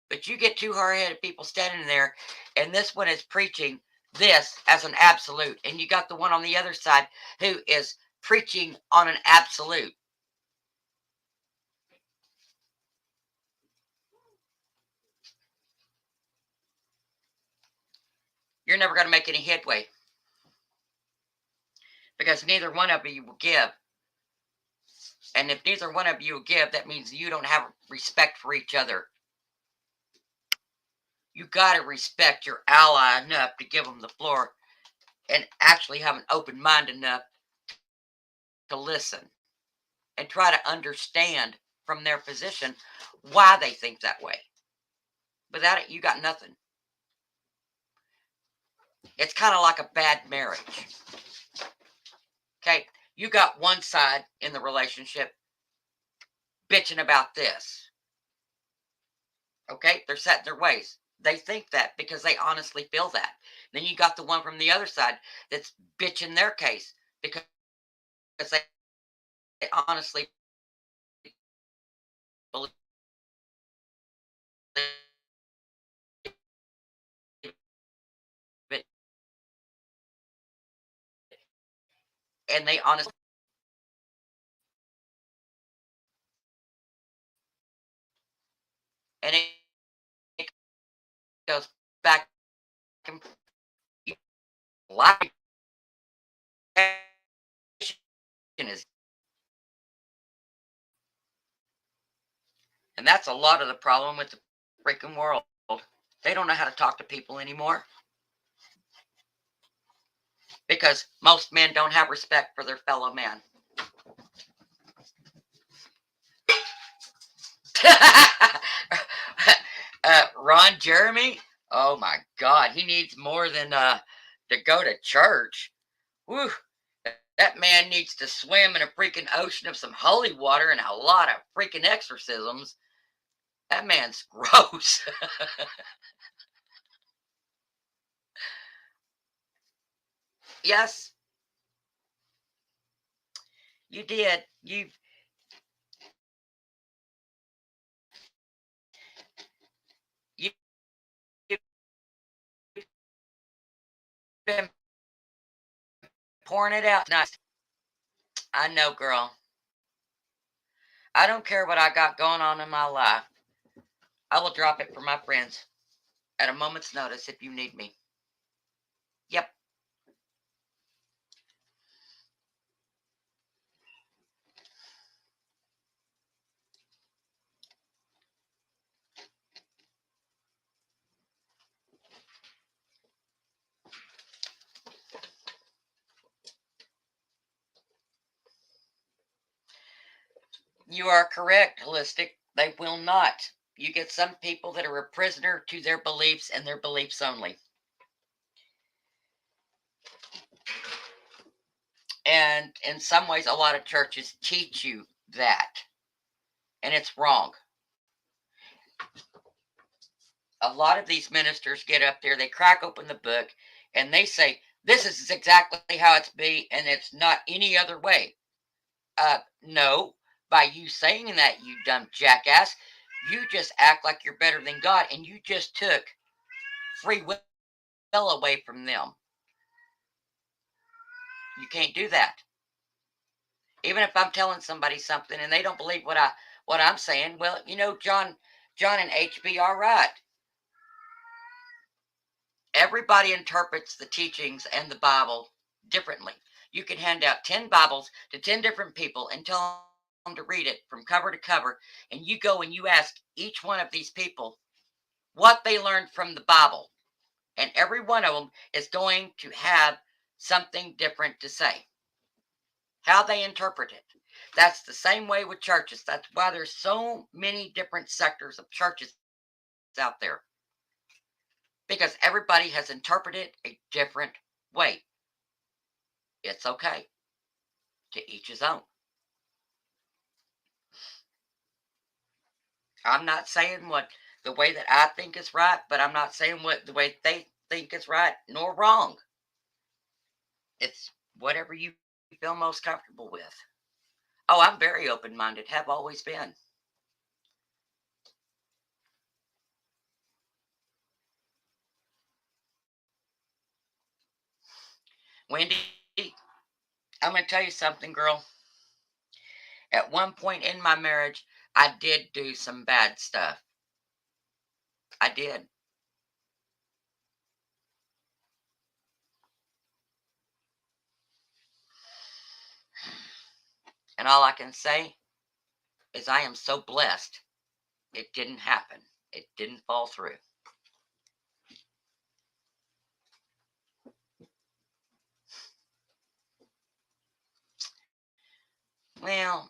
[SPEAKER 2] But you get two hard-headed people standing there, and this one is preaching this as an absolute, and you got the one on the other side who is preaching on an absolute. You're never going to make any headway because neither one of you will give. And if neither one of you will give, that means you don't have respect for each other. You got to respect your ally enough to give them the floor and actually have an open mind enough to listen and try to understand from their position why they think that way. Without it, you got nothing. It's kind of like a bad marriage. Okay, you got one side in the relationship bitching about this. Okay, they're set in their ways. They think that because they honestly feel that. Then you got the one from the other side that's bitching their case because they honestly believe it, and they honestly, and it goes back and life is, and that's a lot of the problem with the freaking world. They don't know how to talk to people anymore because most men don't have respect for their fellow man. Ron Jeremy, oh my God, he needs more than to go to church. Whew. That man needs to swim in a freaking ocean of some holy water and a lot of freaking exorcisms. That man's gross. Yes, you did. You've been pouring it out nice. I know, girl. I don't care what I got going on in my life. I will drop it for my friends at a moment's notice if you need me. Yep. You are correct, Holistic. They will not. You get some people that are a prisoner to their beliefs and their beliefs only. And in some ways, a lot of churches teach you that. And it's wrong. A lot of these ministers get up there, they crack open the book, and they say, this is exactly how it's be, and it's not any other way. No, by you saying that, you dumb jackass, you just act like you're better than God, and you just took free will away from them. You can't do that. Even if I'm telling somebody something and they don't believe what I'm saying, well, you know, John and HB are right. Everybody interprets the teachings and the Bible differently. You can hand out 10 Bibles to 10 different people and tell them to read it from cover to cover, and you go and you ask each one of these people what they learned from the Bible, and every one of them is going to have something different to say. How they interpret it. That's the same way with churches. That's why there's so many different sectors of churches out there. Because everybody has interpreted a different way. It's okay. To each his own. I'm not saying what the way that I think is right, but I'm not saying what the way they think is right nor wrong. It's whatever you feel most comfortable with. Oh, I'm very open-minded, have always been. Wendy, I'm going to tell you something, girl. At one point in my marriage, I did do some bad stuff. I did. And all I can say is I am so blessed it didn't happen. It didn't fall through. Well,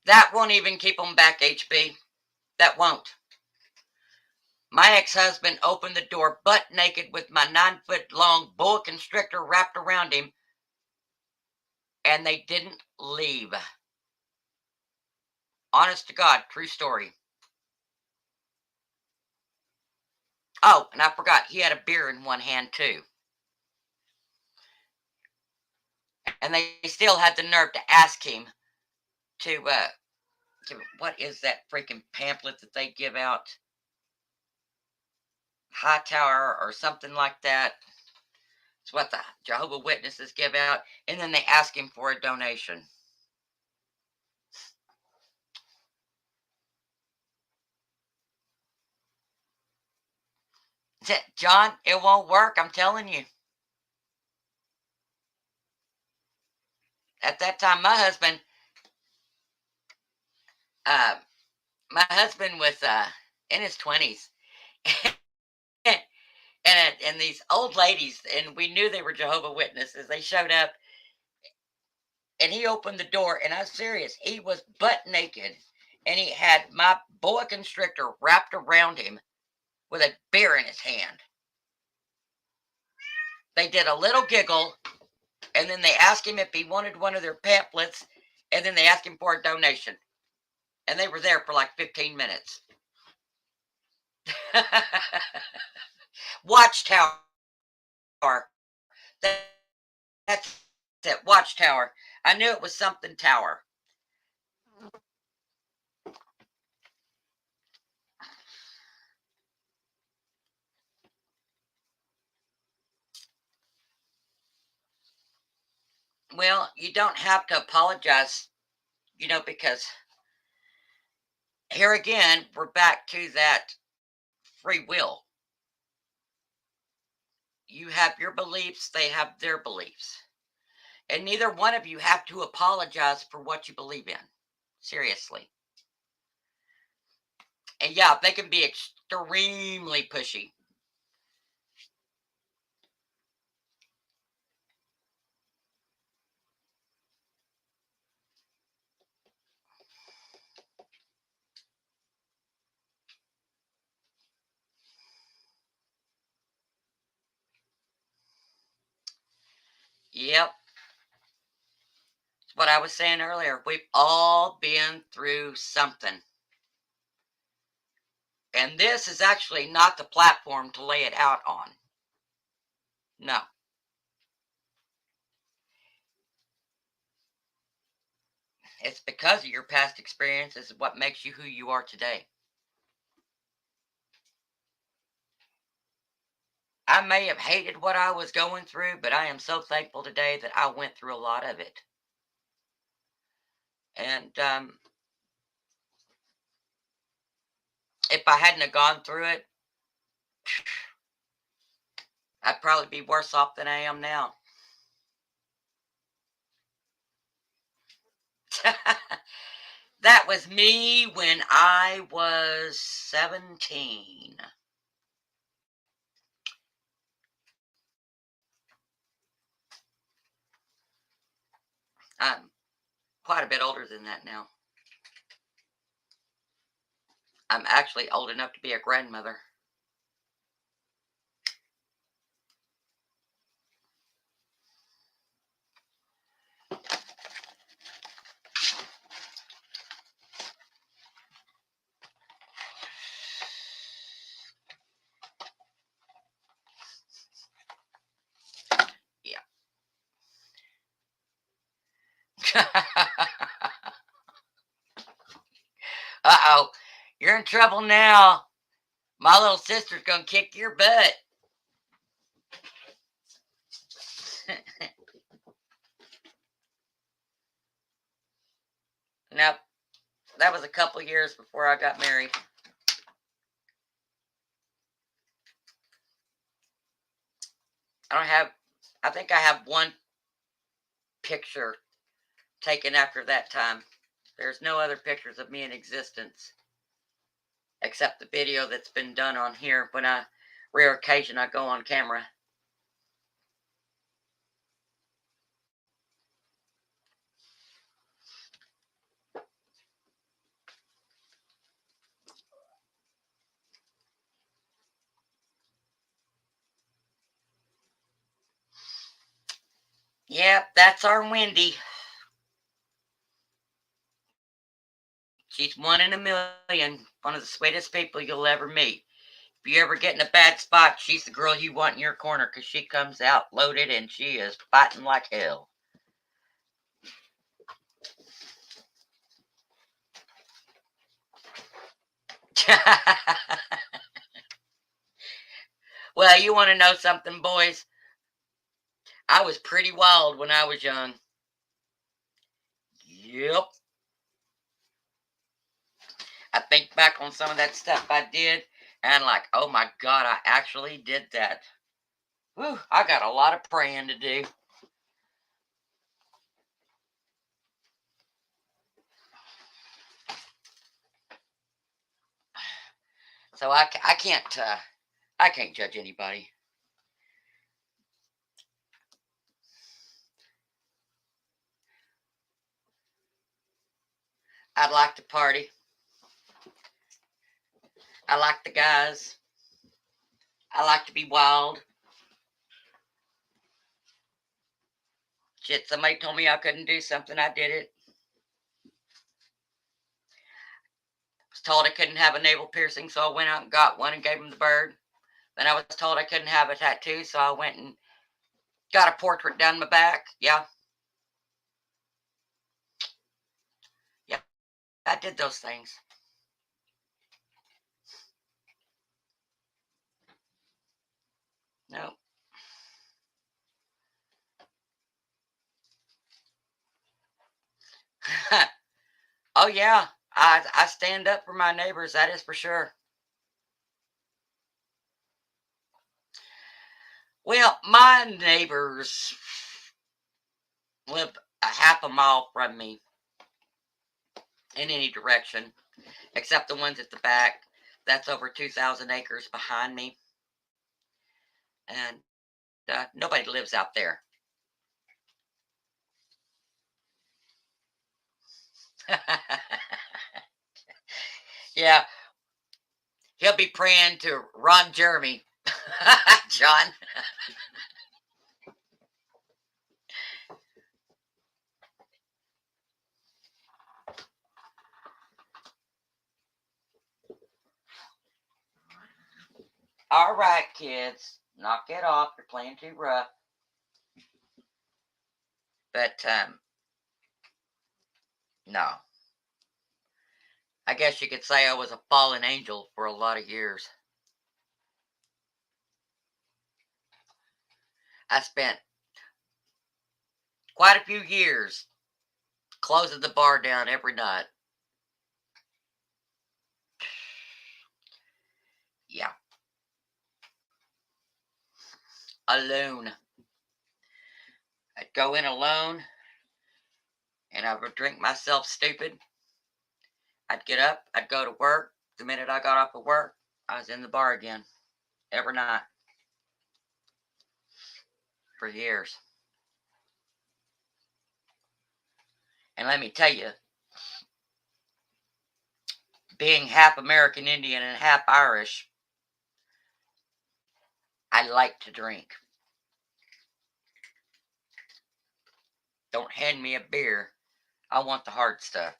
[SPEAKER 2] that won't even keep them back, HB. That won't. My ex-husband opened the door butt naked with my 9-foot-long boa constrictor wrapped around him, and they didn't leave. Honest to God, true story. Oh, and I forgot, he had a beer in one hand, too. And they still had the nerve to ask him to, what is that freaking pamphlet that they give out? Hightower or something like that. It's what the Jehovah's Witnesses give out. And then they ask him for a donation. John, it won't work, I'm telling you. At that time, my husband was in his 20s. and these old ladies, and we knew they were Jehovah's Witnesses, they showed up, and he opened the door, and I'm serious, he was butt naked, and he had my boa constrictor wrapped around him with a beer in his hand. They did a little giggle, and then they asked him if he wanted one of their pamphlets, and then they asked him for a donation. And they were there for like 15 minutes. Watchtower. That's it, Watchtower. I knew it was something tower. Well, you don't have to apologize, because here again, we're back to that free will. You have your beliefs, they have their beliefs. And neither one of you have to apologize for what you believe in. Seriously. And yeah, they can be extremely pushy. Yep. What I was saying earlier, we've all been through something. And this is actually not the platform to lay it out on. No. It's because of your past experiences what makes you who you are today. I may have hated what I was going through, but I am so thankful today that I went through a lot of it. And if I hadn't have gone through it, I'd probably be worse off than I am now. That was me when I was 17. I'm quite a bit older than that now. I'm actually old enough to be a grandmother. Yeah. Uh-oh. You're in trouble now. My little sister's going to kick your butt. Nope. That was a couple years before I got married. I think I have one picture taken after that time. There's no other pictures of me in existence except the video that's been done on here when rare occasion I go on camera. Yep, that's our Wendy. She's one in a million. One of the sweetest people you'll ever meet. If you ever get in a bad spot, she's the girl you want in your corner because she comes out loaded and she is fighting like hell. Well, you want to know something, boys? I was pretty wild when I was young. Yep. I think back on some of that stuff I did, and like, oh my God, I actually did that. Whew, I got a lot of praying to do. So I can't judge anybody. I'd like to party. I like the guys. I like to be wild. Shit, somebody told me I couldn't do something. I did it. I was told I couldn't have a navel piercing, so I went out and got one and gave him the bird. Then I was told I couldn't have a tattoo, so I went and got a portrait down my back. Yeah. Yeah, I did those things. No. Oh, yeah. I stand up for my neighbors. That is for sure. Well, my neighbors live a half a mile from me in any direction, except the ones at the back. That's over 2,000 acres behind me. And nobody lives out there. Yeah. He'll be praying to Ron Jeremy. John. All right, kids. Knock it off. You're playing too rough. But, no. I guess you could say I was a fallen angel for a lot of years. I spent quite a few years closing the bar down every night. Yeah. Alone. I'd go in alone and I would drink myself stupid. I'd get up, I'd go to work. The minute I got off of work, I was in the bar again. Every night. For years. And let me tell you, being half American Indian and half Irish, I like to drink. Don't hand me a beer. I want the hard stuff.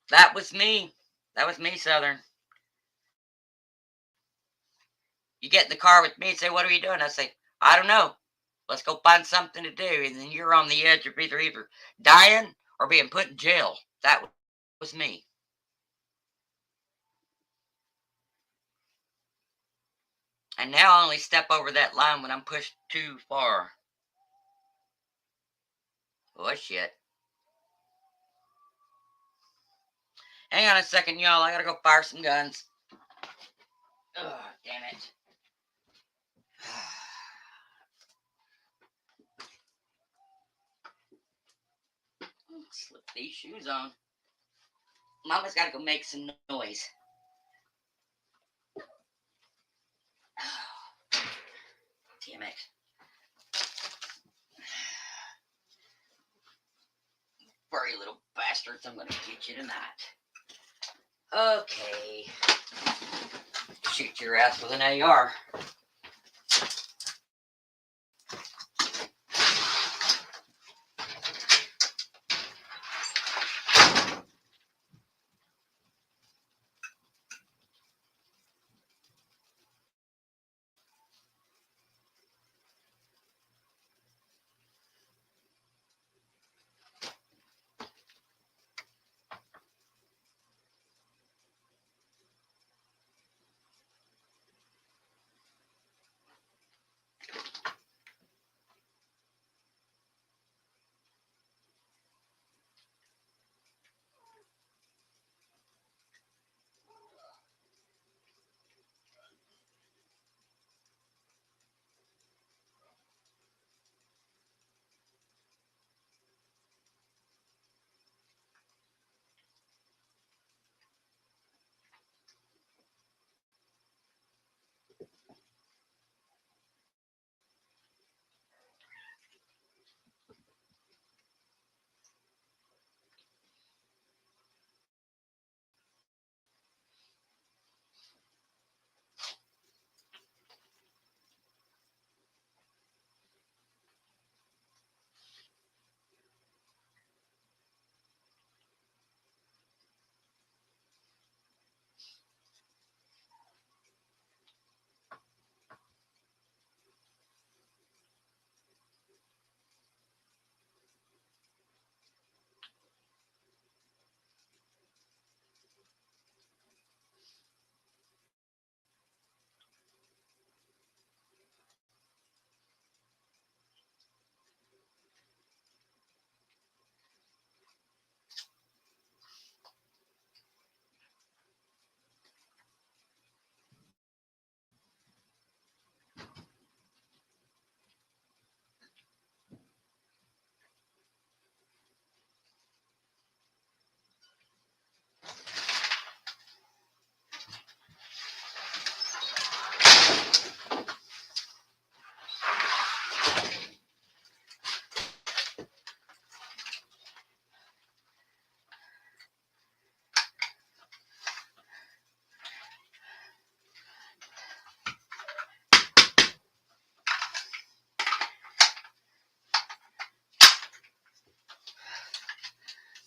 [SPEAKER 2] That was me. That was me, Southern. You get in the car with me and say, what are you doing? I say, I don't know. Let's go find something to do. And then you're on the edge of either dying or being put in jail. That was me. And now I only step over that line when I'm pushed too far. Oh, shit. Hang on a second, y'all. I gotta go fire some guns. Ugh, damn it. Slip these shoes on. Mama's gotta go make some noise. Damn it. Furry little bastards, I'm gonna get you tonight. Okay. Shoot your ass with an AR.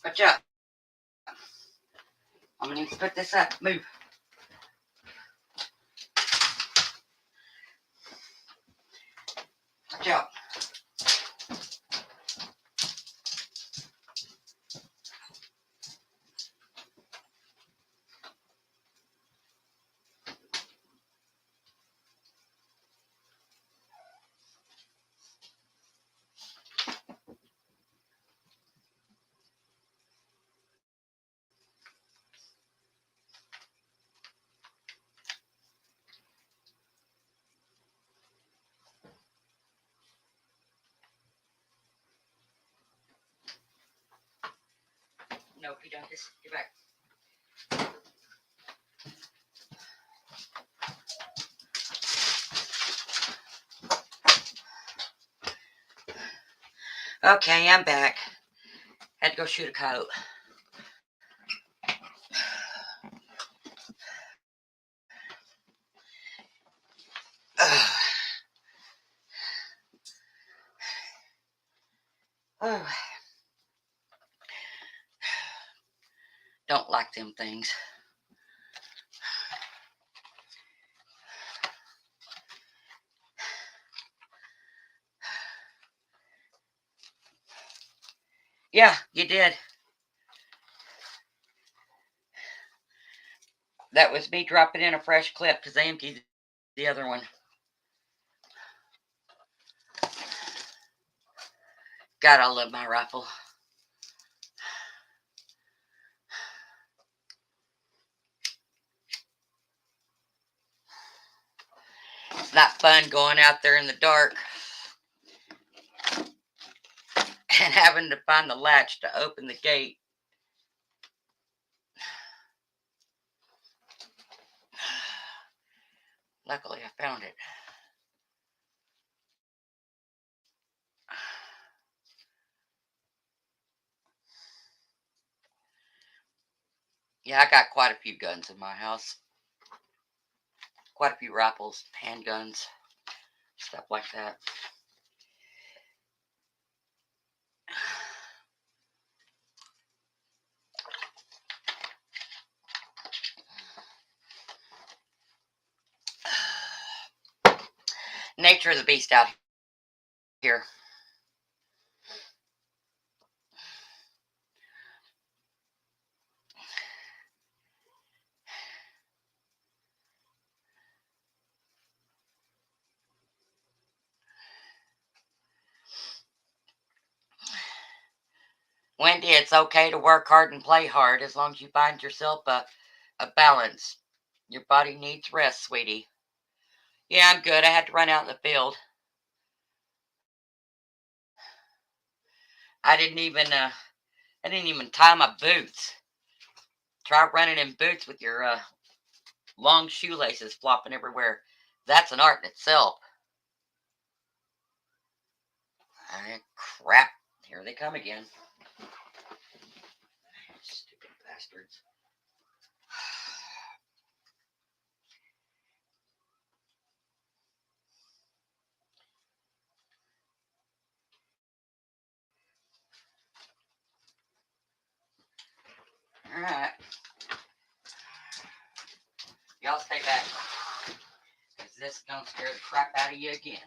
[SPEAKER 2] Watch out. I'm gonna need to put this up. Move. Watch out. No, you don't. Just get back. Okay, I'm back. Had to go shoot a coat. Don't like them things. Yeah, you did. That was me dropping in a fresh clip because I emptied the other one. God, I love my rifle. It's not fun going out there in the dark and having to find the latch to open the gate. Luckily, I found it. Yeah, I got quite a few guns in my house. Quite a few rifles, handguns, stuff like that. Nature of the beast out here. Wendy, it's okay to work hard and play hard as long as you find yourself a balance. Your body needs rest, sweetie. Yeah, I'm good. I had to run out in the field. I didn't even tie my boots. Try running in boots with your long shoelaces flopping everywhere. That's an art in itself. Crap. Here they come again. Stupid bastards. Alright. Y'all stay back. Because this is going to scare the crap out of you again.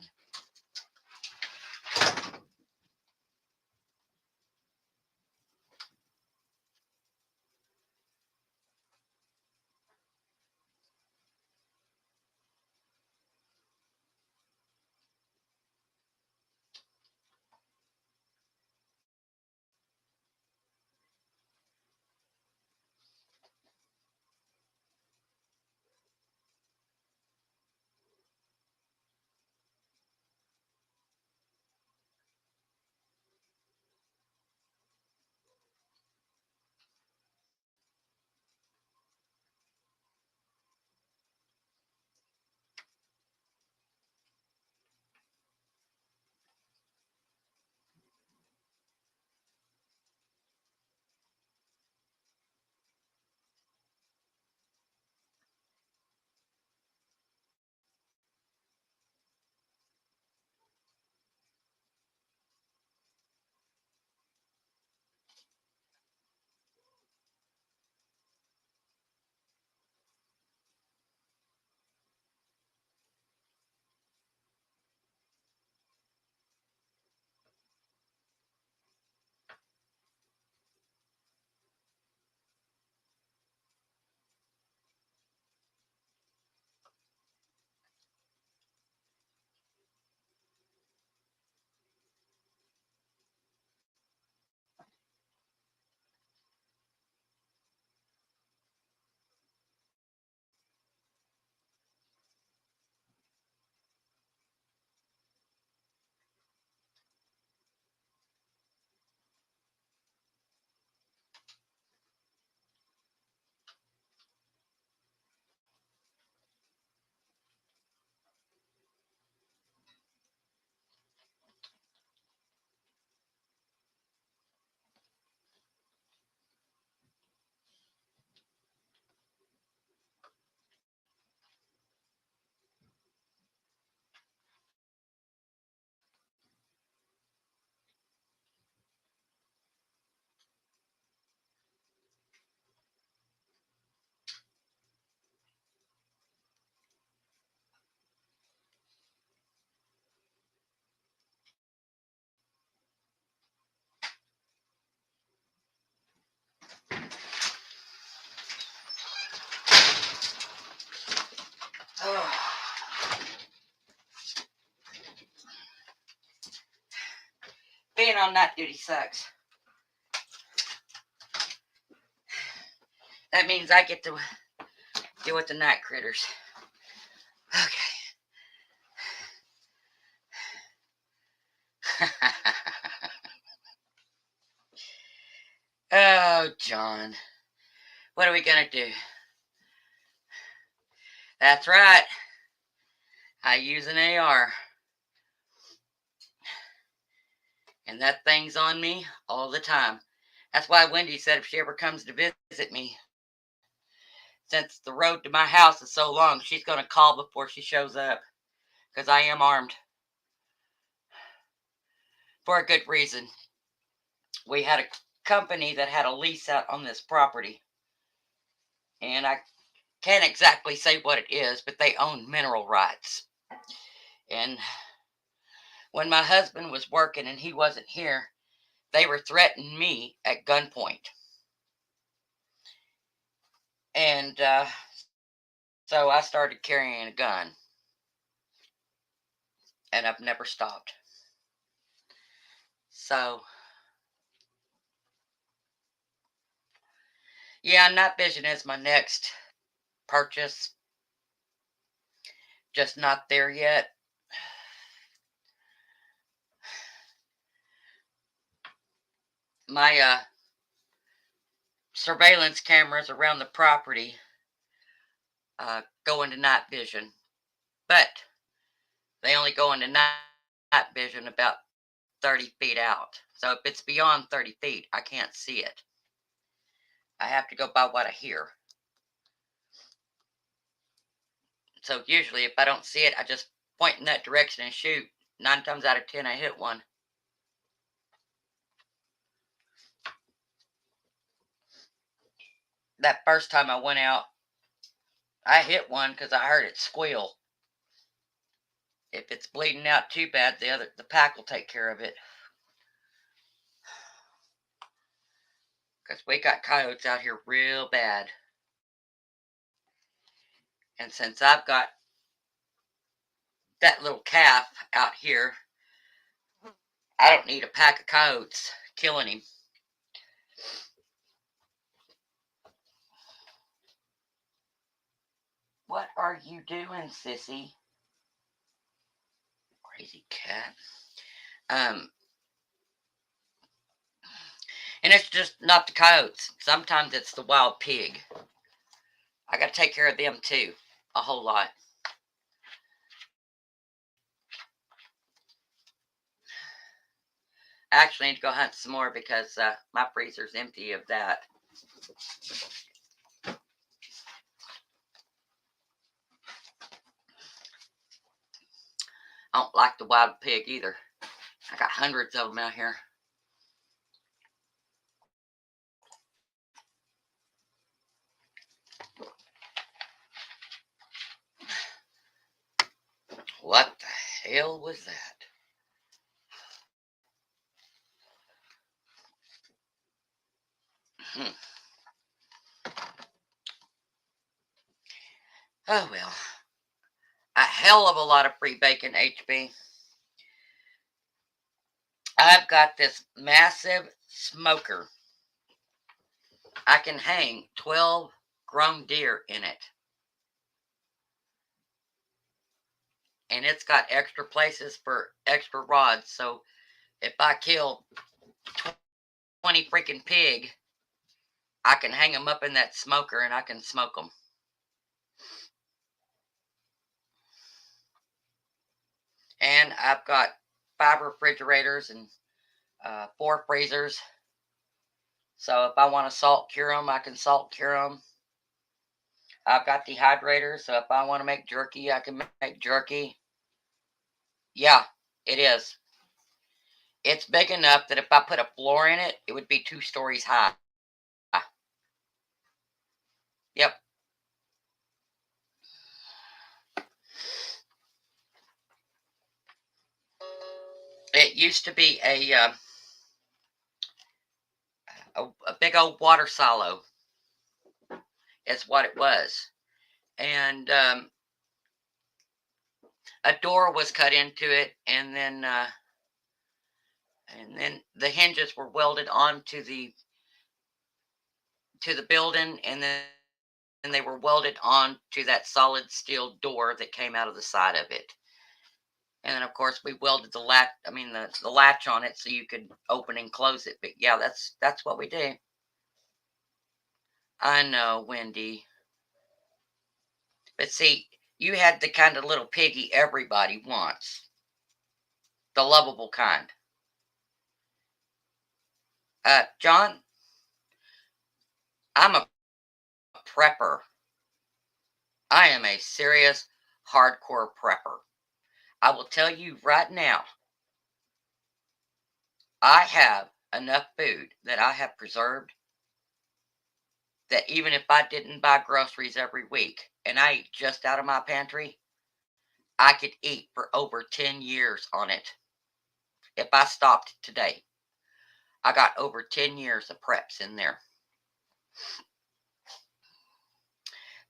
[SPEAKER 2] being on night duty sucks. That means I get to deal with the night critters. Okay. Oh, John. What are we going to do? That's right. I use an AR. And that thing's on me all the time. That's why Wendy said if she ever comes to visit me, since the road to my house is so long, she's going to call before she shows up. Because I am armed. For a good reason. We had a company that had a lease out on this property. And I can't exactly say what it is, but they own mineral rights. And when my husband was working and he wasn't here, they were threatening me at gunpoint. And so I started carrying a gun. And I've never stopped. So, yeah, night vision is my next purchase. Just not there yet. My surveillance cameras around the property go into night vision. But they only go into night vision about 30 feet out. So if it's beyond 30 feet, I can't see it. I have to go by what I hear. So usually if I don't see it, I just point in that direction and shoot. 9 times out of 10, I hit one. That first time I went out, I hit one because I heard it squeal. If it's bleeding out too bad, the pack will take care of it. Because we got coyotes out here real bad. And since I've got that little calf out here, I don't need a pack of coyotes killing him. What are you doing, sissy? Crazy cat. And it's just not the coyotes. Sometimes it's the wild pig. I got to take care of them too. A whole lot. I actually need to go hunt some more because my freezer's empty of that. I don't like the wild pig either. I got hundreds of them out here. What the hell was that? Oh well. A hell of a lot of free bacon, HB. I've got this massive smoker. I can hang 12 grown deer in it. And it's got extra places for extra rods. So if I kill 20 freaking pig, I can hang them up in that smoker and I can smoke them. And I've got 5 refrigerators and 4 freezers. So if I want to salt cure them, I can salt cure them. I've got dehydrators, so if I want to make jerky, I can make jerky. Yeah, it is. It's big enough that if I put a floor in it, it would be 2 stories high. Yep. It used to be a big old water silo. Is what it was. And a door was cut into it, and then And then the hinges were welded onto the building, and then they were welded onto that solid steel door that came out of the side of it. And then, of course, we welded the latch on it so you could open and close it. But yeah, that's what we do. I know, Wendy. But see, you had the kind of little piggy everybody wants, the lovable kind. John, I'm a prepper. I am a serious, hardcore prepper. I will tell you right now, I have enough food that I have preserved that even if I didn't buy groceries every week and I ate just out of my pantry, I could eat for over 10 years on it. If I stopped today, I got over 10 years of preps in there.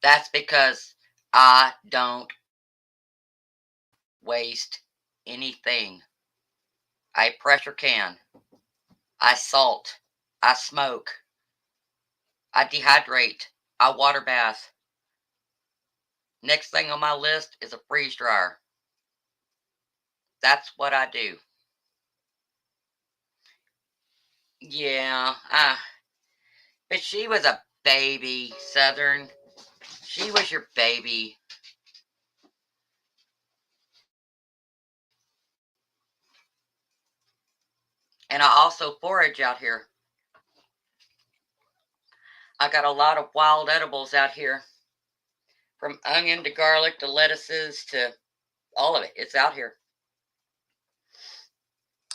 [SPEAKER 2] That's because I don't waste anything. I pressure can. I salt. I smoke. I dehydrate. I water bath. Next thing on my list is a freeze dryer. That's what I do. Yeah, but she was a baby, Southern. She was your baby. And I also forage out here. I got a lot of wild edibles out here. From onion to garlic to lettuces to all of it. It's out here.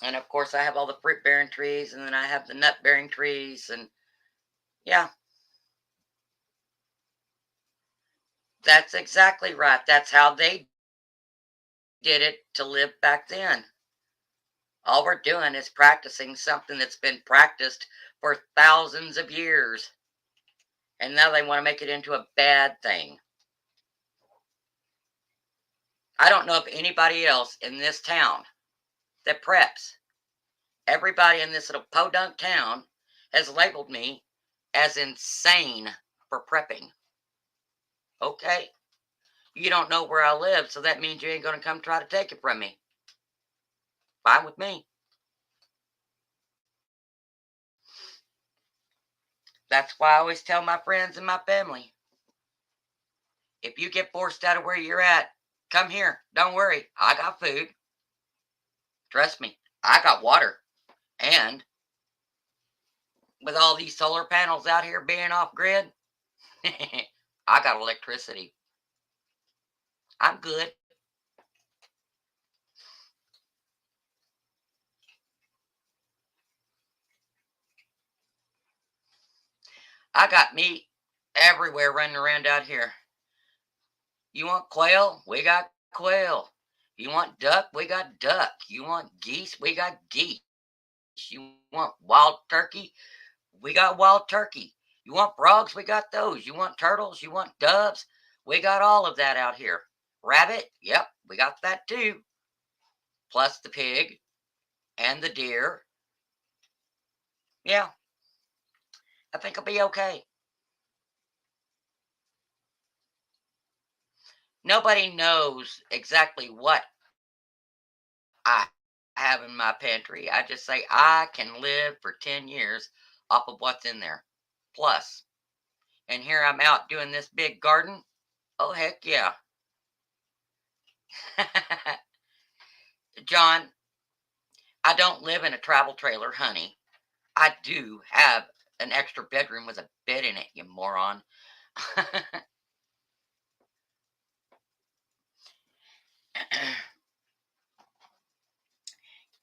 [SPEAKER 2] And of course, I have all the fruit bearing trees, and then I have the nut bearing trees. And yeah, that's exactly right. That's how they did it to live back then. All we're doing is practicing something that's been practiced for thousands of years. And now they want to make it into a bad thing. I don't know of anybody else in this town that preps. Everybody in this little podunk town has labeled me as insane for prepping. Okay? You don't know where I live, so that means you ain't going to come try to take it from me. Fine with me. That's why I always tell my friends and my family, if you get forced out of where you're at, come here. Don't worry. I got food. Trust me. I got water. And with all these solar panels out here being off grid, I got electricity. I'm good. I got meat everywhere running around out here. You want quail? We got quail. You want duck? We got duck. You want geese? We got geese. You want wild turkey? We got wild turkey. You want frogs? We got those. You want turtles? You want doves? We got all of that out here. Rabbit? Yep, we got that too. Plus the pig and the deer. Yeah, I think I'll be okay. Nobody knows exactly what I have in my pantry. I just say I can live for 10 years off of what's in there. Plus, and here I'm out doing this big garden. Oh, heck yeah. John, I don't live in a travel trailer, honey. I do have an extra bedroom with a bed in it, you moron.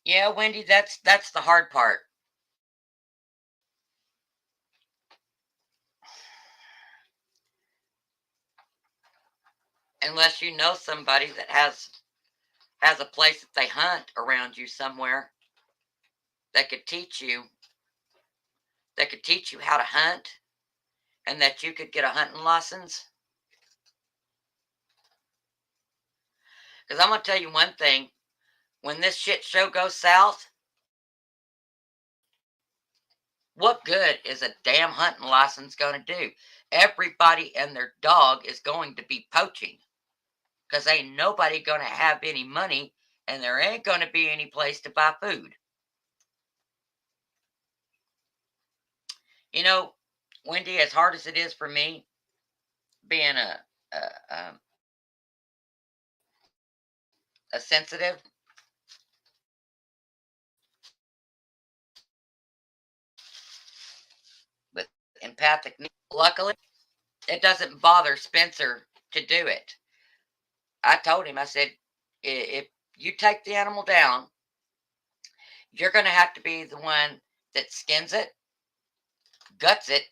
[SPEAKER 2] Yeah, Wendy, that's the hard part. Unless you know somebody that has a place that they hunt around you somewhere that could teach you how to hunt and that you could get a hunting license. Because I'm going to tell you one thing, when this shit show goes south, What good is a damn hunting license going to do? Everybody and their dog is going to be poaching because ain't nobody going to have any money and there ain't going to be any place to buy food. You know, Wendy, as hard as it is for me being a sensitive, with empathic, luckily, it doesn't bother Spencer to do it. I told him, I said, if you take the animal down, you're going to have to be the one that skins it, guts it,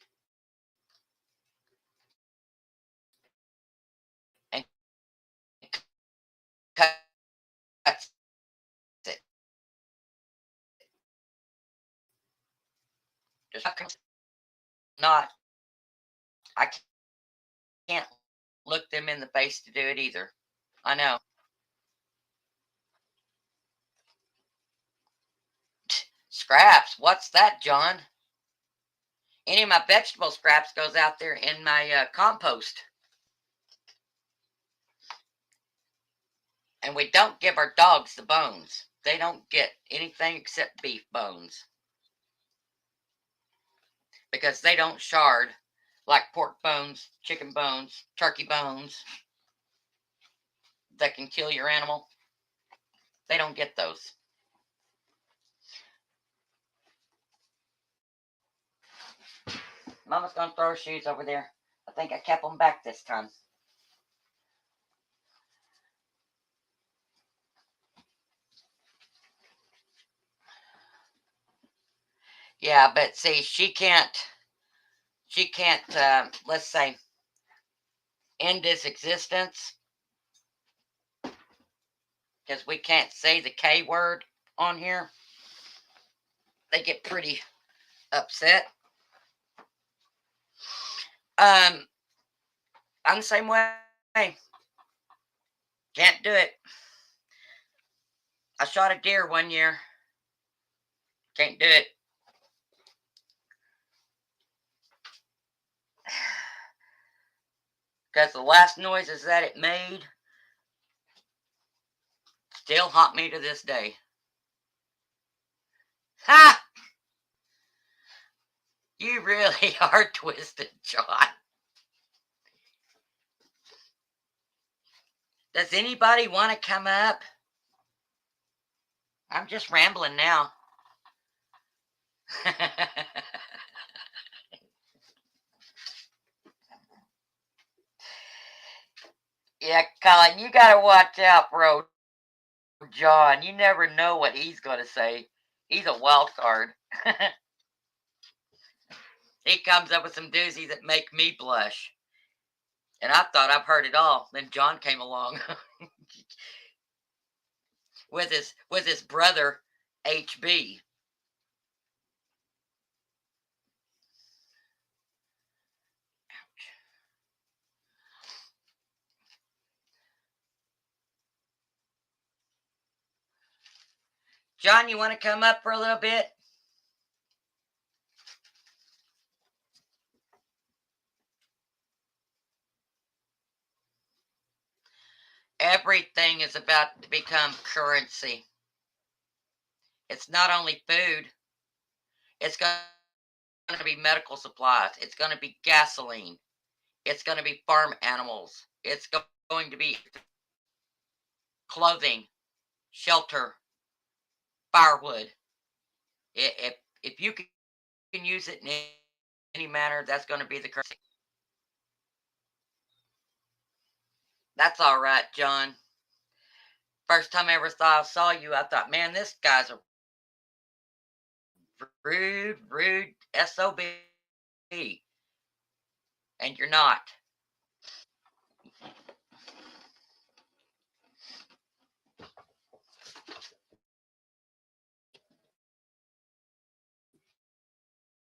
[SPEAKER 2] and cuts it. Just not, I can't look them in the face to do it either. I know. Scraps, what's that, John? Any of my vegetable scraps goes out there in my compost. And we don't give our dogs the bones. They don't get anything except beef bones. Because they don't shard like pork bones, chicken bones, turkey bones that can kill your animal. They don't get those. Mama's going to throw her shoes over there. I think I kept them back this time. Yeah, but see, she can't, let's say, end his existence because we can't say the K word on here. They get pretty upset. I'm the same way. Can't do it. I shot a deer one year. Can't do it. Because the last noises that it made still haunt me to this day. Ha! You really are twisted, John. Does anybody want to come up? I'm just rambling now. Yeah, Colin, you got to watch out, bro. John, you never know what he's going to say. He's a wild card. He comes up with some doozies that make me blush. And I thought I've heard it all. Then John came along with his brother HB. John, you want to come up for a little bit? Everything is about to become currency. It's not only food. It's going to be medical supplies. It's going to be gasoline. It's going to be farm animals. It's going to be clothing, shelter, firewood. If you can use it in any manner, that's going to be the currency. That's all right, John. First time I ever saw you, I thought, man, this guy's a rude SOB. And you're not.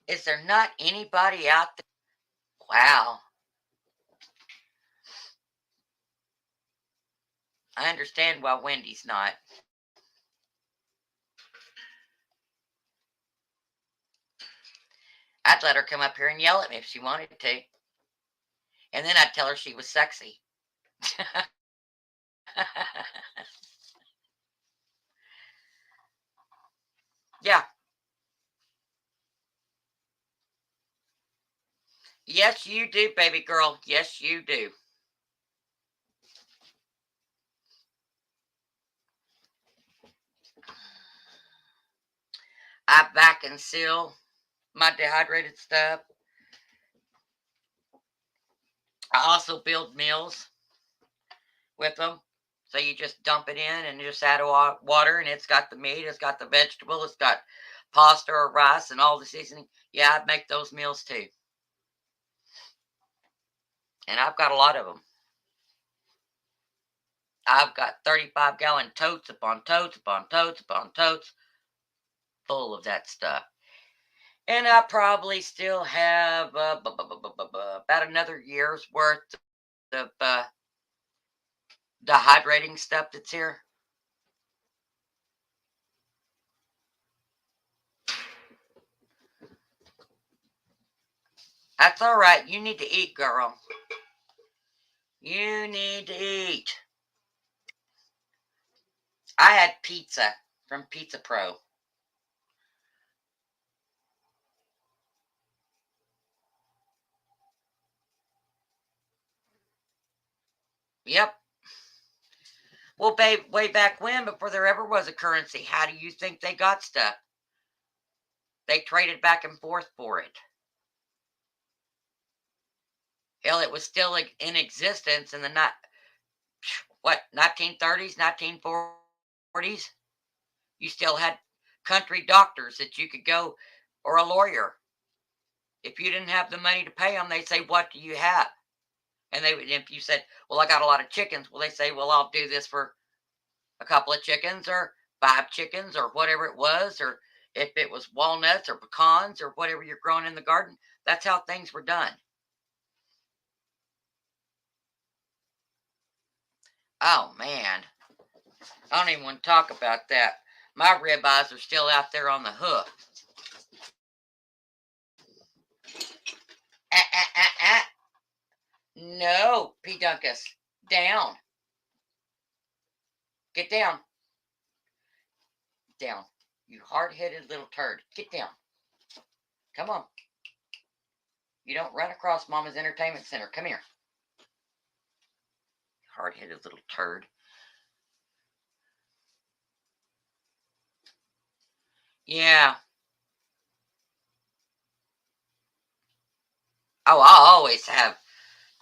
[SPEAKER 2] Is there not anybody out there? Wow. I understand why Wendy's not. I'd let her come up here and yell at me if she wanted to. And then I'd tell her she was sexy. Yeah. Yes, you do, baby girl. Yes, you do. I vac and seal my dehydrated stuff. I also build meals with them. So you just dump it in and just add water, and it's got the meat, it's got the vegetable, it's got pasta or rice and all the seasoning. Yeah, I'd make those meals too. And I've got a lot of them. I've got 35-gallon totes upon totes upon totes upon totes full of that stuff. And I probably still have about another year's worth of dehydrating stuff that's here. That's all right. You need to eat, girl. You need to eat. I had pizza from Pizza Pro. Yep. Well, babe, way back when, before there ever was a currency, how do you think they got stuff? They traded back and forth for it. Hell, it was still in existence in the 1930s, 1940s. You still had country doctors that you could go, or a lawyer. If you didn't have the money to pay them, they'd say, "What do you have?" And if you said, "Well, I got a lot of chickens," well, they say, "Well, I'll do this for a couple of chickens or 5 chickens or whatever it was," or if it was walnuts or pecans or whatever you're growing in the garden. That's how things were done. Oh, man. I don't even want to talk about that. My ribeyes are still out there on the hoof. No, P. Dunkus. Down. Get down. Down. You hard-headed little turd. Get down. Come on. You don't run across Mama's Entertainment Center. Come here. Hard-headed little turd. Yeah. Oh, I always have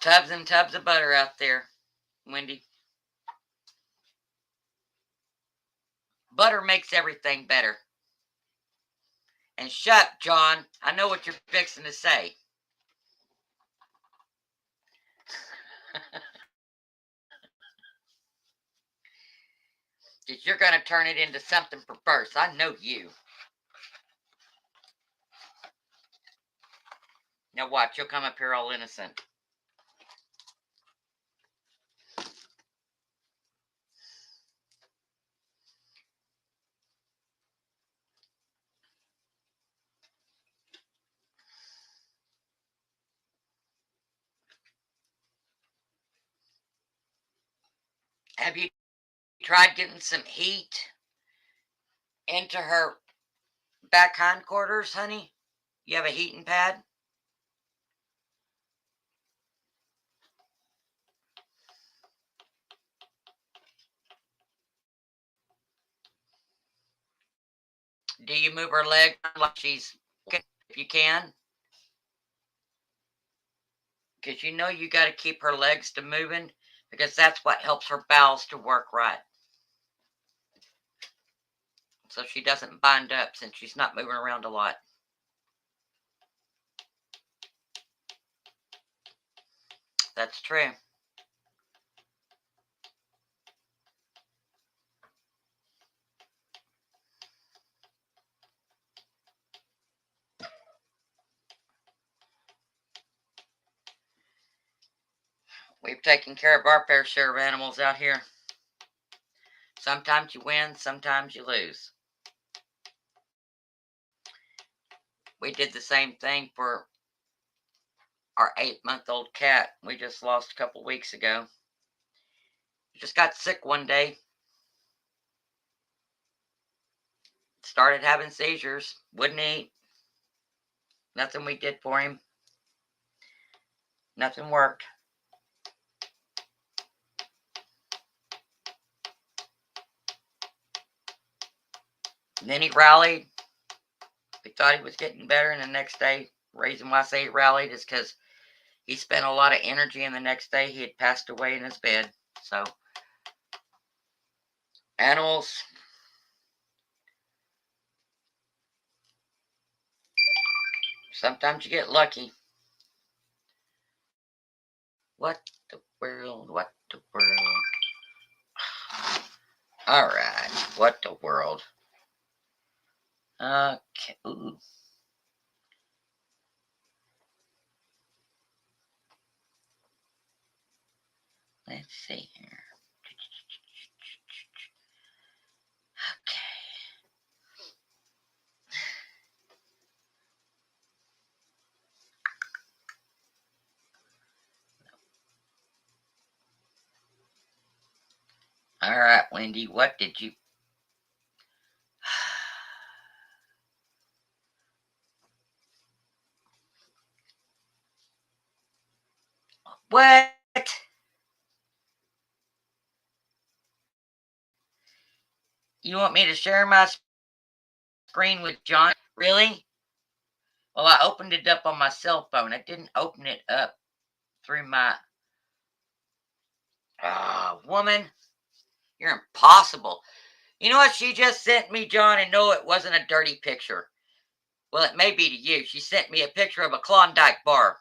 [SPEAKER 2] tubs and tubs of butter out there, Wendy. Butter makes everything better. And shut, John. I know what you're fixing to say. Because you're going to turn it into something perverse. I know you. Now watch, you'll come up here all innocent. Have you tried getting some heat into her back hindquarters, honey? You have a heating pad? Do you move her leg like she's, if you can? Because you know you got to keep her legs to moving, because that's what helps her bowels to work right. So she doesn't bind up since she's not moving around a lot. That's true. We've taken care of our fair share of animals out here. Sometimes you win, sometimes you lose. we did the same thing for our 8-month-old cat we just lost a couple weeks ago. He just got sick one day. Started having seizures. Wouldn't eat. Nothing we did for him. Nothing worked. And then he rallied. We thought he was getting better, and the next day, reason why I say he rallied is because he spent a lot of energy, and the next day he had passed away in his bed. So, animals, sometimes you get lucky. What the world? What the world? All right, what the world? Okay. Ooh. Let's see here. Okay. All right, Wendy, what did you... What? You want me to share my screen with John? Really? Well, I opened it up on my cell phone. I didn't open it up through my... woman, you're impossible. You know what she just sent me, John? And no, it wasn't a dirty picture. Well, it may be to you. She sent me a picture of a Klondike bar.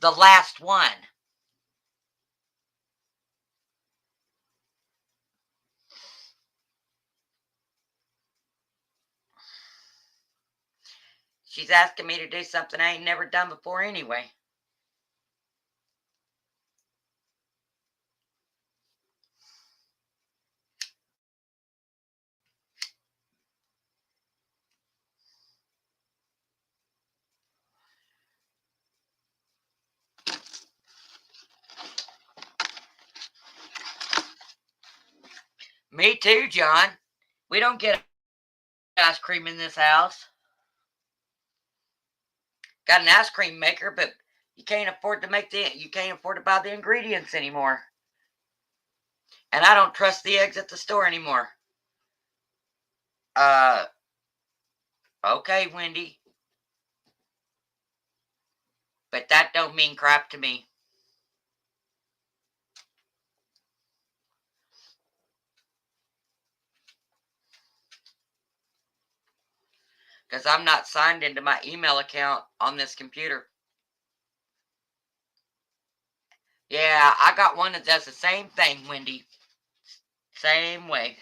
[SPEAKER 2] The last one. She's asking me to do something I ain't never done before anyway. Me too, John. We don't get ice cream in this house. Got an ice cream maker, but you can't afford to buy the ingredients anymore. And I don't trust the eggs at the store anymore. Okay, Wendy. But that don't mean crap to me. Because I'm not signed into my email account on this computer. Yeah, I got one that does the same thing, Wendy. Same way.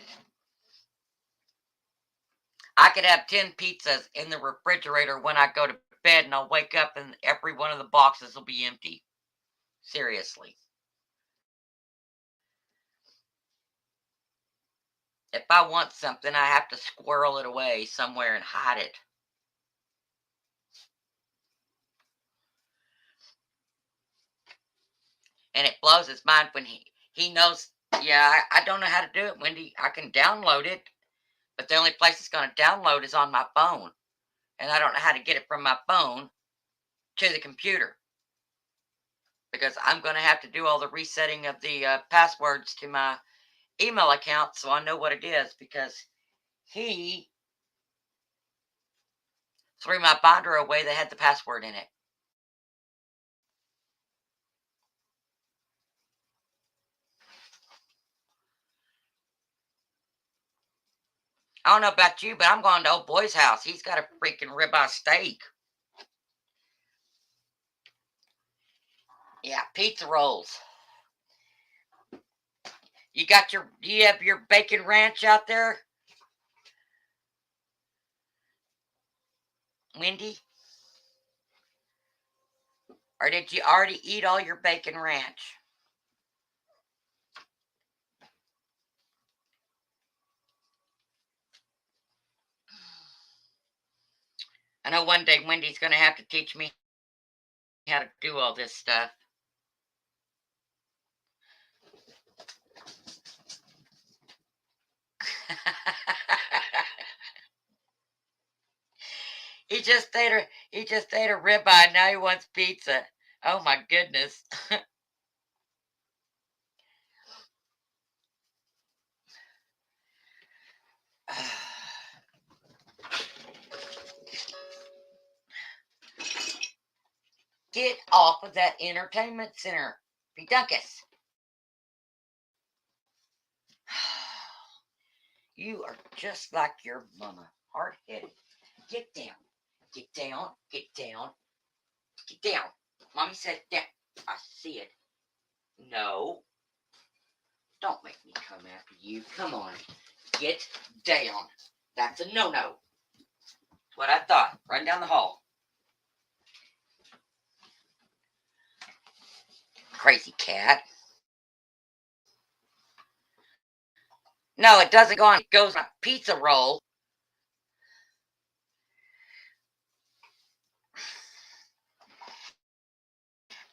[SPEAKER 2] I could have 10 pizzas in the refrigerator when I go to bed, and I'll wake up and every one of the boxes will be empty. Seriously. If I want something, I have to squirrel it away somewhere and hide it. And it blows his mind when he knows, yeah, I don't know how to do it, Wendy. I can download it, but the only place it's going to download is on my phone. And I don't know how to get it from my phone to the computer. Because I'm going to have to do all the resetting of the passwords to my email account so I know what it is. Because he threw my binder away that had the password in it. I don't know about you, but I'm going to old boy's house. He's got a freaking ribeye steak. Yeah, pizza rolls. Do you have your bacon ranch out there? Wendy? Or did you already eat all your bacon ranch? I know one day Wendy's going to have to teach me how to do all this stuff. He just ate a ribeye. Now he wants pizza. Oh my goodness. Get off of that entertainment center, Pedunkus. You are just like your mama, hard-headed. Get down, get down, get down, get down. Mommy said down. I see it. No, don't make me come after you. Come on, get down. That's a no-no. What I thought. Run down the hall. Crazy cat. No, it doesn't go on. It goes on a pizza roll.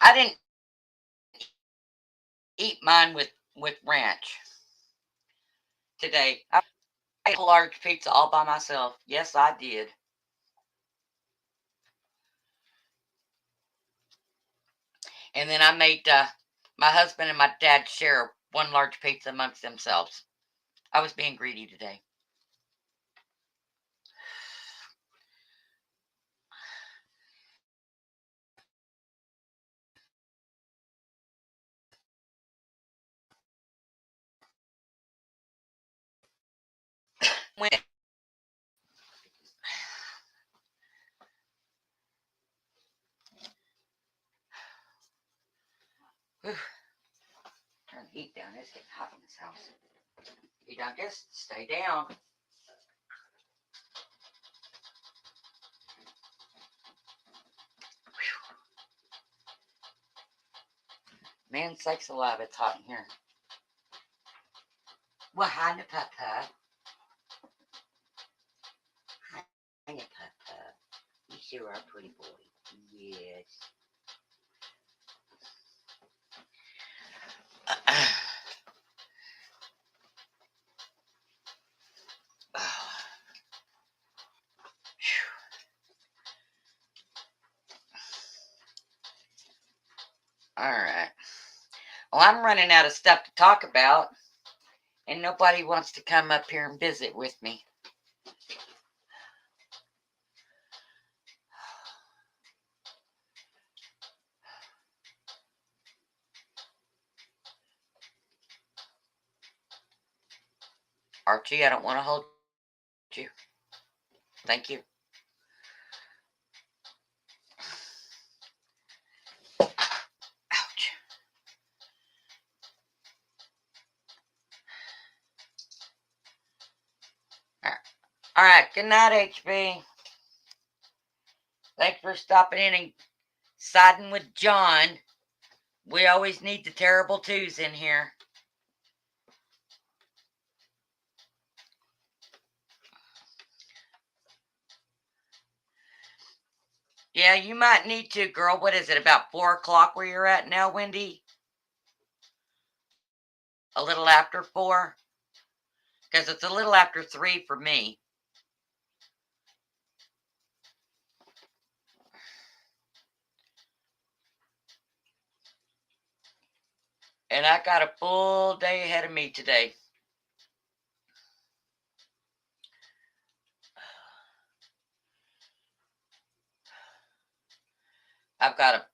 [SPEAKER 2] I didn't eat mine with ranch today. I ate a large pizza all by myself. Yes, I did. And then I made my husband and my dad share one large pizza amongst themselves. I was being greedy today. When turn the heat down. It's getting hot in this house. You don't just stay down. Man sakes alive, it's hot in here. Well, hi, Papa. Hi, Papa. You sure are a pretty boy. Yes. All right. Well, I'm running out of stuff to talk about, and nobody wants to come up here and visit with me. Archie, I don't want to hold you. Thank you. Ouch. All right. Good night, HB. Thanks for stopping in and siding with John. We always need the terrible twos in here. Yeah, you might need to, girl. What is it, about 4 o'clock where you're at now, Wendy? A little after 4? Because it's a little after 3 for me. And I got a full day ahead of me today. I've got a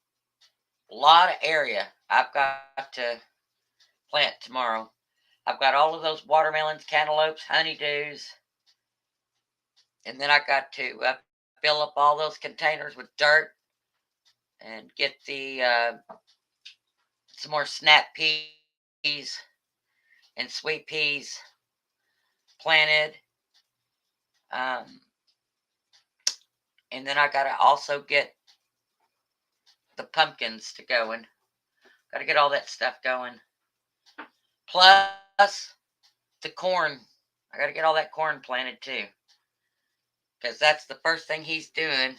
[SPEAKER 2] lot of area I've got to plant tomorrow. I've got all of those watermelons, cantaloupes, honeydews. And then I got to fill up all those containers with dirt and get the some more snap peas and sweet peas planted. And then I got to also get the pumpkins to going. Got to get all that stuff going. Plus the corn. I got to get all that corn planted too. because that's the first thing he's doing.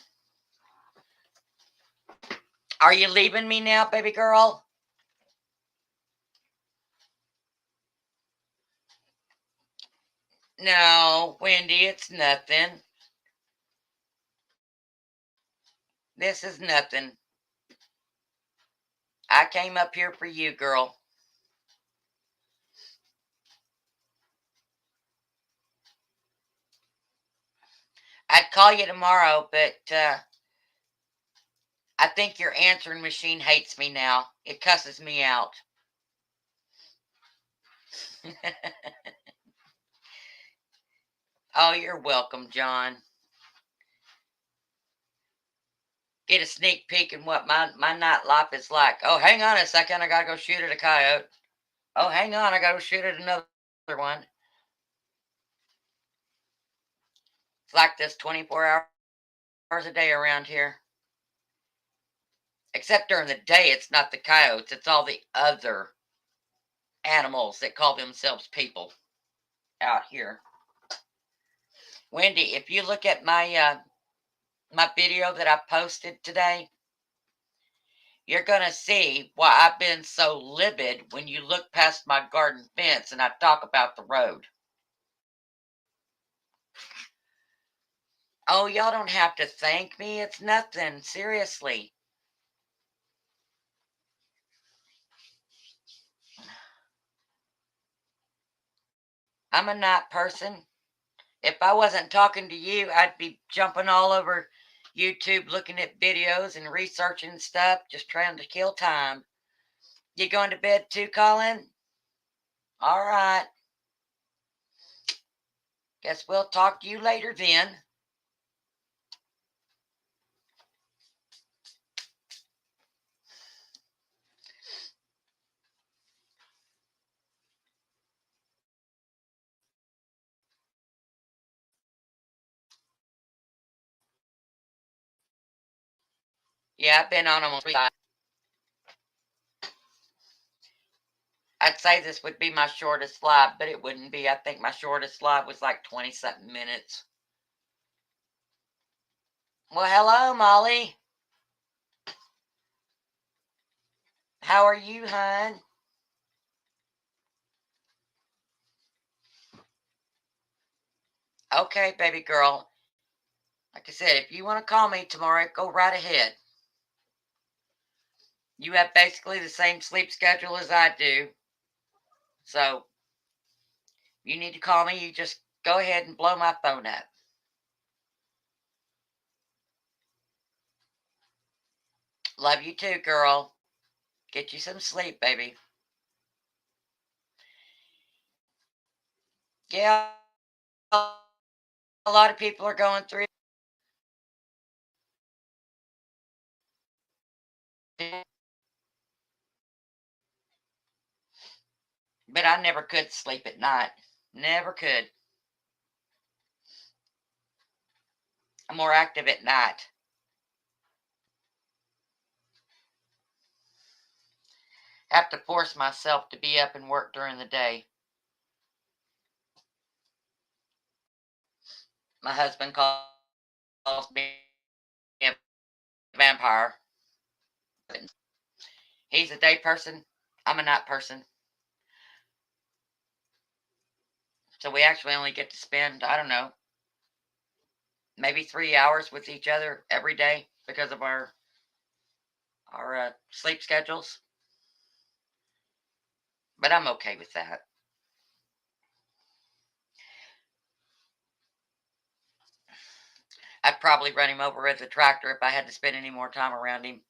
[SPEAKER 2] Are you leaving me now, baby girl? No, Wendy, it's nothing. This is nothing. I came up here for you, girl. I'd call you tomorrow, but I think your answering machine hates me now. It cusses me out. Oh, you're welcome, John. Get a sneak peek in what my night life is like. Oh, hang on a second. I got to go shoot at a coyote. Oh, hang on. I got to shoot at another one. It's like this 24 hours a day around here. Except during the day, it's not the coyotes. It's all the other animals that call themselves people out here. Wendy, if you look at my my video that I posted today, you're going to see why I've been so livid when you look past my garden fence and I talk about the road. Oh, y'all don't have to thank me. It's nothing. Seriously. I'm a night person. If I wasn't talking to you, I'd be jumping all over YouTube looking at videos and researching stuff, just trying to kill time. You going to bed too, Colin? All right. Guess we'll talk to you later then. Yeah, I've been on almost 3 times. I'd say this would be my shortest live, but it wouldn't be. I think my shortest live was like 20-something minutes. Well, hello, Molly. How are you, hon? Okay, baby girl. Like I said, if you want to call me tomorrow, go right ahead. You have basically the same sleep schedule as I do. So, you need to call me, you just go ahead and blow my phone up. Love you too, girl. Get you some sleep, baby. Yeah, a lot of people are going through it. But I never could sleep at night. Never could. I'm more active at night. Have to force myself to be up and work during the day. My husband calls me a vampire. He's a day person. I'm a night person. So we actually only get to spend, I don't know, maybe 3 hours with each other every day because of our sleep schedules. But I'm okay with that. I'd probably run him over with a tractor if I had to spend any more time around him.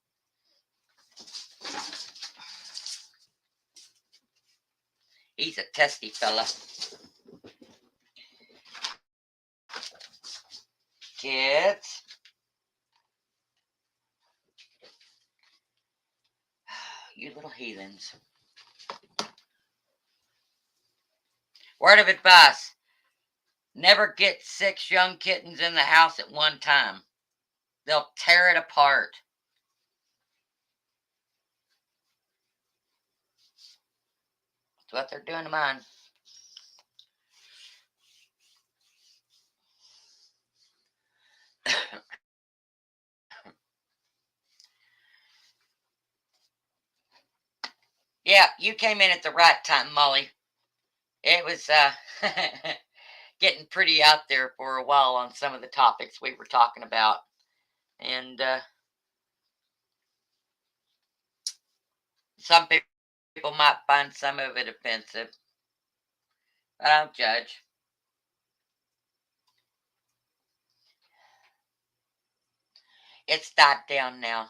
[SPEAKER 2] He's a testy fella. Kids. You little heathens. Word of advice. Never get 6 young kittens in the house at one time. They'll tear it apart. That's what they're doing to mine. Yeah, you came in at the right time, Molly. It was getting pretty out there for a while on some of the topics we were talking about. And some people might find some of it offensive. I don't judge. It's died down now.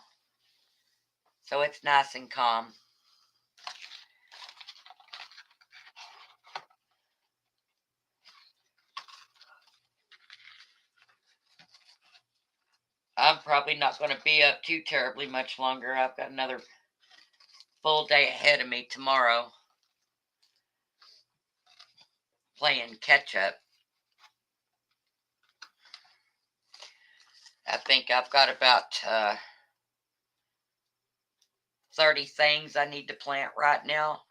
[SPEAKER 2] So it's nice and calm. I'm probably not going to be up too terribly much longer. I've got another full day ahead of me tomorrow playing catch up. I think I've got about 30 things I need to plant right now.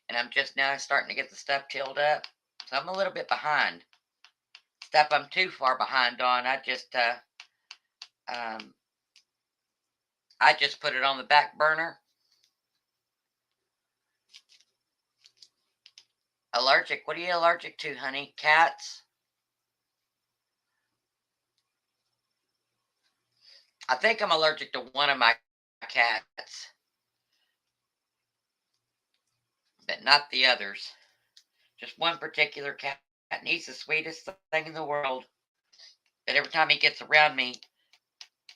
[SPEAKER 2] And I'm just now starting to get the stuff tilled up. So I'm a little bit behind. Stuff I'm too far behind on, I just put it on the back burner. Allergic? What are you allergic to, honey? Cats? I think I'm allergic to one of my cats, but not the others. Just one particular cat, and he's the sweetest thing in the world. But every time he gets around me,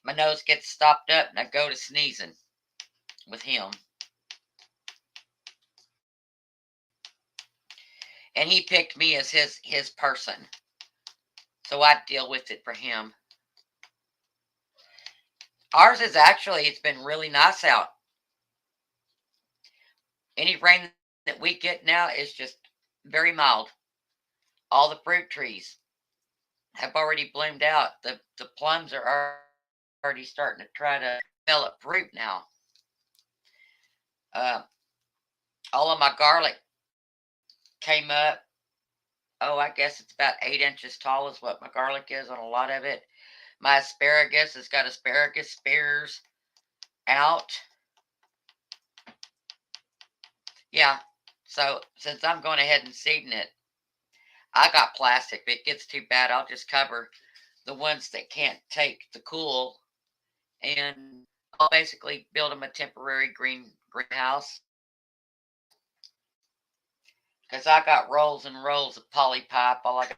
[SPEAKER 2] my nose gets stopped up and I go to sneezing with him. And he picked me as his person. So I deal with it for him. Ours is actually, it's been really nice out. Any rain that we get now is just very mild. All the fruit trees have already bloomed out. The plums are already starting to try to develop fruit now. All of my garlic came up. Oh, I guess it's about 8 inches tall is what my garlic is on a lot of it. My asparagus has got asparagus spears out. Yeah, so since I'm going ahead and seeding it, I got plastic. If it gets too bad, I'll just cover the ones that can't take the cool, and I'll basically build them a temporary greenhouse. Because I got rolls and rolls of poly pipe. All I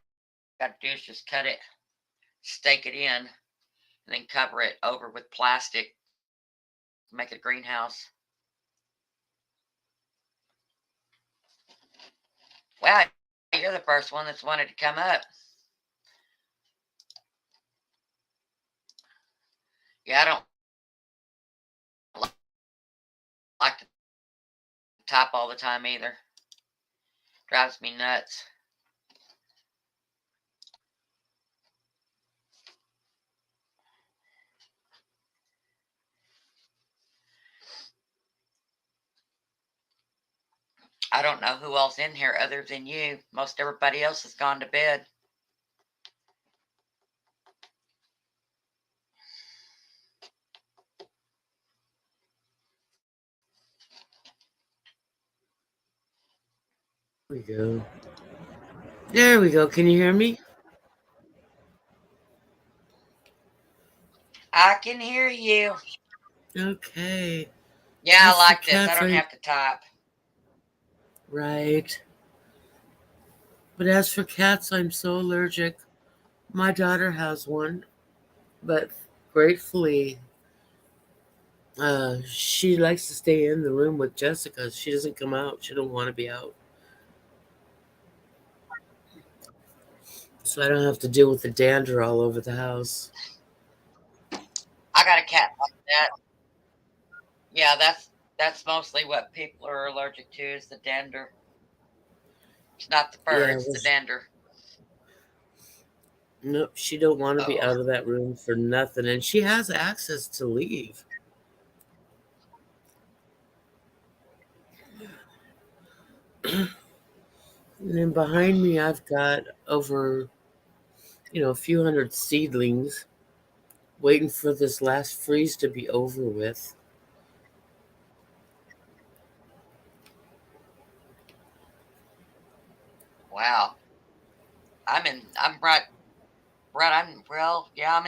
[SPEAKER 2] got to do is just cut it, stake it in, and then cover it over with plastic to make a greenhouse. Wow, you're the first one that's wanted to come up. Yeah, I don't like to type all the time either. Drives me nuts. I don't know who else in here other than you. Most everybody else has gone to bed.
[SPEAKER 5] There we go. There we go. Can you hear me?
[SPEAKER 2] I can hear you.
[SPEAKER 5] Okay.
[SPEAKER 2] Yeah,
[SPEAKER 5] That's
[SPEAKER 2] I like
[SPEAKER 5] the
[SPEAKER 2] this. I
[SPEAKER 5] cats
[SPEAKER 2] don't have to type.
[SPEAKER 5] Right. But as for cats, I'm so allergic. My daughter has one, but gratefully, she likes to stay in the room with Jessica. She doesn't come out. She don't want to be out. So I don't have to deal with the dander all over the house.
[SPEAKER 2] I got a cat like that. Yeah, that's mostly what people are allergic to is the dander. It's not the fur,
[SPEAKER 5] Yeah,
[SPEAKER 2] it's
[SPEAKER 5] well,
[SPEAKER 2] the dander.
[SPEAKER 5] nope, she don't want to be
[SPEAKER 2] Oh.
[SPEAKER 5] out of that room for nothing. And she has access to leave. And then behind me, I've got over, a few hundred seedlings waiting for this last freeze to be over with.
[SPEAKER 2] Wow. I'm in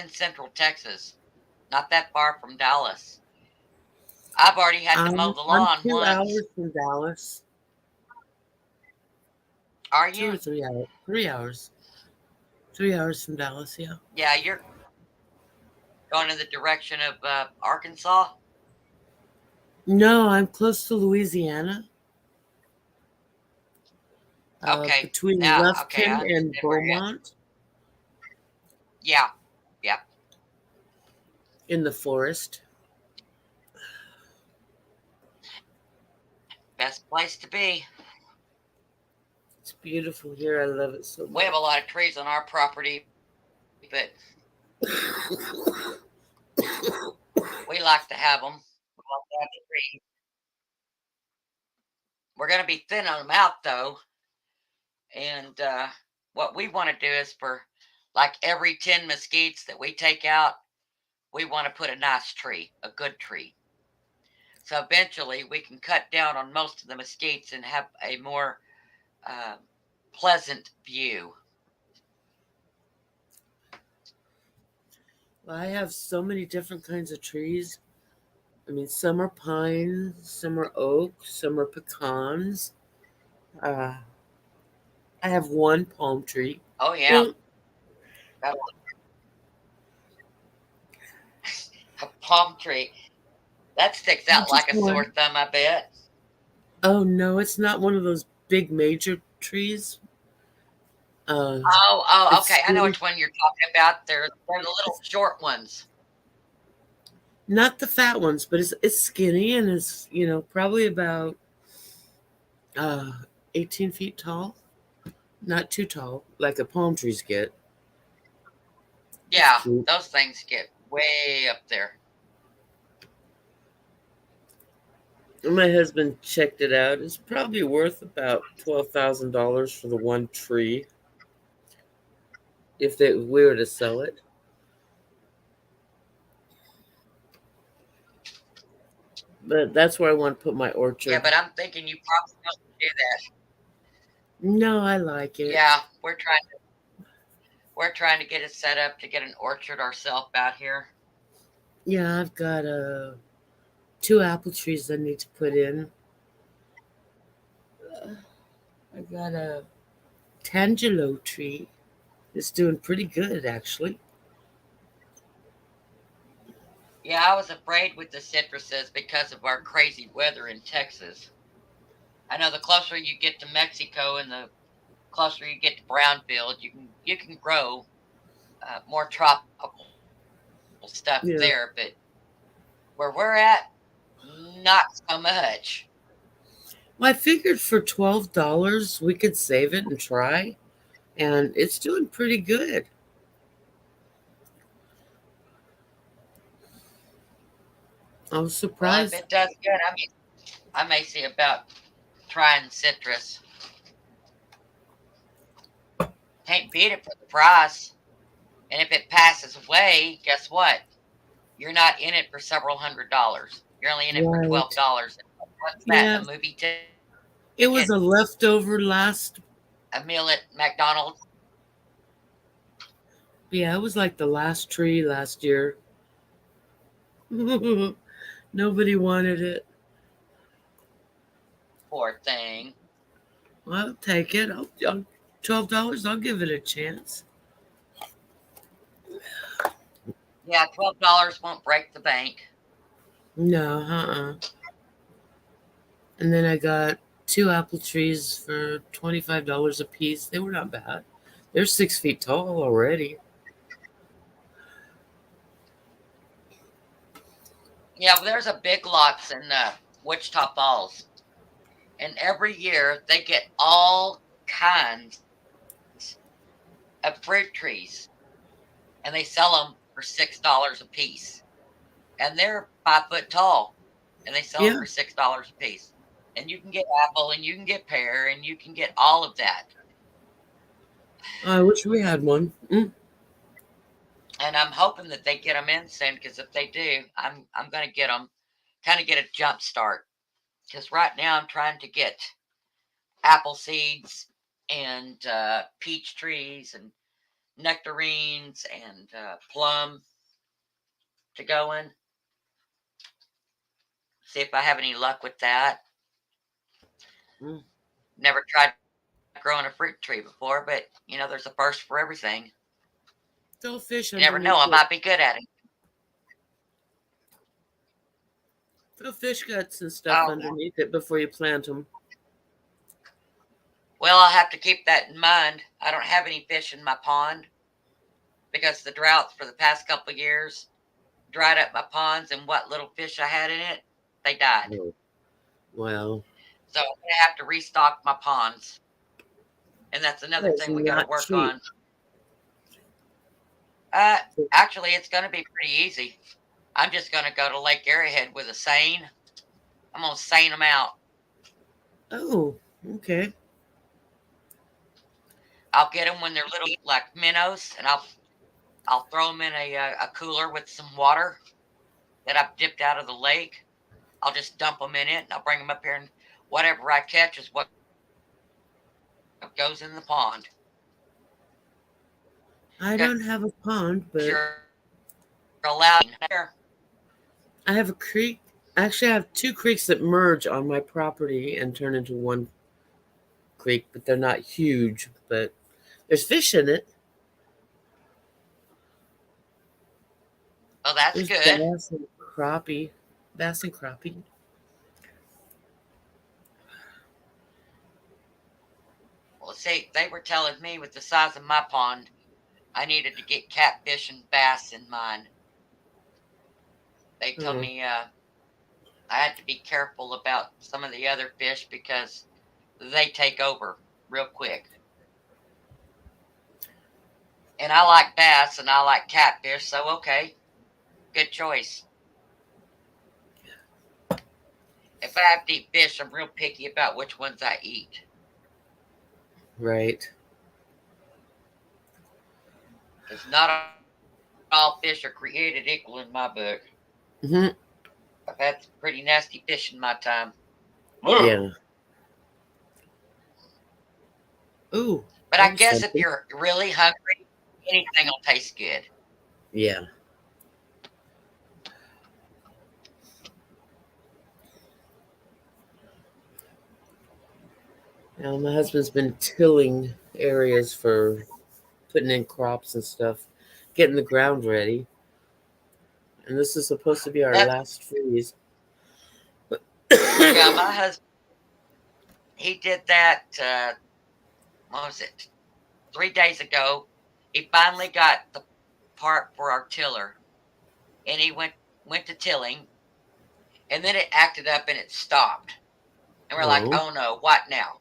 [SPEAKER 2] Central Texas, not that far from Dallas. I've already had to mow the
[SPEAKER 5] I'm
[SPEAKER 2] lawn
[SPEAKER 5] 2 hours
[SPEAKER 2] once.
[SPEAKER 5] from Dallas.
[SPEAKER 2] Are
[SPEAKER 5] 2 or
[SPEAKER 2] you?
[SPEAKER 5] 3 hours. 3 hours. 3 hours from Dallas. Yeah.
[SPEAKER 2] Yeah, you're going in the direction of Arkansas.
[SPEAKER 5] No, I'm close to Louisiana.
[SPEAKER 2] Okay,
[SPEAKER 5] Between
[SPEAKER 2] now, okay, I
[SPEAKER 5] Lufkin and
[SPEAKER 2] understand where you're at.
[SPEAKER 5] Beaumont
[SPEAKER 2] Yeah, yeah.
[SPEAKER 5] in the forest.
[SPEAKER 2] Best place to be.
[SPEAKER 5] It's beautiful here. I love it so
[SPEAKER 2] We have a
[SPEAKER 5] much.
[SPEAKER 2] lot of trees on our property, but we like to have them. We like to have the trees. We're going to be thinning them out, though. And what we want to do is for like every 10 mesquites that we take out, we want to put a nice tree, a good tree. So eventually we can cut down on most of the mesquites and have a more pleasant view.
[SPEAKER 5] Well, I have so many different kinds of trees. I mean, some are pine, some are oak, some are pecans. Uh, I have one palm tree.
[SPEAKER 2] Oh, yeah.
[SPEAKER 5] Well,
[SPEAKER 2] A palm tree. That sticks out
[SPEAKER 5] just
[SPEAKER 2] like a sore
[SPEAKER 5] one.
[SPEAKER 2] thumb, I bet.
[SPEAKER 5] Oh no, it's not one of those big major trees.
[SPEAKER 2] Oh,
[SPEAKER 5] It's
[SPEAKER 2] okay. I know
[SPEAKER 5] skinny.
[SPEAKER 2] which one you're talking about. They're the little short ones.
[SPEAKER 5] Not the fat ones, but it's skinny and it's probably about uh 18 feet tall. Not too tall, like the palm trees get. It's
[SPEAKER 2] Yeah,
[SPEAKER 5] cute.
[SPEAKER 2] those things get way up there.
[SPEAKER 5] My husband checked it out. It's probably worth about $12,000 for the one tree if we were to sell it. But that's where I want to put my
[SPEAKER 2] Yeah,
[SPEAKER 5] orchard.
[SPEAKER 2] but I'm thinking you probably don't do that.
[SPEAKER 5] No, I like it.
[SPEAKER 2] Yeah, we're trying to get it set up to get an orchard ourselves out here.
[SPEAKER 5] Yeah, I've got 2 apple trees I need to put in. I got a tangelo tree. It's doing pretty good, actually.
[SPEAKER 2] Yeah, I was afraid with the citruses because of our crazy weather in Texas. I know the closer you get to Mexico and the closer you get to brownfield, you can grow more tropical stuff
[SPEAKER 5] Yeah.
[SPEAKER 2] there, but where we're at, not so much.
[SPEAKER 5] Well, I figured for $12 we could save it and try, and it's doing pretty good. I was
[SPEAKER 2] Well, if
[SPEAKER 5] surprised.
[SPEAKER 2] it does good, I may see about trying citrus. Can't beat it for the price. And if it passes away, guess what? You're not in it for several $100s. You're only in it for
[SPEAKER 5] Right.
[SPEAKER 2] $12. What's that?
[SPEAKER 5] Yeah,
[SPEAKER 2] A movie
[SPEAKER 5] it was
[SPEAKER 2] ticket?
[SPEAKER 5] a leftover last.
[SPEAKER 2] A meal at McDonald's?
[SPEAKER 5] Yeah, it was like the last tree last year. Nobody wanted it.
[SPEAKER 2] Poor thing.
[SPEAKER 5] Well, I'll take it. $12. I'll give it a chance.
[SPEAKER 2] Yeah, $12 won't break the bank.
[SPEAKER 5] No, And then I got 2 apple trees for $25 a piece. They were not bad. They're 6 feet tall already.
[SPEAKER 2] Yeah, well, there's a Big Lots in Wichita Falls. And every year they get all kinds of fruit trees. And they sell them for $6 a piece. And they're 5 foot tall. And they sell them
[SPEAKER 5] Yeah,
[SPEAKER 2] for $6 a piece. And you can get apple and you can get pear and you can get all of that.
[SPEAKER 5] I wish we had one.
[SPEAKER 2] And I'm hoping that they get them in soon, because if they do, I'm going to get them, kind of get a jump start. Because right now I'm trying to get apple seeds and peach trees and nectarines and plum to go in. See if I have any luck with that.
[SPEAKER 5] Mm.
[SPEAKER 2] Never tried growing a fruit tree before, but there's a first for everything.
[SPEAKER 5] Throw fish
[SPEAKER 2] You never know,
[SPEAKER 5] underneath
[SPEAKER 2] I
[SPEAKER 5] it.
[SPEAKER 2] might be good at it.
[SPEAKER 5] Throw fish guts and stuff
[SPEAKER 2] Oh,
[SPEAKER 5] underneath it before you plant them.
[SPEAKER 2] well, I'll have to keep that in mind. I don't have any fish in my pond because the droughts for the past couple of years dried up my ponds, and what little fish I had in it, they died.
[SPEAKER 5] Oh, well,
[SPEAKER 2] So I'm going to have to restock my ponds. And that's another
[SPEAKER 5] it's
[SPEAKER 2] thing we got to
[SPEAKER 5] not
[SPEAKER 2] work
[SPEAKER 5] cheap.
[SPEAKER 2] on. Actually, it's going to be pretty easy. I'm just going to go to Lake Arrowhead with a seine. I'm going to seine them out.
[SPEAKER 5] Oh, okay.
[SPEAKER 2] I'll get them when they're little, like minnows, and I'll throw them in a cooler with some water that I've dipped out of the lake. I'll just dump them in it, and I'll bring them up here, and whatever I catch is what goes in the pond.
[SPEAKER 5] I don't have a pond, but
[SPEAKER 2] You're allowed there.
[SPEAKER 5] I have a creek. Actually, I have two creeks that merge on my property and turn into one creek, but they're not huge. But there's fish in it.
[SPEAKER 2] Well, that's
[SPEAKER 5] There's
[SPEAKER 2] good.
[SPEAKER 5] bass and crappie. Bass and crappie.
[SPEAKER 2] Well, see, they were telling me with the size of my pond, I needed to get catfish and bass in mine. They told me I had to be careful about some of the other fish because they take over real quick. And I like bass and I like catfish, so okay, good choice. If I have to eat fish, I'm real picky about which ones I eat.
[SPEAKER 5] Right.
[SPEAKER 2] Because not all fish are created equal in my book.
[SPEAKER 5] Hmm.
[SPEAKER 2] I've had some pretty nasty fish in my time.
[SPEAKER 5] Yeah. Ooh.
[SPEAKER 2] But I
[SPEAKER 5] that was
[SPEAKER 2] guess if
[SPEAKER 5] something.
[SPEAKER 2] you're really hungry, anything will taste good.
[SPEAKER 5] Yeah. Now, my husband's been tilling areas for putting in crops and stuff, getting the ground ready. And this is supposed to be our
[SPEAKER 2] That's,
[SPEAKER 5] last freeze.
[SPEAKER 2] yeah, my husband, he did that, what was it, 3 days ago. He finally got the part for our tiller. And he went to tilling. And then it acted up and it stopped. And we're like,
[SPEAKER 5] Oh.
[SPEAKER 2] oh no, what now?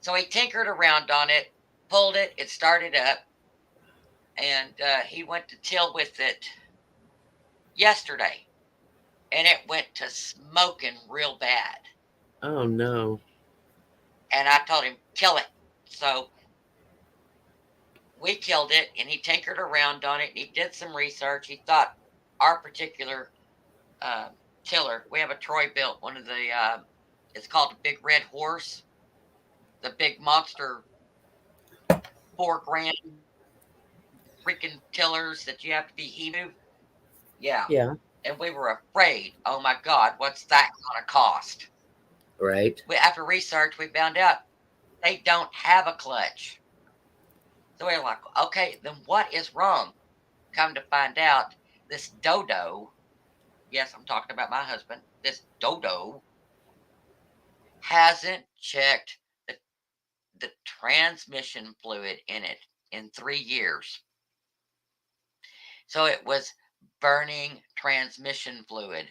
[SPEAKER 2] So he tinkered around on it, pulled it, it started up. And he went to till with it yesterday. And it went to smoking real bad.
[SPEAKER 5] Oh no.
[SPEAKER 2] And I told him, kill it. So we killed it, and he tinkered around on it, and he did some research. He thought our particular tiller, we have a Troy built one of the, it's called the Big Red Horse, the big monster $4,000 freaking tillers that you have to be HEMU. Yeah.
[SPEAKER 5] Yeah.
[SPEAKER 2] And we were afraid, oh my God, what's that going to cost?
[SPEAKER 5] Right.
[SPEAKER 2] After research, we found out they don't have a clutch. So we were like, okay, then what is wrong? Come to find out, this dodo, yes, I'm talking about my husband, this dodo hasn't checked the transmission fluid in it in 3 years. So it was burning transmission fluid.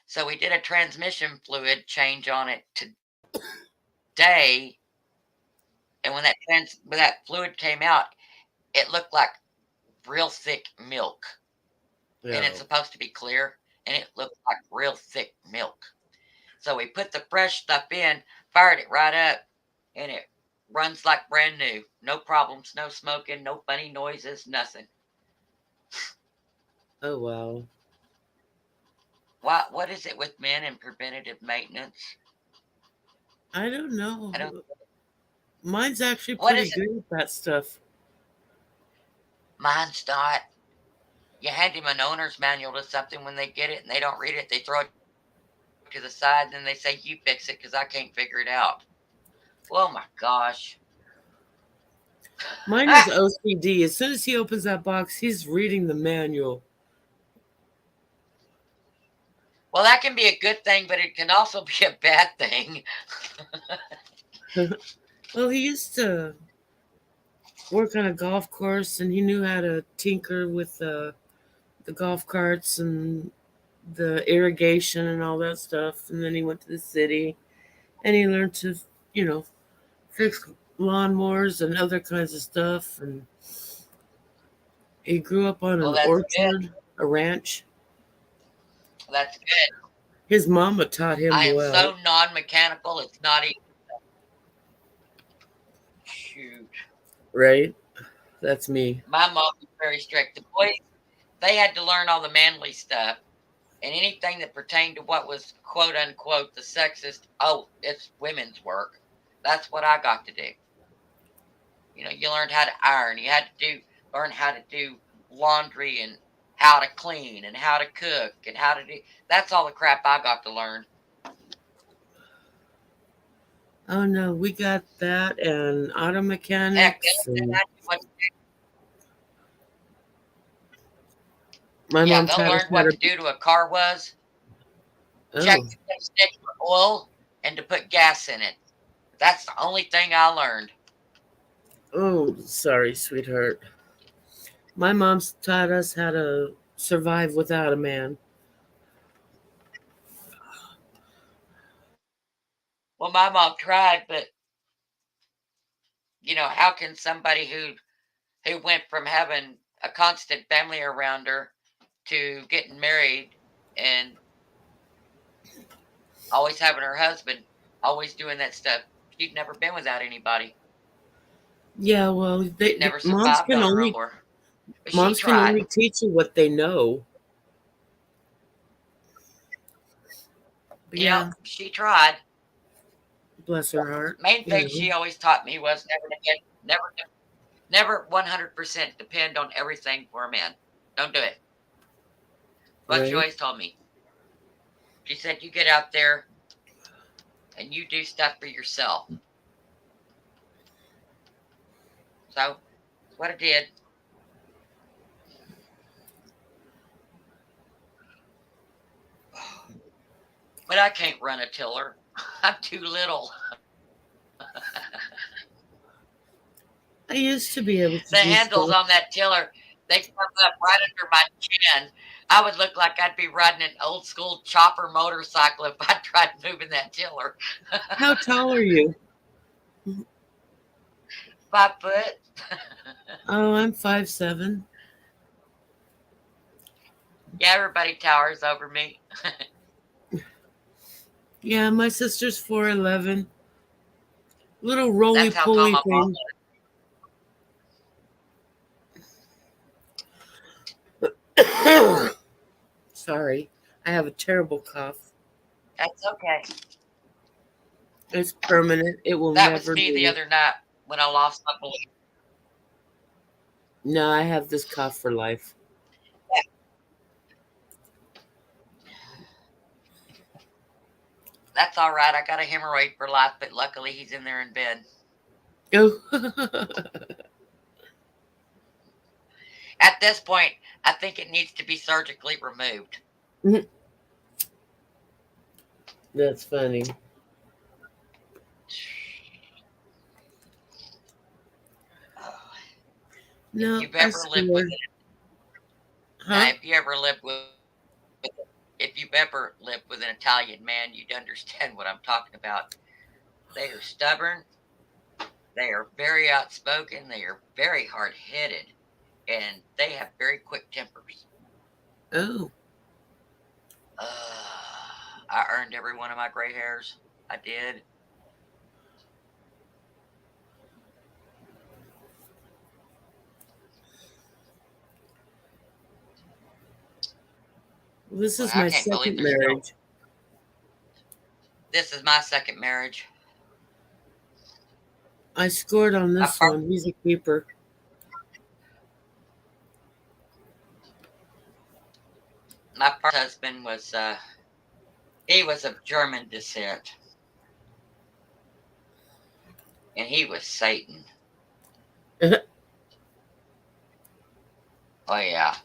[SPEAKER 2] So we did a transmission fluid change on it today. And when that fluid came out, it looked like real thick milk. And it's
[SPEAKER 5] Oh.
[SPEAKER 2] supposed to be clear, and it looked like real thick milk. So we put the fresh stuff in, fired it right up, and it runs like brand new. No problems, no smoking, no funny noises, nothing.
[SPEAKER 5] Oh wow.
[SPEAKER 2] What is it with men and preventative maintenance?
[SPEAKER 5] I don't know.
[SPEAKER 2] I don't.
[SPEAKER 5] Mine's actually
[SPEAKER 2] What
[SPEAKER 5] pretty
[SPEAKER 2] is it?
[SPEAKER 5] good with that stuff.
[SPEAKER 2] Mine's not. You hand him an owner's manual to something when they get it and they don't read it, they throw it to the side and then they say, "You fix it because I can't figure it out." Oh my gosh.
[SPEAKER 5] Mine is OCD. As soon as he opens that box, he's reading the manual.
[SPEAKER 2] Well, that can be a good thing, but it can also be a bad thing.
[SPEAKER 5] Well, he used to work on a golf course, and he knew how to tinker with the golf carts and the irrigation and all that stuff. And then he went to the city, and he learned to, you know, fix lawnmowers and other kinds of stuff. And he grew up on
[SPEAKER 2] Well,
[SPEAKER 5] an
[SPEAKER 2] that's
[SPEAKER 5] orchard,
[SPEAKER 2] good.
[SPEAKER 5] a ranch.
[SPEAKER 2] That's good.
[SPEAKER 5] His mama taught him
[SPEAKER 2] I am
[SPEAKER 5] well.
[SPEAKER 2] so non-mechanical. It's not even. Shoot.
[SPEAKER 5] Right? That's me.
[SPEAKER 2] My mom was very strict. The boys, they had to learn all the manly stuff, and anything that pertained to what was quote unquote the sexist. Oh, it's women's work. That's what I got to do. You know, you learned how to iron. You had to learn how to do laundry and how to clean and how to cook and how to do. That's all the crap I got to learn.
[SPEAKER 5] Oh no, we got that and auto
[SPEAKER 2] Heck,
[SPEAKER 5] mechanics.
[SPEAKER 2] they'll
[SPEAKER 5] And
[SPEAKER 2] learn what to do.
[SPEAKER 5] my
[SPEAKER 2] Yeah,
[SPEAKER 5] mom
[SPEAKER 2] they'll
[SPEAKER 5] taught us
[SPEAKER 2] learn
[SPEAKER 5] how
[SPEAKER 2] what
[SPEAKER 5] to.
[SPEAKER 2] to do to a car was. Check
[SPEAKER 5] Oh,
[SPEAKER 2] the stick for oil and to put gas in it. That's the only thing I learned.
[SPEAKER 5] oh, sorry, sweetheart. My mom's taught us how to survive without a man.
[SPEAKER 2] Well, my mom tried, but you know, how can somebody who went from having a constant family around her to getting married and always having her husband, always doing that stuff? She'd never been without anybody.
[SPEAKER 5] Yeah, well,
[SPEAKER 2] Never survived on her own. But she
[SPEAKER 5] moms can
[SPEAKER 2] tried.
[SPEAKER 5] only teach you what they know. But
[SPEAKER 2] You know,
[SPEAKER 5] yeah,
[SPEAKER 2] she tried.
[SPEAKER 5] bless her heart.
[SPEAKER 2] Main
[SPEAKER 5] You
[SPEAKER 2] thing
[SPEAKER 5] know.
[SPEAKER 2] she always taught me was never 100% depend on everything for a man. Don't do it. What she
[SPEAKER 5] Right?
[SPEAKER 2] always told me. She said, you get out there and you do stuff for yourself. So, that's what I did. But I can't run a tiller. I'm too little.
[SPEAKER 5] I used to be able to
[SPEAKER 2] The
[SPEAKER 5] do
[SPEAKER 2] handles
[SPEAKER 5] stuff.
[SPEAKER 2] on that tiller, they come up right under my chin. I would look like I'd be riding an old school chopper motorcycle if I tried moving that tiller.
[SPEAKER 5] How tall are you?
[SPEAKER 2] 5 foot.
[SPEAKER 5] Oh, I'm 5'7".
[SPEAKER 2] Yeah, everybody towers over me.
[SPEAKER 5] Yeah, my sister's 4'11". Little roly
[SPEAKER 2] That's how tall
[SPEAKER 5] poly
[SPEAKER 2] my mom
[SPEAKER 5] thing. Sorry, I have a terrible cough.
[SPEAKER 2] That's okay.
[SPEAKER 5] It's permanent. It will
[SPEAKER 2] That
[SPEAKER 5] never
[SPEAKER 2] was me the
[SPEAKER 5] leave.
[SPEAKER 2] other night when I lost my belief.
[SPEAKER 5] No, I have this cough for life.
[SPEAKER 2] That's all right. I got a hemorrhoid for life, but luckily he's in there in bed.
[SPEAKER 5] Oh.
[SPEAKER 2] At this point, I think it needs to be surgically removed.
[SPEAKER 5] That's funny. No,
[SPEAKER 2] If you've ever lived with it,
[SPEAKER 5] huh?
[SPEAKER 2] if you ever lived with, if you've ever lived with an Italian man, you'd understand what I'm talking about. They are stubborn. They are very outspoken. They are very hard-headed, and they have very quick tempers.
[SPEAKER 5] Oh,
[SPEAKER 2] I earned every one of my gray hairs. I did.
[SPEAKER 5] this is
[SPEAKER 2] Well, I
[SPEAKER 5] my
[SPEAKER 2] can't believe
[SPEAKER 5] second
[SPEAKER 2] there's still-
[SPEAKER 5] marriage.
[SPEAKER 2] This is my second marriage.
[SPEAKER 5] I scored on this
[SPEAKER 2] fir-
[SPEAKER 5] one. He's a keeper.
[SPEAKER 2] My first husband was he was of German descent, and he was Satan. Oh yeah.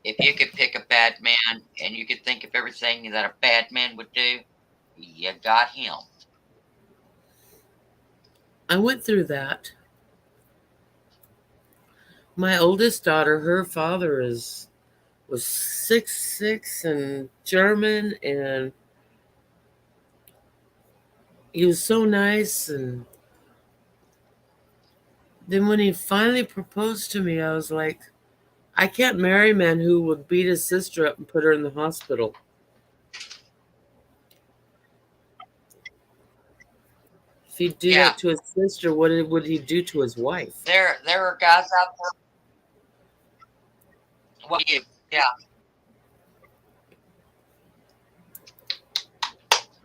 [SPEAKER 2] If you could pick a bad man and you could think of everything that a bad man would do, you got him.
[SPEAKER 5] I went through that. My oldest daughter, her father was 6'6" and German, and he was so nice. And then when he finally proposed to me, I was like, I can't marry a man who would beat his sister up and put her in the hospital. If he'd do
[SPEAKER 2] Yeah.
[SPEAKER 5] that to his sister, what would he do to his wife?
[SPEAKER 2] There are guys out there. What you? Yeah.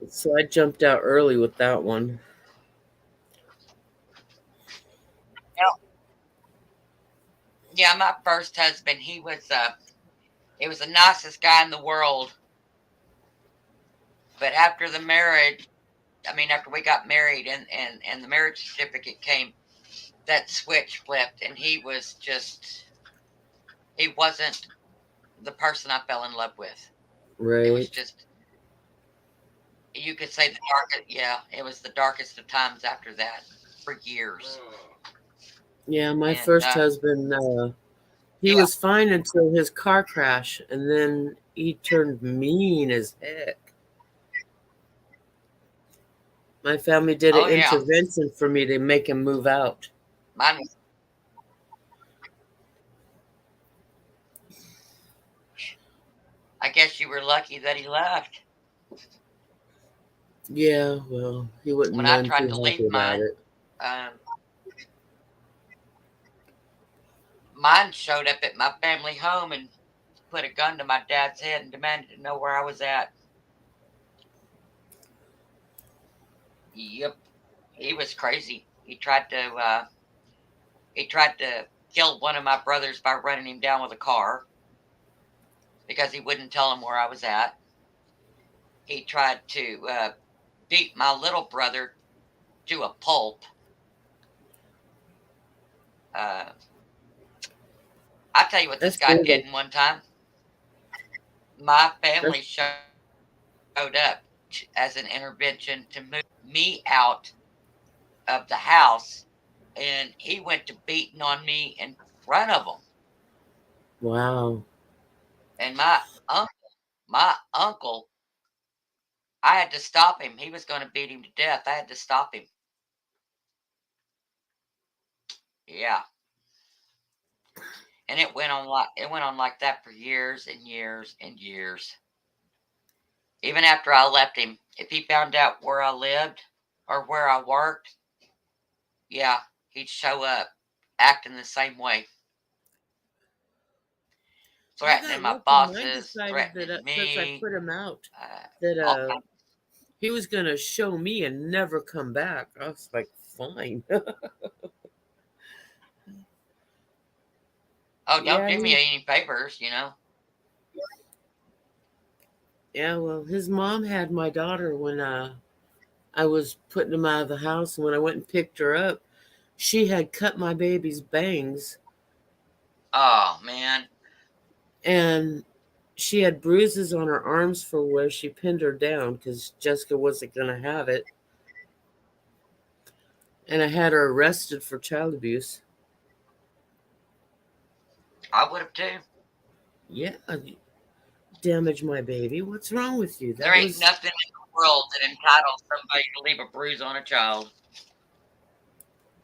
[SPEAKER 5] So I jumped out early with that one.
[SPEAKER 2] Yeah, my first husband, he was the nicest guy in the world. But after the marriage, after we got married and the marriage certificate came, that switch flipped, and he wasn't the person I fell in love with. It was
[SPEAKER 5] Right.
[SPEAKER 2] just, you could say the darkest. Yeah, it was the darkest of times after that for years.
[SPEAKER 5] Yeah, my
[SPEAKER 2] And,
[SPEAKER 5] first husband, he was fine until his car crash, and then he turned mean as heck. My family did an intervention for me to make him move out.
[SPEAKER 2] Mine was, I guess you were lucky that he left.
[SPEAKER 5] Yeah, well, he wouldn't
[SPEAKER 2] When
[SPEAKER 5] none
[SPEAKER 2] I tried
[SPEAKER 5] too
[SPEAKER 2] to
[SPEAKER 5] happy
[SPEAKER 2] leave
[SPEAKER 5] about
[SPEAKER 2] mine,
[SPEAKER 5] it.
[SPEAKER 2] Mine showed up at my family home and put a gun to my dad's head and demanded to know where I was at. Yep, he was crazy. He tried to kill one of my brothers by running him down with a car because he wouldn't tell him where I was at. He tried to beat my little brother to a pulp. I tell you what this guy did in one time. My family showed up as an intervention to move me out of the house, and he went to beating on me in front of them.
[SPEAKER 5] Wow.
[SPEAKER 2] And my uncle, I had to stop him. He was going to beat him to death. I had to stop him. Yeah. And it went on like that for years and years and years. Even after I left him, if he found out where I lived or where I worked, yeah, he'd show up acting the same way. Threatening my bosses, threatening me.
[SPEAKER 5] Since I put him out, that he was going to show me and never come back. I was like, fine.
[SPEAKER 2] Oh, don't do me any favors,
[SPEAKER 5] Yeah, well, his mom had my daughter when I was putting him out of the house. And when I went and picked her up, she had cut my baby's bangs.
[SPEAKER 2] Oh, man.
[SPEAKER 5] And she had bruises on her arms for where she pinned her down because Jessica wasn't going to have it. And I had her arrested for child abuse.
[SPEAKER 2] I would have too.
[SPEAKER 5] Yeah. Damage my baby. What's wrong with you?
[SPEAKER 2] There ain't nothing in the world that entitles somebody to leave a bruise on a child.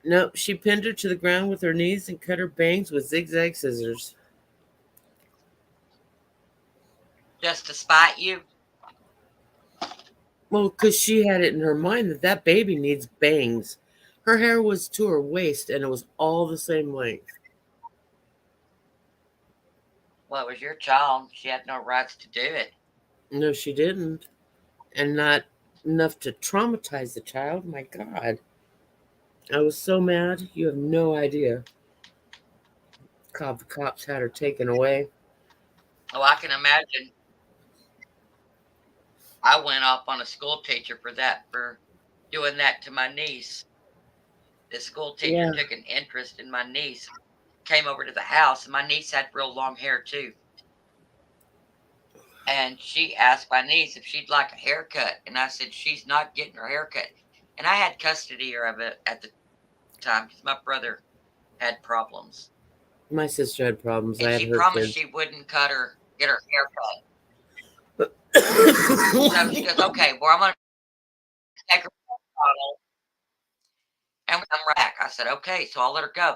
[SPEAKER 5] No, she pinned her to the ground with her knees and cut her bangs with zigzag scissors.
[SPEAKER 2] Just to spite you?
[SPEAKER 5] Well, because she had it in her mind that baby needs bangs. Her hair was to her waist, and it was all the same length.
[SPEAKER 2] Well, it was your child. She had no rights to do it.
[SPEAKER 5] No, she didn't. And not enough to traumatize the child. My God. I was so mad. You have no idea. The cops had her taken away.
[SPEAKER 2] Oh, I can imagine. I went off on a school teacher for that, for doing that to my niece. The school teacher
[SPEAKER 5] Yeah.
[SPEAKER 2] took an interest in my niece, came over to the house, and my niece had real long hair too. And she asked my niece if she'd like a haircut. And I said, she's not getting her haircut. And I had custody of it at the time because my brother had problems.
[SPEAKER 5] My sister had problems.
[SPEAKER 2] And
[SPEAKER 5] I had
[SPEAKER 2] she
[SPEAKER 5] her
[SPEAKER 2] promised
[SPEAKER 5] kids.
[SPEAKER 2] she wouldn't get her haircut. So she goes, okay, well, I'm going to take her bottle and come back. I said, okay, so I'll let her go.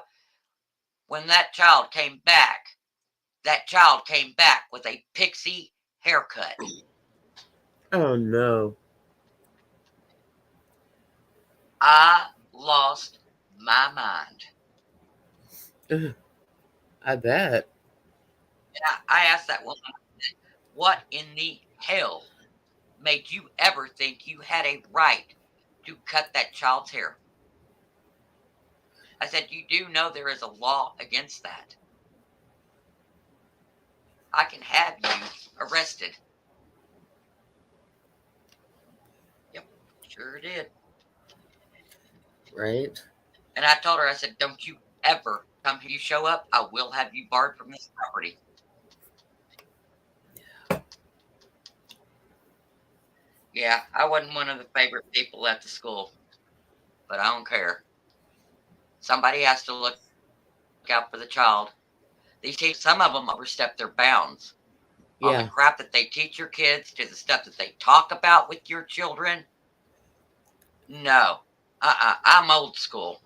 [SPEAKER 2] When that child came back with a pixie haircut.
[SPEAKER 5] Oh no.
[SPEAKER 2] I lost my mind.
[SPEAKER 5] I bet.
[SPEAKER 2] And I asked that woman, what in the hell made you ever think you had a right to cut that child's hair? I said, you do know there is a law against that. I can have you arrested. Yep, sure did.
[SPEAKER 5] Right?
[SPEAKER 2] And I told her, I said, don't you ever come here. You show up, I will have you barred from this property. Yeah, I wasn't one of the favorite people at the school, but I don't care. Somebody has to look out for the child. These teachers, some of them overstep their bounds. All the
[SPEAKER 5] Yeah.
[SPEAKER 2] crap that they teach your kids, to the stuff that they talk about with your children. No, I'm old school.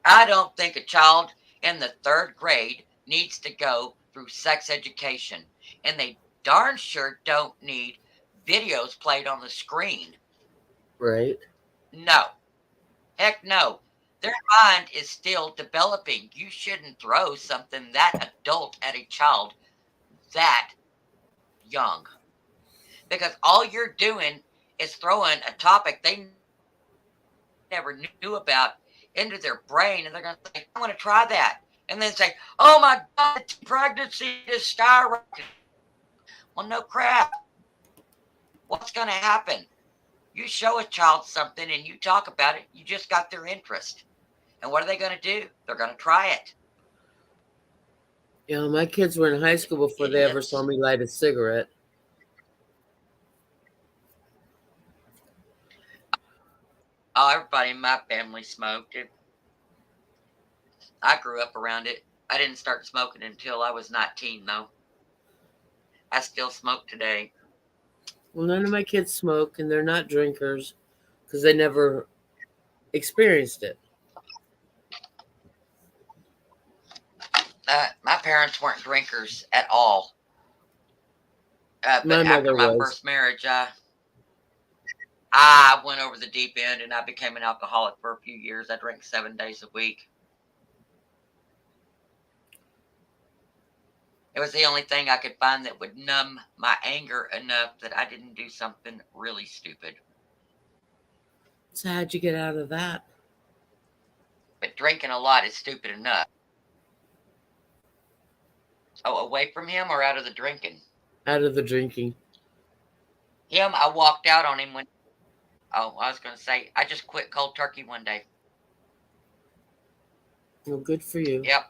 [SPEAKER 2] I don't think a child in the 3rd grade needs to go through sex education, and they darn sure don't need videos played on the screen.
[SPEAKER 5] Right.
[SPEAKER 2] No, heck no. Their mind is still developing. You shouldn't throw something that adult at a child that young, because all you're doing is throwing a topic they never knew about into their brain, and they're going to say, I want to try that, and then say, oh my God, pregnancy is skyrocketing. Well, no crap. What's going to happen? You show a child something and you talk about it, you just got their interest. And what are they going to do? They're going to try it.
[SPEAKER 5] You know, my kids were in high school before they ever saw me light a cigarette.
[SPEAKER 2] Oh, everybody in my family smoked it. I grew up around it. I didn't start smoking until I was 19, though. I still smoke today.
[SPEAKER 5] Well, none of my kids smoke, and they're not drinkers because they never experienced it.
[SPEAKER 2] My parents weren't drinkers at all. But
[SPEAKER 5] My
[SPEAKER 2] after
[SPEAKER 5] mother
[SPEAKER 2] my
[SPEAKER 5] was.
[SPEAKER 2] first marriage, I went over the deep end and I became an alcoholic for a few years. I drank 7 days a week. It was the only thing I could find that would numb my anger enough that I didn't do something really stupid.
[SPEAKER 5] So how'd you get out of that?
[SPEAKER 2] But drinking a lot is stupid enough. Oh, away from him or out of the drinking?
[SPEAKER 5] Out of the drinking.
[SPEAKER 2] Him, I walked out on him when... Oh, I was going to say, I just quit cold turkey one day.
[SPEAKER 5] Well, good for you.
[SPEAKER 2] Yep.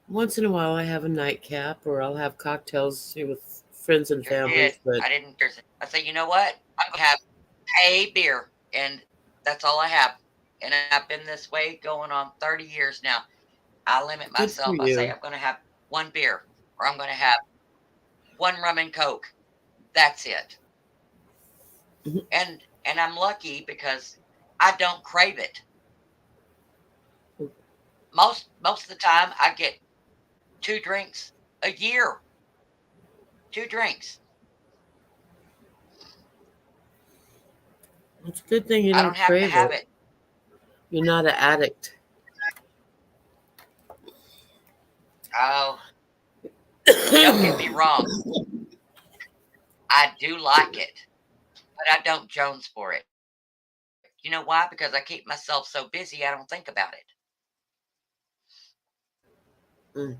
[SPEAKER 5] Once in a while, I have a nightcap, or I'll have cocktails with friends and
[SPEAKER 2] Sure
[SPEAKER 5] families.
[SPEAKER 2] did.
[SPEAKER 5] But
[SPEAKER 2] I didn't... I say, you know what? I'm going to have a beer, and that's all I have. And I've been this way going on 30 years now. I limit
[SPEAKER 5] Good
[SPEAKER 2] myself.
[SPEAKER 5] for
[SPEAKER 2] I say
[SPEAKER 5] you.
[SPEAKER 2] I'm going to have one beer, or I'm going to have one rum and Coke. That's it.
[SPEAKER 5] Mhm.
[SPEAKER 2] And I'm lucky because I don't crave it. Most of the time, I get 2 drinks a year. 2 drinks.
[SPEAKER 5] It's a good thing you
[SPEAKER 2] I
[SPEAKER 5] don't
[SPEAKER 2] don't have to
[SPEAKER 5] crave
[SPEAKER 2] have
[SPEAKER 5] it.
[SPEAKER 2] it.
[SPEAKER 5] You're not an addict.
[SPEAKER 2] Oh, don't get me wrong. I do like it, but I don't Jones for it. You know why? Because I keep myself so busy, I don't think about it.
[SPEAKER 5] Mm.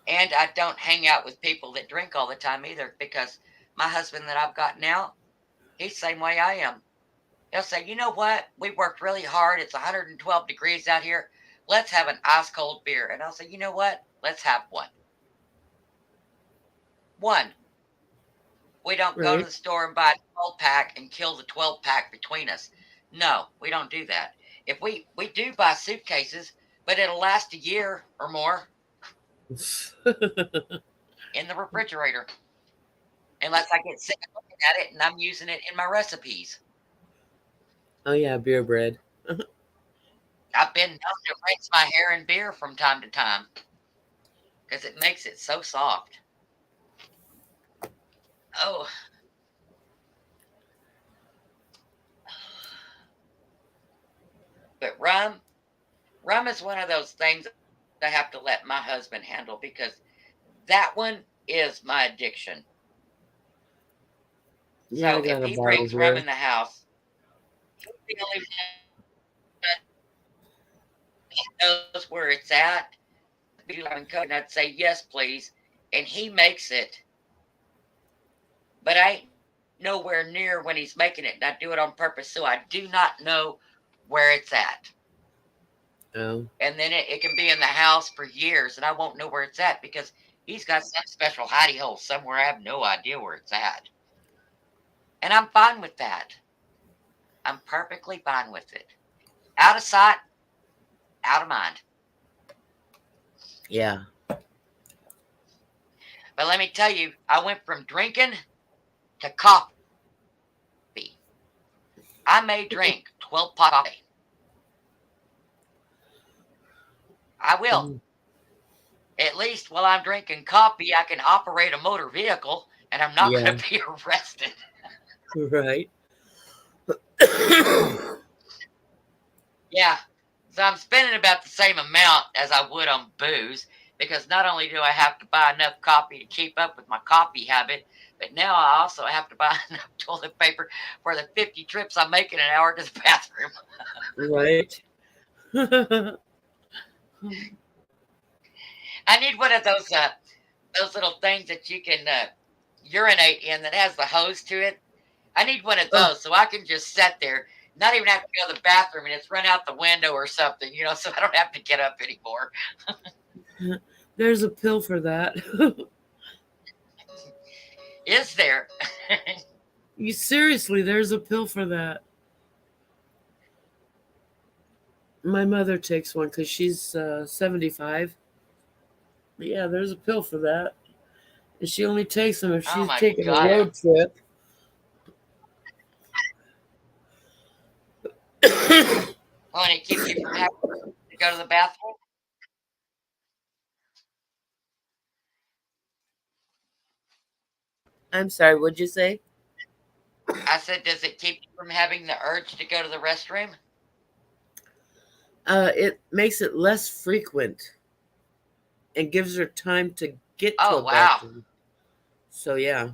[SPEAKER 2] And I don't hang out with people that drink all the time either, because my husband that I've got now, he's the same way I am. He'll say, you know what? We worked really hard. It's 112 degrees out here. Let's have an ice cold beer. And I'll say, you know what? Let's have one. One. We don't go to
[SPEAKER 5] Right.
[SPEAKER 2] the store and buy a 12 pack and kill the 12 pack between us. No, we don't do that. If we do buy suitcases, but it'll last a year or more in the refrigerator, unless I get sick of looking at it and I'm using it in my recipes.
[SPEAKER 5] Oh yeah, beer bread.
[SPEAKER 2] I've been known to rinse my hair in beer from time to time because it makes it so soft. Oh, but rum is one of those things I have to let my husband handle, because that one is my addiction.
[SPEAKER 5] Yeah, I
[SPEAKER 2] So if
[SPEAKER 5] got a
[SPEAKER 2] he
[SPEAKER 5] bottle
[SPEAKER 2] brings rum
[SPEAKER 5] here.
[SPEAKER 2] in the house, he's the only one that knows where it's at. Be lemon coke, and I'd say yes, please, and he makes it, but I ain't nowhere near when he's making it, and I do it on purpose, so I do not know where it's at.
[SPEAKER 5] Oh.
[SPEAKER 2] And then it can be in the house for years, and I won't know where it's at because he's got some special hidey hole somewhere. I have no idea where it's at, and I'm fine with that. I'm perfectly fine with it. Out of sight, out of mind.
[SPEAKER 5] Yeah.
[SPEAKER 2] But let me tell you, I went from drinking to coffee. I may drink 12 pot coffee. I will.
[SPEAKER 5] Mm.
[SPEAKER 2] At least while I'm drinking coffee, I can operate a motor vehicle and I'm not
[SPEAKER 5] Yeah.
[SPEAKER 2] going to be arrested.
[SPEAKER 5] Right.
[SPEAKER 2] Yeah. So I'm spending about the same amount as I would on booze, because not only do I have to buy enough coffee to keep up with my coffee habit, but now I also have to buy enough toilet paper for the 50 trips I make in an hour to the bathroom.
[SPEAKER 5] Right.
[SPEAKER 2] I need one of those little things that you can urinate in that has the hose to it. I need one of
[SPEAKER 5] Oh,
[SPEAKER 2] those so I can just sit there, not even have to go to the bathroom, and it's run out the window or something, so I don't have to get up anymore.
[SPEAKER 5] there's a pill for that.
[SPEAKER 2] Is there?
[SPEAKER 5] You seriously, there's a pill for that. My mother takes one because she's 75. Yeah, there's a pill for that. And she only takes them if
[SPEAKER 2] Oh
[SPEAKER 5] she's
[SPEAKER 2] my
[SPEAKER 5] taking a
[SPEAKER 2] God.
[SPEAKER 5] road trip.
[SPEAKER 2] Oh, and it keeps you from having to go to the bathroom?
[SPEAKER 5] I'm sorry, what'd you say?
[SPEAKER 2] I said, does it keep you from having the urge to go to the restroom?
[SPEAKER 5] It makes it less frequent and gives her time to get to
[SPEAKER 2] Oh,
[SPEAKER 5] a
[SPEAKER 2] wow.
[SPEAKER 5] bathroom. So yeah,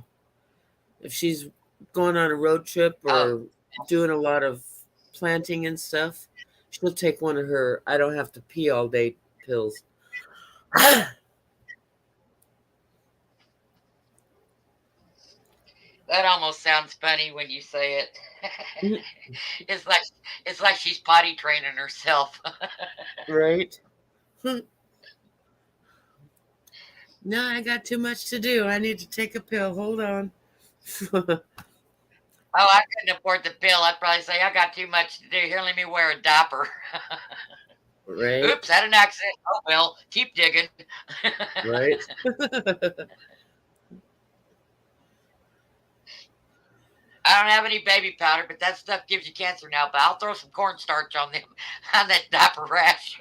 [SPEAKER 5] if she's going on a road trip
[SPEAKER 2] Oh,
[SPEAKER 5] or doing a lot of planting and stuff, she'll take one of her I don't have to pee all day pills.
[SPEAKER 2] that almost sounds funny when you say it. it's like it's like she's potty training herself.
[SPEAKER 5] Right? No, I got too much to do. I need to take a pill. Hold on.
[SPEAKER 2] Oh, I couldn't afford the pill. I'd probably say, I got too much to do. Here, let me wear a diaper.
[SPEAKER 5] Right?
[SPEAKER 2] Oops, had an accident. Oh, well, keep digging.
[SPEAKER 5] Right?
[SPEAKER 2] I don't have any baby powder, but that stuff gives you cancer now. But I'll throw some cornstarch on them, on that diaper rash.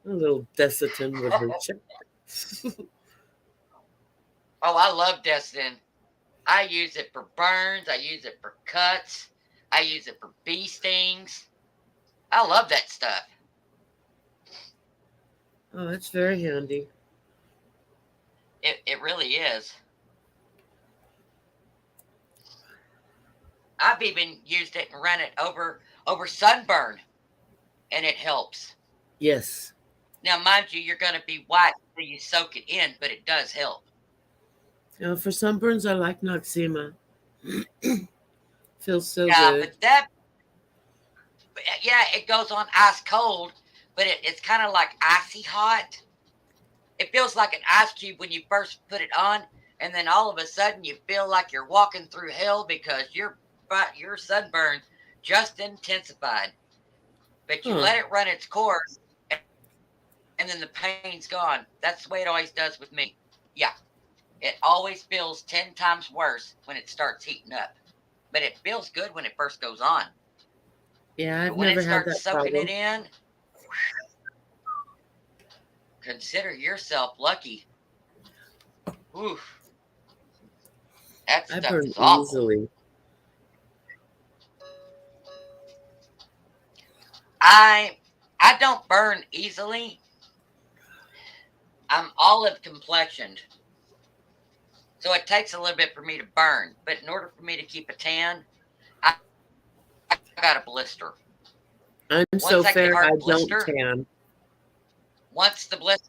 [SPEAKER 5] A little Desitin with her check.
[SPEAKER 2] Oh, I love Destin. I use it for burns. I use it for cuts. I use it for bee stings. I love that stuff.
[SPEAKER 5] Oh, that's very handy.
[SPEAKER 2] It really is. I've even used it and run it over sunburn, and it helps.
[SPEAKER 5] Yes.
[SPEAKER 2] Now, mind you, you're going to be white until you soak it in, but it does help.
[SPEAKER 5] For sunburns, I like Noxema. Feels so
[SPEAKER 2] Yeah,
[SPEAKER 5] good.
[SPEAKER 2] but it goes on ice cold, but it's kind of like icy hot. It feels like an ice cube when you first put it on, and then all of a sudden you feel like you're walking through hell because your sunburn just intensified. But you
[SPEAKER 5] Huh.
[SPEAKER 2] let it run its course, and then the pain's gone. That's the way it always does with me. Yeah, it always feels 10 times worse when it starts heating up, but it feels good when it first goes on.
[SPEAKER 5] Yeah,
[SPEAKER 2] But
[SPEAKER 5] I've
[SPEAKER 2] when it
[SPEAKER 5] never had
[SPEAKER 2] starts
[SPEAKER 5] that
[SPEAKER 2] soaking
[SPEAKER 5] problem.
[SPEAKER 2] it in, consider yourself lucky. Oof, that
[SPEAKER 5] I
[SPEAKER 2] stuff
[SPEAKER 5] burn
[SPEAKER 2] is awful.
[SPEAKER 5] easily.
[SPEAKER 2] I don't burn easily. I'm olive complexioned, so it takes a little bit for me to burn. But in order for me to keep a tan, I got a blister.
[SPEAKER 5] I'm so
[SPEAKER 2] Once I get a
[SPEAKER 5] fair, I
[SPEAKER 2] hard
[SPEAKER 5] don't
[SPEAKER 2] blister,
[SPEAKER 5] tan.
[SPEAKER 2] once the blister,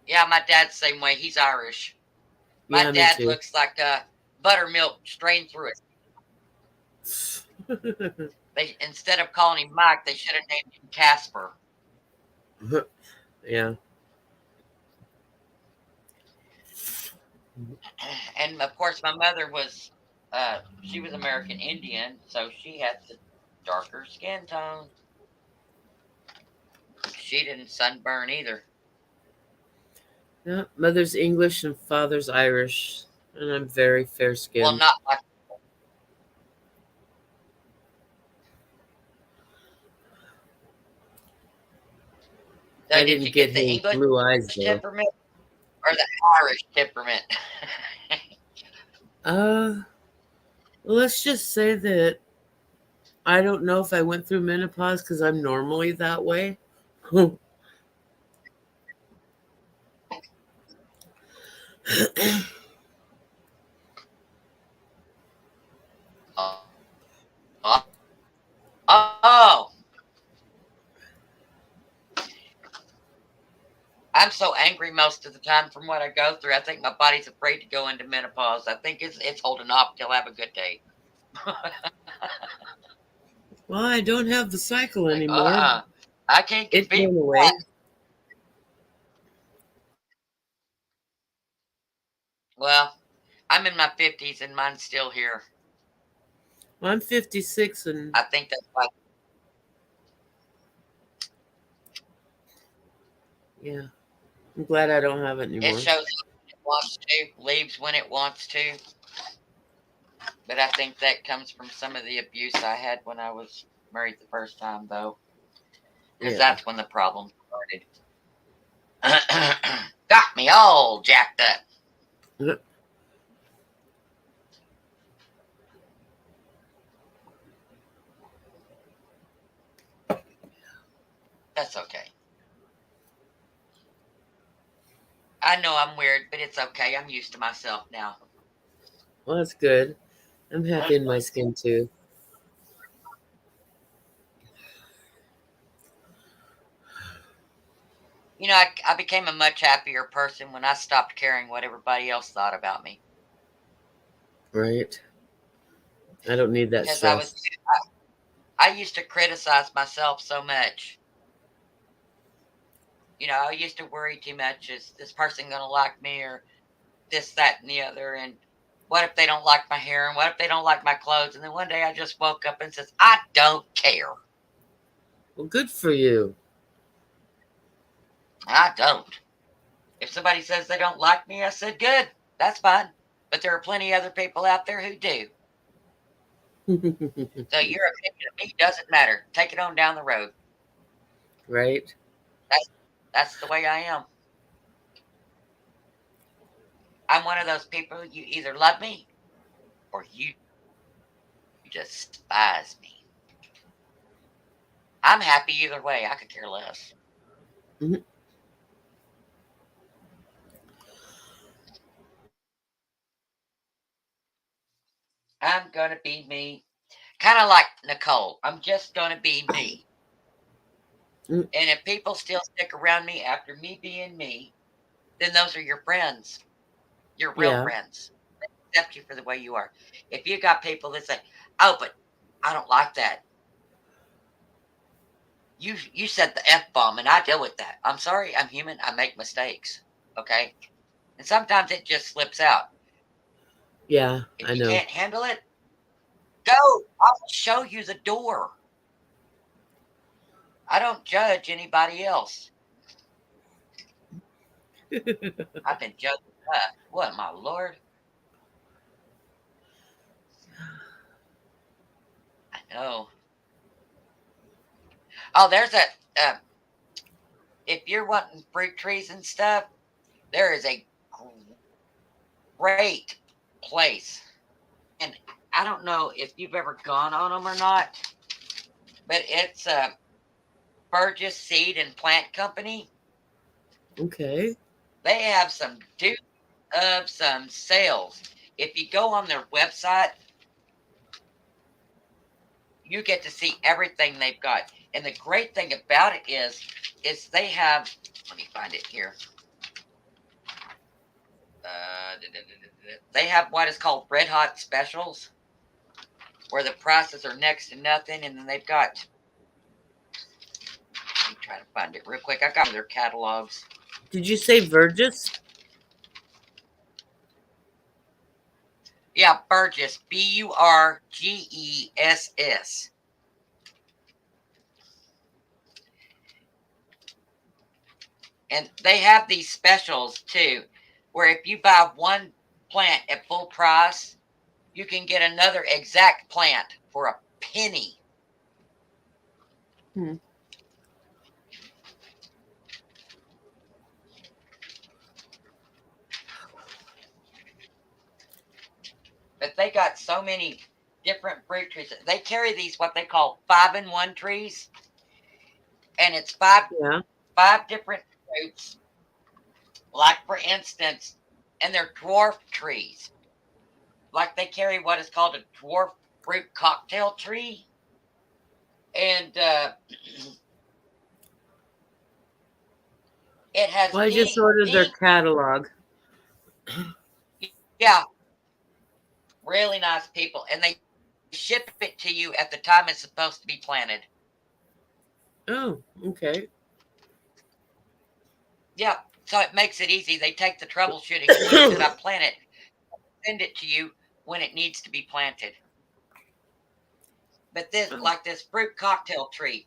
[SPEAKER 2] yeah, my dad's the same way. He's Irish. My
[SPEAKER 5] Yeah, me
[SPEAKER 2] dad
[SPEAKER 5] too.
[SPEAKER 2] looks like buttermilk strained through it. Instead of calling him Mike, they should have named him Casper.
[SPEAKER 5] Yeah.
[SPEAKER 2] And of course, my mother was she was American Indian, so she had the darker skin tone. She didn't sunburn either.
[SPEAKER 5] Yeah. Mother's English and father's Irish, and I'm very fair
[SPEAKER 2] Well,
[SPEAKER 5] skinned.
[SPEAKER 2] not like
[SPEAKER 5] I
[SPEAKER 2] so. Did
[SPEAKER 5] didn't
[SPEAKER 2] you
[SPEAKER 5] get
[SPEAKER 2] get the
[SPEAKER 5] his
[SPEAKER 2] English
[SPEAKER 5] blue eyes though.
[SPEAKER 2] temperament or the Irish temperament?
[SPEAKER 5] Let's just say that I don't know if I went through menopause because I'm normally that way.
[SPEAKER 2] Oh, oh, I'm so angry most of the time from what I go through. I think my body's afraid to go into menopause. I think it's holding off till I have a good day.
[SPEAKER 5] Well, I don't have the cycle
[SPEAKER 2] Like,
[SPEAKER 5] anymore.
[SPEAKER 2] I can't
[SPEAKER 5] It
[SPEAKER 2] compete
[SPEAKER 5] went
[SPEAKER 2] with
[SPEAKER 5] away.
[SPEAKER 2] that. Well, I'm in my 50s and mine's still here.
[SPEAKER 5] Well, I'm 56 and
[SPEAKER 2] I think that's why
[SPEAKER 5] yeah, I'm glad I don't have it
[SPEAKER 2] it
[SPEAKER 5] anymore.
[SPEAKER 2] shows up when it wants to, leaves when it wants to. But I think that comes from some of the abuse I had when I was married the first time, though, because
[SPEAKER 5] Yeah.
[SPEAKER 2] that's when the problem started. Got me all jacked up. That's okay. I know I'm weird, but it's okay. I'm used to myself now.
[SPEAKER 5] Well, that's good. I'm happy in my skin too.
[SPEAKER 2] You know, I became a much happier person when I stopped caring what everybody else thought about me.
[SPEAKER 5] Right? I don't need that
[SPEAKER 2] Because
[SPEAKER 5] stress.
[SPEAKER 2] I used to criticize myself so much. You know, I used to worry too much. Is this person going to like me or this, that, and the other? And what if they don't like my hair? And what if they don't like my clothes? And then one day I just woke up and says, I don't care.
[SPEAKER 5] Well, good for you.
[SPEAKER 2] I don't. If somebody says they don't like me, I said, good, that's fine. But there are plenty of other people out there who do. So your opinion of me doesn't matter. Take it on down the road.
[SPEAKER 5] Right?
[SPEAKER 2] That's the way I am. I'm one of those people, you either love me or you despise me. I'm happy either way. I could care less.
[SPEAKER 5] Mhm.
[SPEAKER 2] I'm going to be me. Kind of like Nicole. I'm just going to be me.
[SPEAKER 5] Mm.
[SPEAKER 2] And if people still stick around me after me being me, then those are your friends. Your real
[SPEAKER 5] Yeah.
[SPEAKER 2] friends. They accept you for the way you are. If you got people that say, "Oh, but I don't like that," you said the F-bomb, and I deal with that. I'm sorry, I'm human. I make mistakes. Okay, and sometimes it just slips out.
[SPEAKER 5] Yeah,
[SPEAKER 2] If
[SPEAKER 5] I
[SPEAKER 2] you
[SPEAKER 5] know.
[SPEAKER 2] can't handle it, go. I'll show you the door. I don't judge anybody else. I've been judged enough. What, my lord? I know. Oh, there's a. If you're wanting fruit trees and stuff, there is a great place. And I don't know if you've ever gone on them or not, but it's a Burgess Seed and Plant Company.
[SPEAKER 5] Okay.
[SPEAKER 2] They have some of some sales. If you go on their website, you get to see everything they've got. And the great thing about it is they have. Let me find it here. They have what is called red hot specials, where the prices are next to nothing, and then they've got. Let me try to find it real quick. I got their catalogs.
[SPEAKER 5] Did you say Burgess?
[SPEAKER 2] Yeah, Burgess, Burgess. And they have these specials too, where if you buy one plant at full price, you can get another exact plant for a penny.
[SPEAKER 5] Hmm.
[SPEAKER 2] But they got so many different fruit trees. They carry these what they call 5-in-1 trees, and it's
[SPEAKER 5] Yeah.
[SPEAKER 2] five different fruits. Like for instance, and they're dwarf trees. Like they carry what is called a dwarf fruit cocktail tree, and it has
[SPEAKER 5] Well, I just ordered their
[SPEAKER 2] pink.
[SPEAKER 5] catalog.
[SPEAKER 2] Yeah, really nice people, and they ship it to you at the time it's supposed to be planted.
[SPEAKER 5] Oh, okay.
[SPEAKER 2] Yeah, so it makes it easy. They take the troubleshooting and once that I plant it, send it to you when it needs to be planted. But this, like this fruit cocktail tree,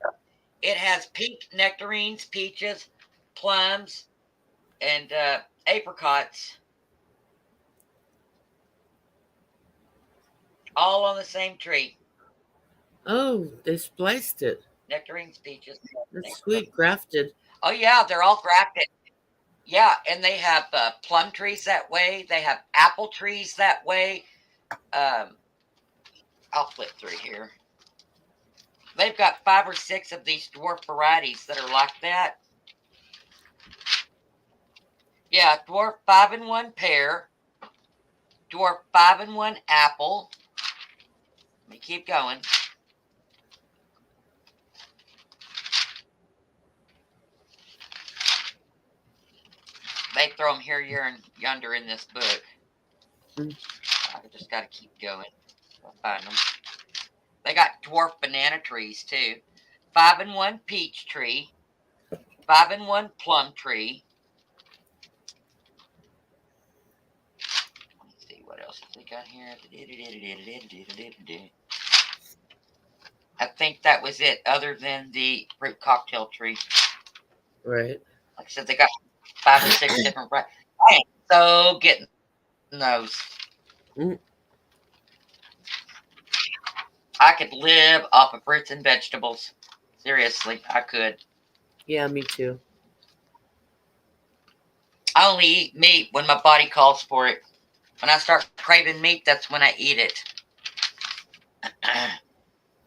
[SPEAKER 2] it has pink nectarines, peaches, plums, and apricots, all on the same tree.
[SPEAKER 5] Oh, they spliced it.
[SPEAKER 2] Nectarines, peaches.
[SPEAKER 5] That's sweet, grafted.
[SPEAKER 2] Oh yeah, they're all grafted. Yeah, and they have plum trees that way. They have apple trees that way. Um, I'll flip through here. They've got 5 or 6 of these dwarf varieties that are like that. Yeah, dwarf 5-in-1 pear, dwarf 5-in-1 apple. Let me keep going. They throw them here, and yonder in this book.
[SPEAKER 5] Mm.
[SPEAKER 2] I just got to keep going. I'll find them. They got dwarf banana trees too. 5-in-1 peach tree, 5-in-1 plum tree. Let's see what else have they got here. I think that was it, other than the fruit cocktail tree.
[SPEAKER 5] Right.
[SPEAKER 2] Like I said, they got 5 or 6 different varieties. I am so getting those.
[SPEAKER 5] Mm.
[SPEAKER 2] I could live off of fruits and vegetables. Seriously, I could.
[SPEAKER 5] Yeah, me too.
[SPEAKER 2] I only eat meat when my body calls for it. When I start craving meat, that's when I eat it.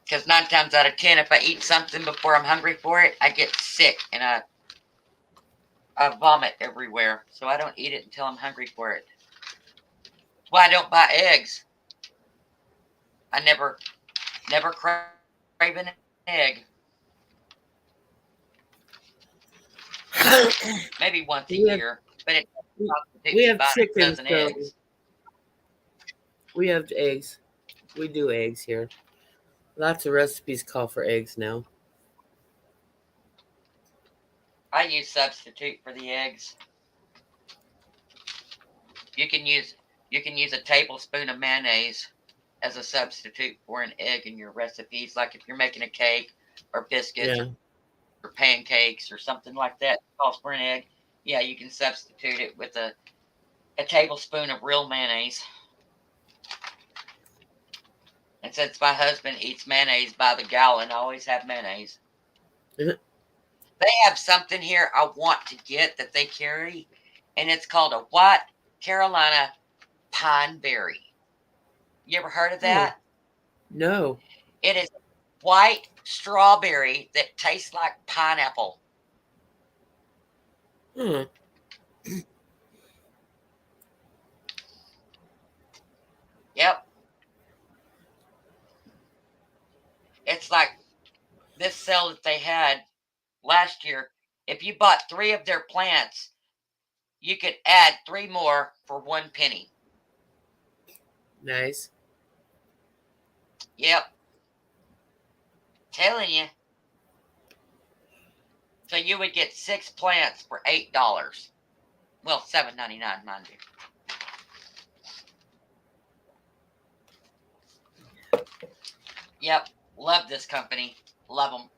[SPEAKER 2] Because 9 times out of 10, if I eat something before I'm hungry for it, I get sick and I vomit everywhere. So I don't eat it until I'm hungry for it. That's why I don't buy eggs. I never crave an egg. Maybe once a
[SPEAKER 5] we have
[SPEAKER 2] year, but it doesn't
[SPEAKER 5] we
[SPEAKER 2] me
[SPEAKER 5] have
[SPEAKER 2] about a
[SPEAKER 5] chickens,
[SPEAKER 2] dozen
[SPEAKER 5] so
[SPEAKER 2] eggs.
[SPEAKER 5] we have eggs. We do eggs here. Lots of recipes call for eggs now.
[SPEAKER 2] I use substitute for the eggs. You can use a tablespoon of mayonnaise as a substitute for an egg in your recipes, like if you're making a cake or biscuits
[SPEAKER 5] Yeah.
[SPEAKER 2] or pancakes or something like that calls for an egg. Yeah, you can substitute it with a tablespoon of real mayonnaise. And since my husband eats mayonnaise by the gallon, I always have mayonnaise.
[SPEAKER 5] Mhm.
[SPEAKER 2] They have something here I want to get that they carry, and it's called a white Carolina pine berry. You ever heard of
[SPEAKER 5] Oh,
[SPEAKER 2] that?
[SPEAKER 5] no.
[SPEAKER 2] It is white strawberry that tastes like pineapple.
[SPEAKER 5] Huh.
[SPEAKER 2] Yep. It's like this sale that they had last year. If you bought 3 of their plants, you could add 3 more for 1 penny.
[SPEAKER 5] Nice.
[SPEAKER 2] Yep. Telling you. So you would get 6 plants for $8. Well, $7.99, mind you. Yep. Love this company. Love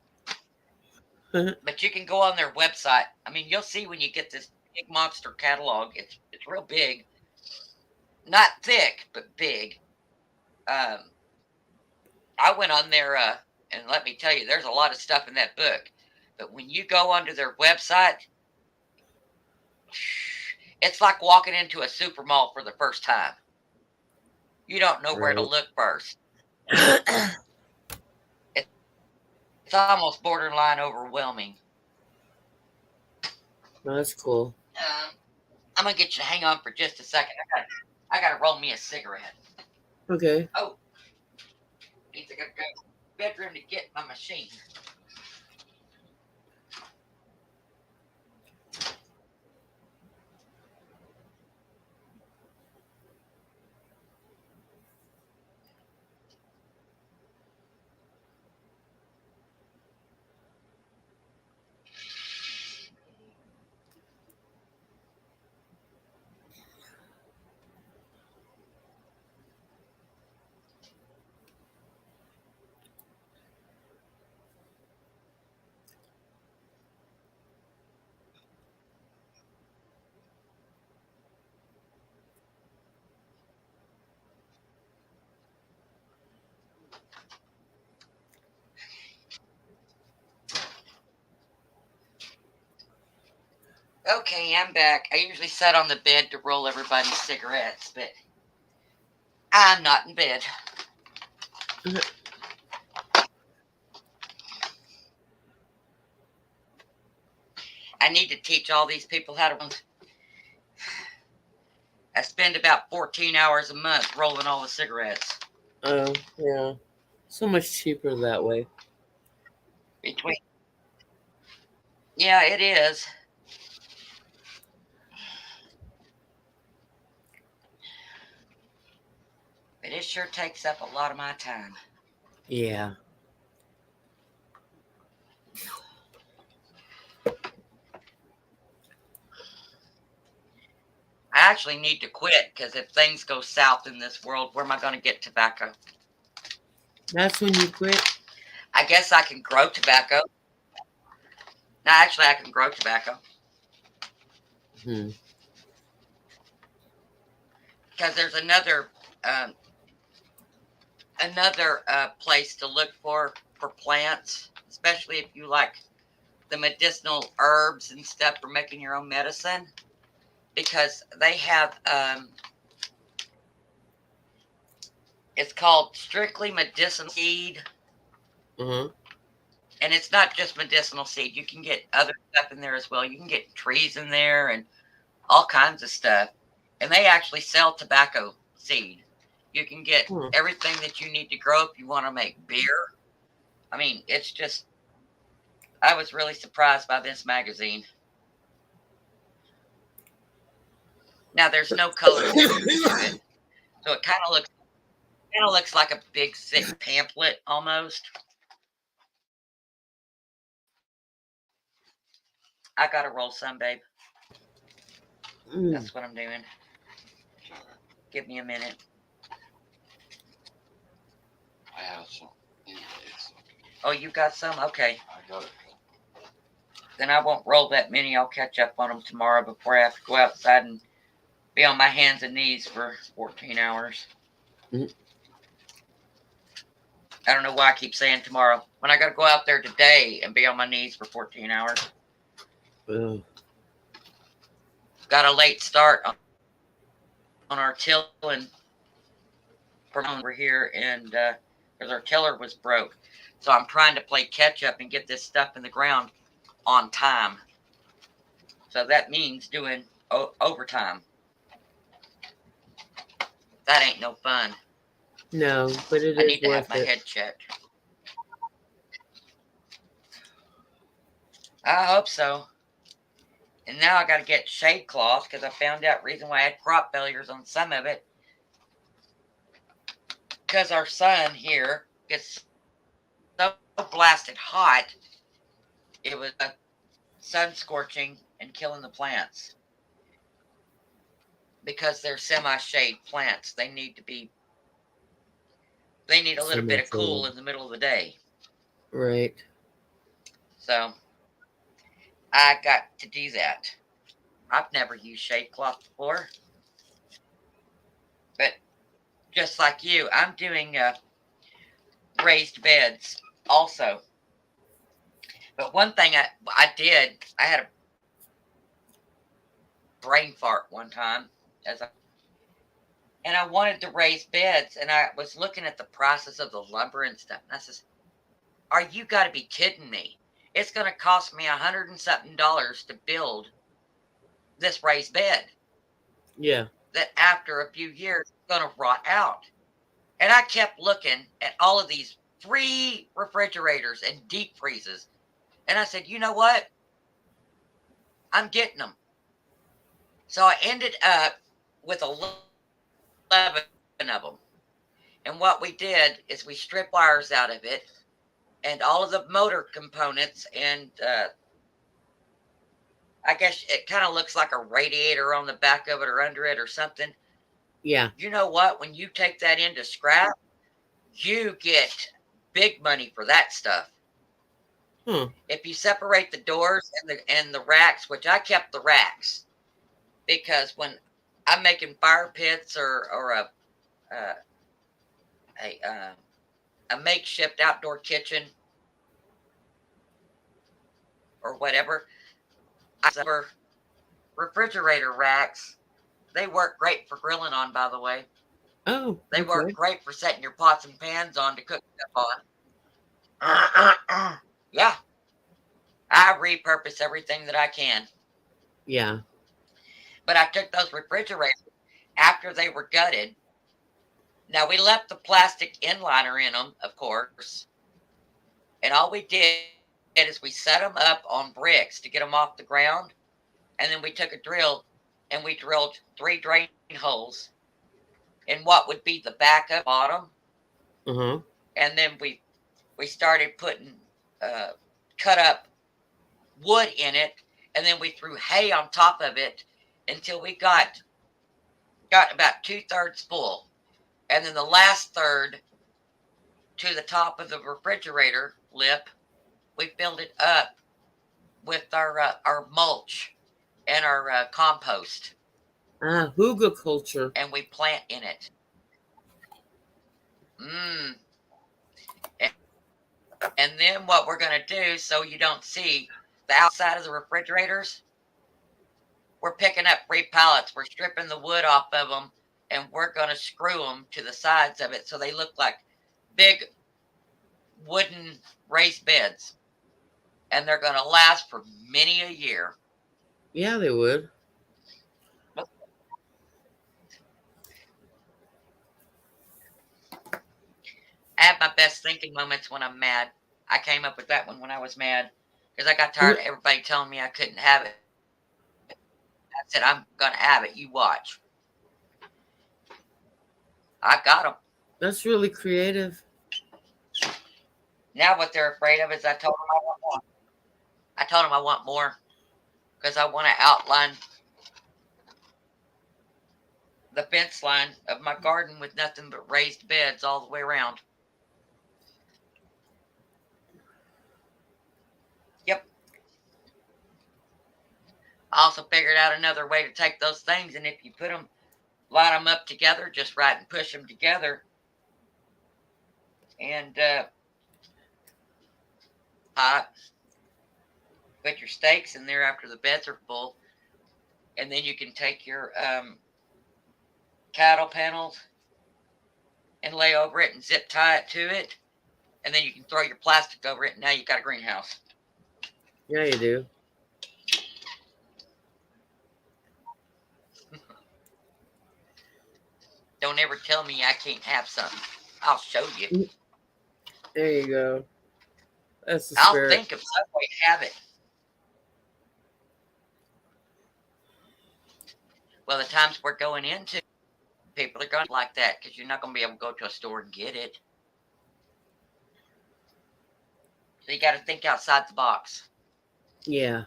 [SPEAKER 2] them. But you can go on their website. I mean, you'll see when you get this big monster catalog. It's real big. Not thick, but big. I went on there, and let me tell you, there's a lot of stuff in that book. But when you go onto their website, it's like walking into a super mall for the first time. You don't know where to
[SPEAKER 5] Right.
[SPEAKER 2] look first. It's almost borderline overwhelming.
[SPEAKER 5] Well, that's cool.
[SPEAKER 2] I'm gonna get you to hang on for just a second. I gotta roll me a cigarette.
[SPEAKER 5] Okay.
[SPEAKER 2] Oh, need to go to the bedroom to get my machine. Okay, I'm back. I usually sit on the bed to roll everybody's cigarettes, but I'm not in bed. I need to teach all these people how to. I spend about 14 hours a month rolling all the cigarettes.
[SPEAKER 5] Oh, yeah. So much cheaper that way.
[SPEAKER 2] Between. Yeah, it is. But it sure takes up a lot of my time.
[SPEAKER 5] Yeah.
[SPEAKER 2] I actually need to quit because if things go south in this world, where am I going to get tobacco?
[SPEAKER 5] That's when you quit?
[SPEAKER 2] I guess I can grow tobacco. No, actually, I can grow tobacco.
[SPEAKER 5] Hmm.
[SPEAKER 2] Because there's another place to look for plants, especially if you like the medicinal herbs and stuff for making your own medicine, because they have it's called Strictly Medicinal Seed,
[SPEAKER 5] Uh-huh.
[SPEAKER 2] and it's not just medicinal seed. You can get other stuff in there as well. You can get trees in there and all kinds of stuff, and they actually sell tobacco seed. You can get
[SPEAKER 5] Hmm.
[SPEAKER 2] everything that you need to grow if you want to make beer. I mean, it's just, I was really surprised by this magazine. Now, there's no color pictures to it, so it kind of looks like a big thick pamphlet almost. I gotta roll some, babe.
[SPEAKER 5] Mm.
[SPEAKER 2] That's what I'm doing. Give me a minute.
[SPEAKER 3] I have some. Anyways,
[SPEAKER 2] Oh, you got some? Okay.
[SPEAKER 3] I got it.
[SPEAKER 2] Then I won't roll that many. I'll catch up on them tomorrow before I have to go outside and be on my hands and knees for 14 hours.
[SPEAKER 5] Mhm.
[SPEAKER 2] I don't know why I keep saying tomorrow. When I got to go out there today and be on my knees for 14 hours.
[SPEAKER 5] Ugh.
[SPEAKER 2] Got a late start on our tilling from over here, and because our tiller was broke. So I'm trying to play catch up and get this stuff in the ground on time. So that means doing overtime. That ain't no fun.
[SPEAKER 5] No, but it
[SPEAKER 2] I
[SPEAKER 5] is
[SPEAKER 2] need to have
[SPEAKER 5] worth
[SPEAKER 2] my
[SPEAKER 5] it.
[SPEAKER 2] head checked. I hope so. And now I got to get shade cloths because I found out reason why I had crop failures on some of it. Because our sun here gets so blasted hot, it was sun scorching and killing the plants. Because they're semi-shade plants, they need a little bit of cool
[SPEAKER 5] Semi-shade.
[SPEAKER 2] in the middle of the day.
[SPEAKER 5] Right.
[SPEAKER 2] So I got to do that. I've never used shade cloth before. But just like you, I'm doing raised beds also. But one thing I did, I had a brain fart one time and I wanted to raise beds, and I was looking at the prices of the lumber and stuff, and I says, "Are you got to be kidding me? It's going to cost me $100 and something to build this raised bed
[SPEAKER 5] Yeah.
[SPEAKER 2] that after a few years is going to rot out." And I kept looking at all of these free refrigerators and deep freezes, and I said, "You know what? I'm getting them." So I ended up with 11 of them. And what we did is we stripped wires out of it and all of the motor components. And I guess it kind of looks like a radiator on the back of it or under it or something.
[SPEAKER 5] Yeah.
[SPEAKER 2] You know what? When you take that into scrap, you get big money for that stuff.
[SPEAKER 5] Huh.
[SPEAKER 2] If you separate the doors and the racks, which I kept the racks, because when I'm making fire pits or a makeshift outdoor kitchen or whatever, I sever refrigerator racks. They work great for grilling on, by the way.
[SPEAKER 5] Oh,
[SPEAKER 2] They work
[SPEAKER 5] okay.
[SPEAKER 2] great for setting your pots and pans on to cook stuff on. Yeah, I repurpose everything that I can.
[SPEAKER 5] Yeah.
[SPEAKER 2] But I took those refrigerators after they were gutted. Now we left the plastic inliner in them, of course, and all we did is we set them up on bricks to get them off the ground, and then we took a drill and we drilled 3 drain holes in what would be the back of the bottom,
[SPEAKER 5] Uh-huh.
[SPEAKER 2] and then we started putting cut up wood in it, and then we threw hay on top of it until we got about 2/3 full, and then the last third to the top of the refrigerator lip, we filled it up with our mulch and our compost,
[SPEAKER 5] Ah, hugelkultur.
[SPEAKER 2] and we plant in it. And then what we're going to do, so you don't see the outside of the refrigerators, we're picking up 3 pallets. We're stripping the wood off of them, and we're going to screw them to the sides of it so they look like big wooden raised beds. And they're going to last for many a year.
[SPEAKER 5] Yeah, they would.
[SPEAKER 2] have my best thinking moments when I'm mad. I came up with that one when I was mad because I got tired of everybody telling me I couldn't have it. I said, I'm going to have it. You watch. I got them.
[SPEAKER 5] That's really creative.
[SPEAKER 2] Now what they're afraid of is I told them I want more. I told them I want more because I want to outline the fence line of my garden with nothing but raised beds all the way around. Yep. I also figured out another way to take those things, and if you line them up together, just right and push them together, and put your stakes in there after the beds are full, and then you can take your cattle panels and lay over it and zip tie it to it, and then you can throw your plastic over it, and now you've got a greenhouse.
[SPEAKER 5] Yeah, you do.
[SPEAKER 2] Don't ever tell me I can't have something. I'll show you.
[SPEAKER 5] There you go. That's the
[SPEAKER 2] I'll
[SPEAKER 5] spirit.
[SPEAKER 2] think of some way to have it. Well, the times we're going into, people are going to like that because you're not going to be able to go to a store and get it. So you got to think outside the box.
[SPEAKER 5] Yeah.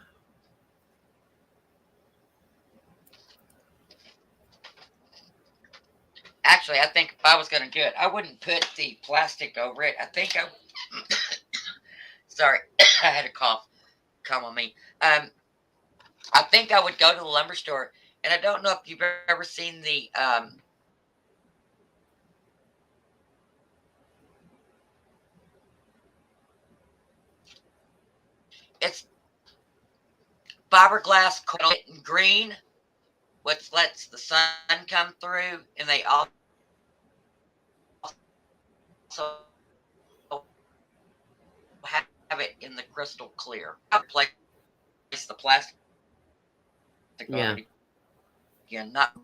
[SPEAKER 2] Actually, I think if I was going to do it, I wouldn't put the plastic over it. I think I... Sorry, I had a cough. Come on me. I think I would go to the lumber store, and I don't know if you've ever seen the... it's fiberglass coated in green, which lets the sun come through, and they also have it in the crystal clear. I place the plastic
[SPEAKER 5] Yeah.
[SPEAKER 2] again. Not.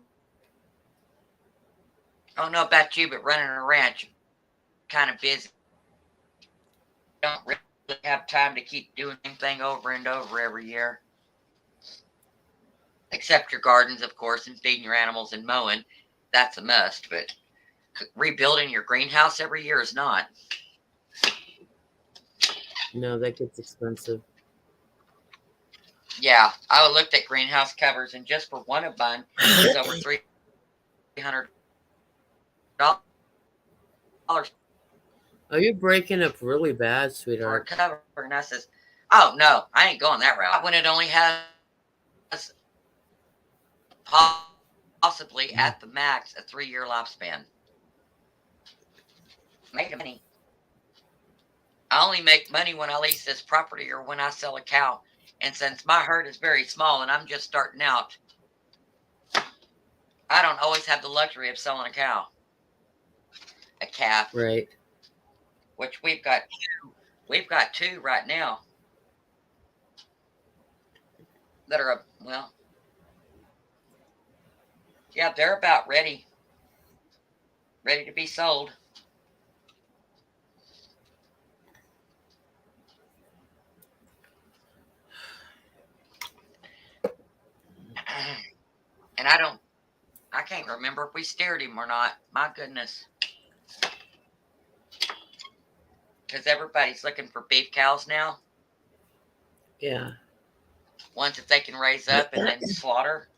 [SPEAKER 2] I don't know about you, but running a ranch, kind of busy. Don't really have time to keep doing the same thing over and over every year. Except your gardens, of course, and feeding your animals and mowing. That's a must, but rebuilding your greenhouse every year is not.
[SPEAKER 5] No, that gets expensive.
[SPEAKER 2] Yeah, I looked at greenhouse covers, and just for one of mine, it's over $300.
[SPEAKER 5] Oh, you're breaking up really bad,
[SPEAKER 2] For a
[SPEAKER 5] sweetheart.
[SPEAKER 2] cover, and I says, "Oh no, I ain't going that route." When it only has possibly at the max a 3-year lifespan. Make money. I only make money when I lease this property or when I sell a cow. And since my herd is very small and I'm just starting out, I don't always have the luxury of selling a cow, a calf,
[SPEAKER 5] Right.
[SPEAKER 2] which we've got two. We've got two right now that are, well, yeah, they're about ready to be sold. And I can't remember if we steered him or not. My goodness. Because everybody's looking for beef cows now.
[SPEAKER 5] Yeah.
[SPEAKER 2] Ones that they can raise up and then slaughter.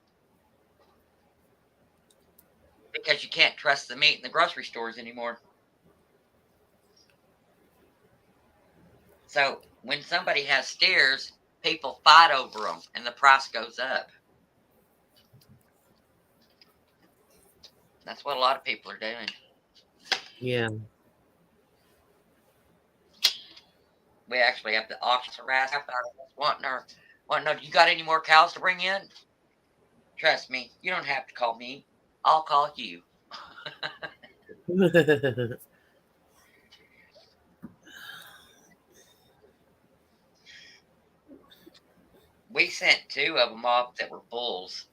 [SPEAKER 2] Because you can't trust the meat in the grocery stores anymore. So when somebody has steers, people fight over them and the price goes up. That's what a lot of people are doing.
[SPEAKER 5] Yeah.
[SPEAKER 2] We actually have the auction harass wanting to know, you got any more cows to bring in? Trust me, you don't have to call me. I'll call you. We sent 2 of them off that were bulls.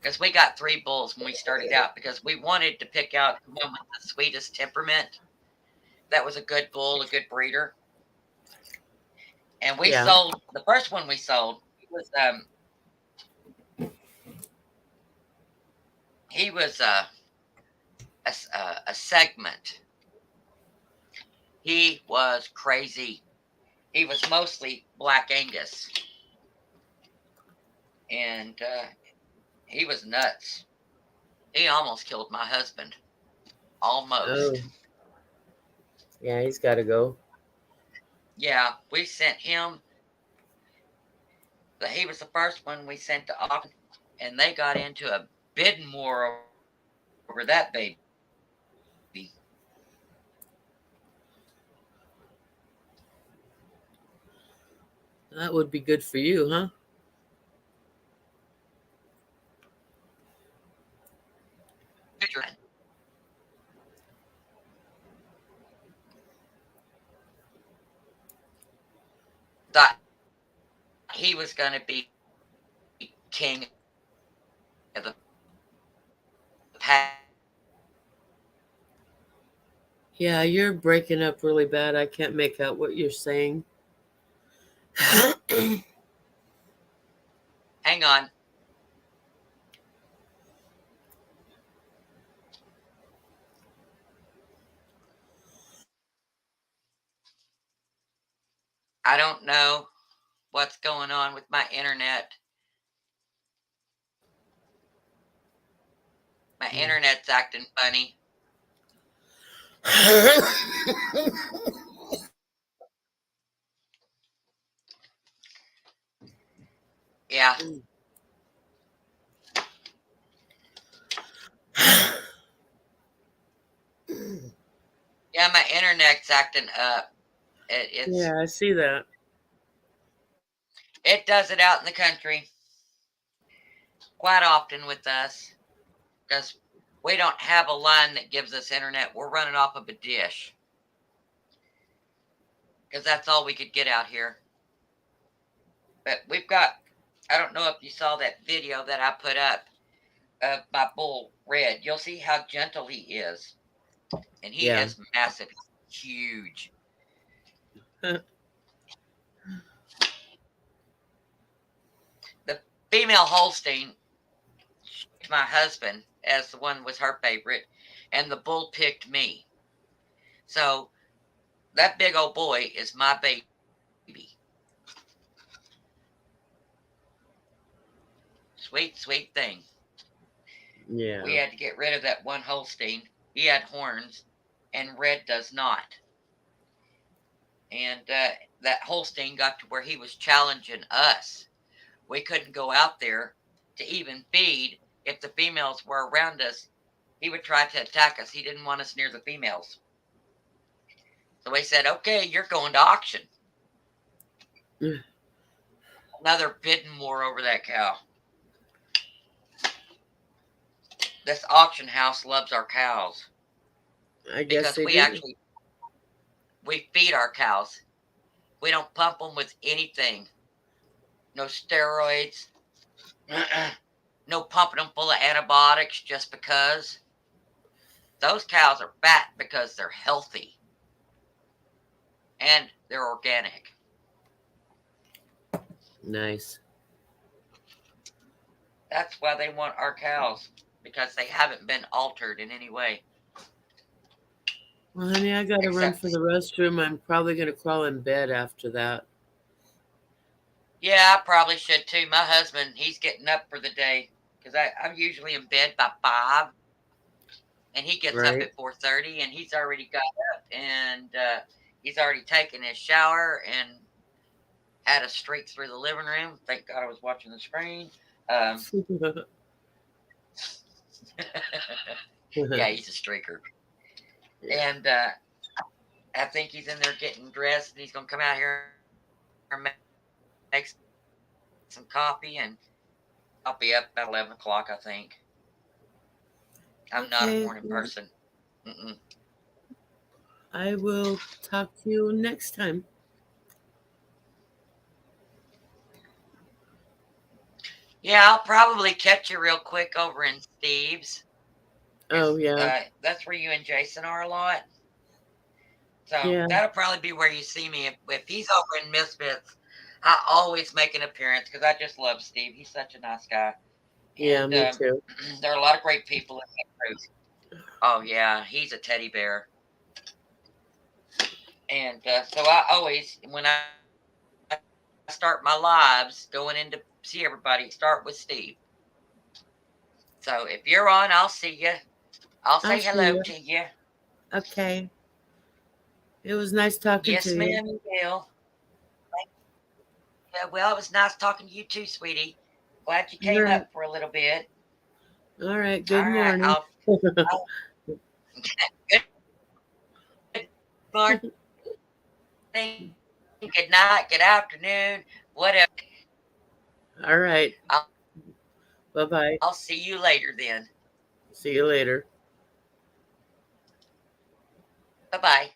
[SPEAKER 2] Because we got 3 bulls when we started out because we wanted to pick out the one with the sweetest temperament. that was a good bull, a good breeder. And we
[SPEAKER 5] Yeah.
[SPEAKER 2] sold the first one we sold. He was a segment. He was crazy. He was mostly Black Angus, and he was nuts. He almost killed my husband. Almost.
[SPEAKER 5] Oh. Yeah, he's got to go.
[SPEAKER 2] Yeah, we sent him. He was the first one we sent to auction, and they got into a bidding war over that baby.
[SPEAKER 5] That would be good for you, huh?
[SPEAKER 2] Thought he was going to be king of the pack.
[SPEAKER 5] Yeah, you're breaking up really bad. I can't make out what you're saying.
[SPEAKER 2] Hang on. I don't know what's going on with my internet. My internet's acting funny. Yeah. Yeah, my internet's acting up.
[SPEAKER 5] Yeah, I see that.
[SPEAKER 2] It does it out in the country quite often with us because we don't have a line that gives us internet. We're running off of a dish because that's all we could get out here. But we've got, I don't know if you saw that video that I put up of my bull Red. You'll see how gentle he is. And he is massive. He's huge. The female Holstein, my husband, as the one was her favorite, and the bull picked me. So that big old boy is my baby. Sweet, sweet thing.
[SPEAKER 5] Yeah.
[SPEAKER 2] We had to get rid of that one Holstein. He had horns, and Red does not. And that Holstein got to where he was challenging us. We couldn't go out there to even feed. If the females were around us, he would try to attack us. He didn't want us near the females. So we said, okay, you're going to auction. Another bidding war over that cow. This auction house loves our cows.
[SPEAKER 5] I guess
[SPEAKER 2] because we feed our cows. We don't pump them with anything. No steroids. No pumping them full of antibiotics just because. Those cows are fat because they're healthy. And they're organic.
[SPEAKER 5] Nice.
[SPEAKER 2] That's why they want our cows. Because they haven't been altered in any way.
[SPEAKER 5] Well, honey, I got to run for the restroom. I'm probably going to crawl in bed after that.
[SPEAKER 2] Yeah, I probably should too. My husband, he's getting up for the day. Because I'm usually in bed by 5. And he gets up at 4:30. And he's already got up. And he's already taken his shower. And had a streak through the living room. Thank God I was watching the screen. Yeah, he's a streaker. And I think he's in there getting dressed, and he's going to come out here and make some coffee, and I'll be up about 11 o'clock, I think. I'm not a morning person. Mm-mm.
[SPEAKER 5] I will talk to you next time.
[SPEAKER 2] Yeah, I'll probably catch you real quick over in Steve's.
[SPEAKER 5] Oh, yeah.
[SPEAKER 2] That's where you and Jason are a lot. So
[SPEAKER 5] Yeah.
[SPEAKER 2] that'll probably be where you see me. If he's over in Misfits, I always make an appearance because I just love Steve. He's such a nice guy.
[SPEAKER 5] Yeah,
[SPEAKER 2] And
[SPEAKER 5] me too.
[SPEAKER 2] there are a lot of great people in that group. Oh, yeah, he's a teddy bear. And so I always, when I start my lives going in to see everybody, start with Steve. So if you're on, I'll see you. I'll say
[SPEAKER 5] I'll see
[SPEAKER 2] hello
[SPEAKER 5] you.
[SPEAKER 2] to you.
[SPEAKER 5] Okay. It was nice talking
[SPEAKER 2] Yes,
[SPEAKER 5] to you.
[SPEAKER 2] ma'am, you will. Yeah, well, it was nice talking to you too, sweetie. Glad you came
[SPEAKER 5] All right.
[SPEAKER 2] up for a little bit.
[SPEAKER 5] All right. Good
[SPEAKER 2] All right,
[SPEAKER 5] morning.
[SPEAKER 2] good morning, good night, good afternoon, whatever.
[SPEAKER 5] All right.
[SPEAKER 2] I'll,
[SPEAKER 5] Bye-bye.
[SPEAKER 2] I'll see you later then.
[SPEAKER 5] See you later.
[SPEAKER 2] Bye bye.